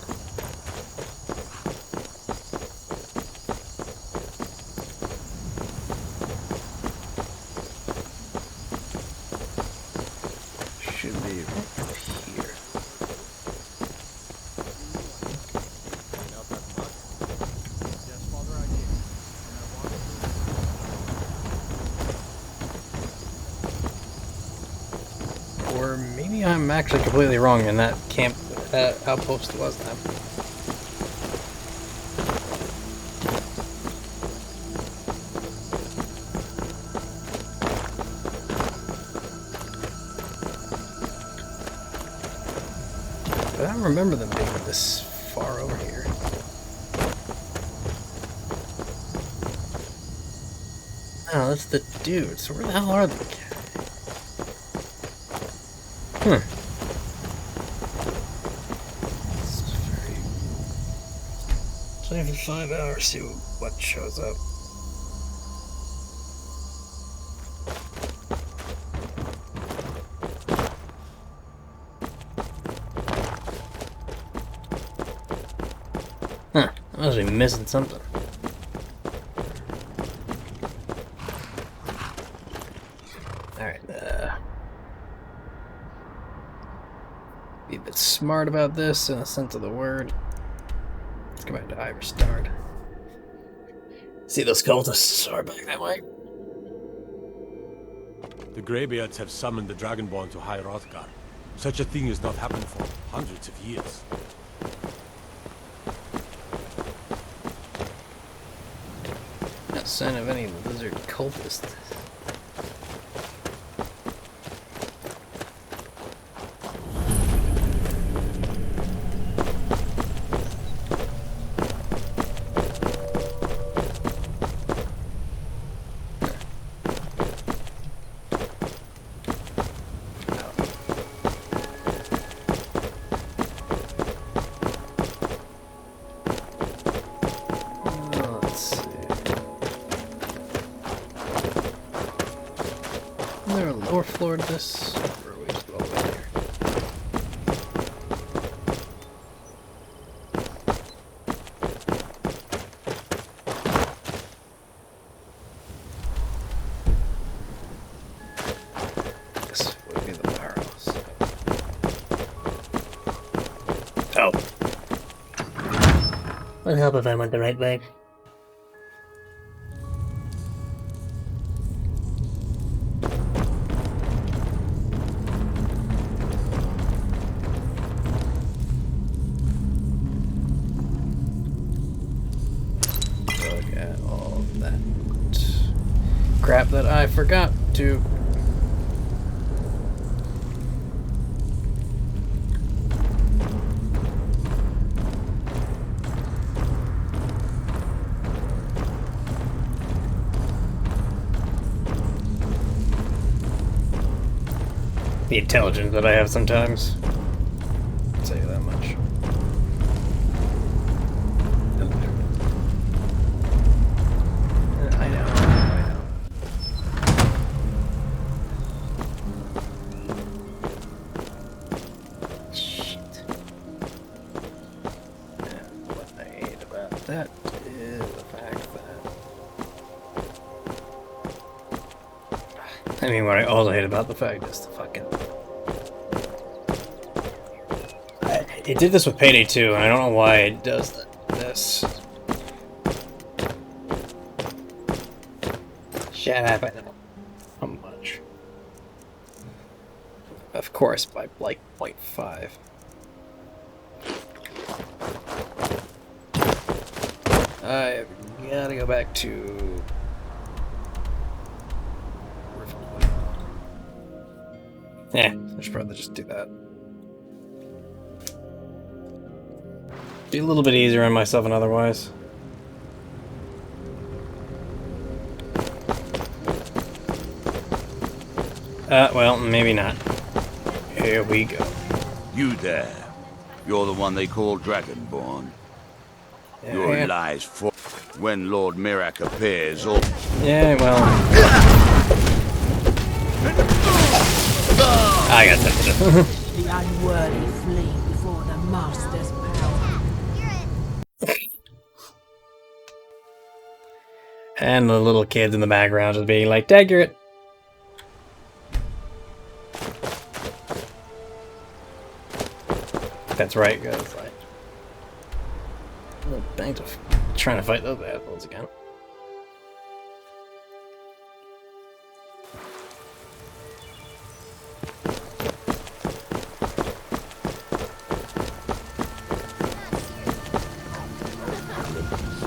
Should be right here. Or maybe I'm actually completely wrong and that camp, that outpost was them. But I don't remember them being this far over here. Oh, that's the dude. So where the hell are they? Hmm. Save for 5 hours, see what shows up. Huh, I must be missing something. Alright, be a bit smart about this in the sense of the word. Let's go back to Iverstard. See, those cultists are back that way. The Greybeards have summoned the Dragonborn to High Hrothgar. Such a thing has not happened for hundreds of years. No sign of any lizard cultists. Lower floor to this, or we just go all the way here? This would be the firehouse. Oh. Would help if I went the right way. Crap that I forgot to. The intelligence that I have sometimes. I'll tell you that much. I know. That is the fact that... I mean, what I also hate about the fact is the fucking... It did this with Payday 2, and I don't know why it does this. Shut up, I know. How much? Of course, by like 0.5. I gotta go back to... Yeah, I should probably just do that. Be a little bit easier on myself and otherwise. Well, maybe not. Here we go. You there. You're the one they call Dragonborn. Your lies for when Lord Mirak appears, or yeah, well, I got sensitive. The unworthy flee before the master's power. And the little kids in the background just being like, "Accurate." That's right, guys. Like, back to trying to fight those assholes again.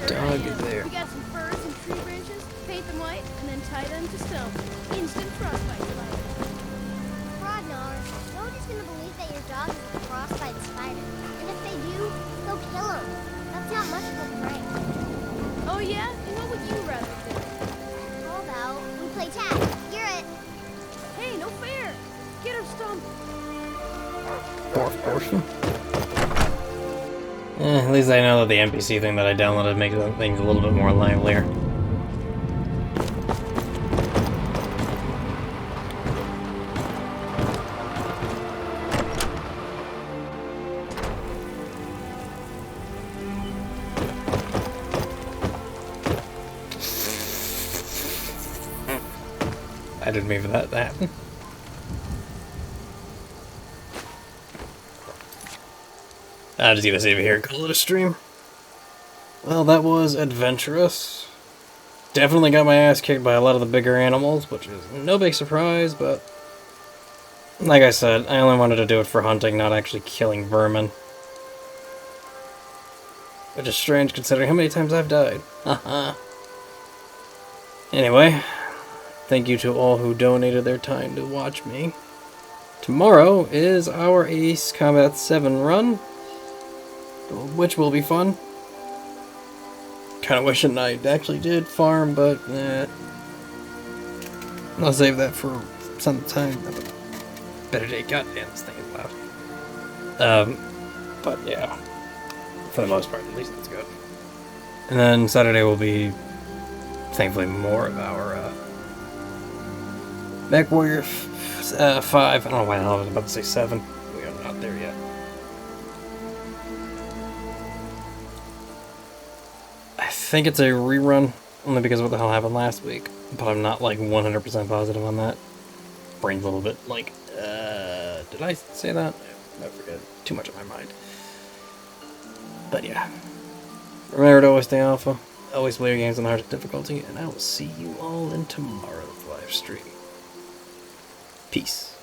Dog is there. We got some furs and tree branches, paint them white, and then tie them to stone. Instant frostbite spider. Ragnar, nobody's gonna believe that your dog is a frostbite spider. And if they do, they'll kill him. That's not much of a prank. Oh yeah? And what would you rather do? How about we play tag? You're it. Hey, no fair! Get her stumped! Fourth portion? At least I know that the NPC thing that I downloaded makes things a little bit more livelier. I didn't mean for that to happen. I'm just gonna save it here and call it a stream. Well, that was adventurous. Definitely got my ass kicked by a lot of the bigger animals, which is no big surprise, but like I said, I only wanted to do it for hunting, not actually killing vermin. Which is strange considering how many times I've died. Haha. Anyway, thank you to all who donated their time to watch me. Tomorrow is our Ace Combat 7 run, which will be fun. Kinda wishing I actually did farm, but I'll save that for some time. Better day. Goddamn, this thing is loud. But yeah, for the most part, at least it's good. And then Saturday will be, thankfully, more of our Mech Warrior 5. I don't know why the hell I was about to say 7. We are not there yet. I think it's a rerun, only because of what the hell happened last week. But I'm not like 100% positive on that. Brain's a little bit like, did I say that? I forget. Too much on my mind. But yeah. Remember to always stay alpha, always play your games on the hardest difficulty, and I will see you all in tomorrow's live stream. Peace.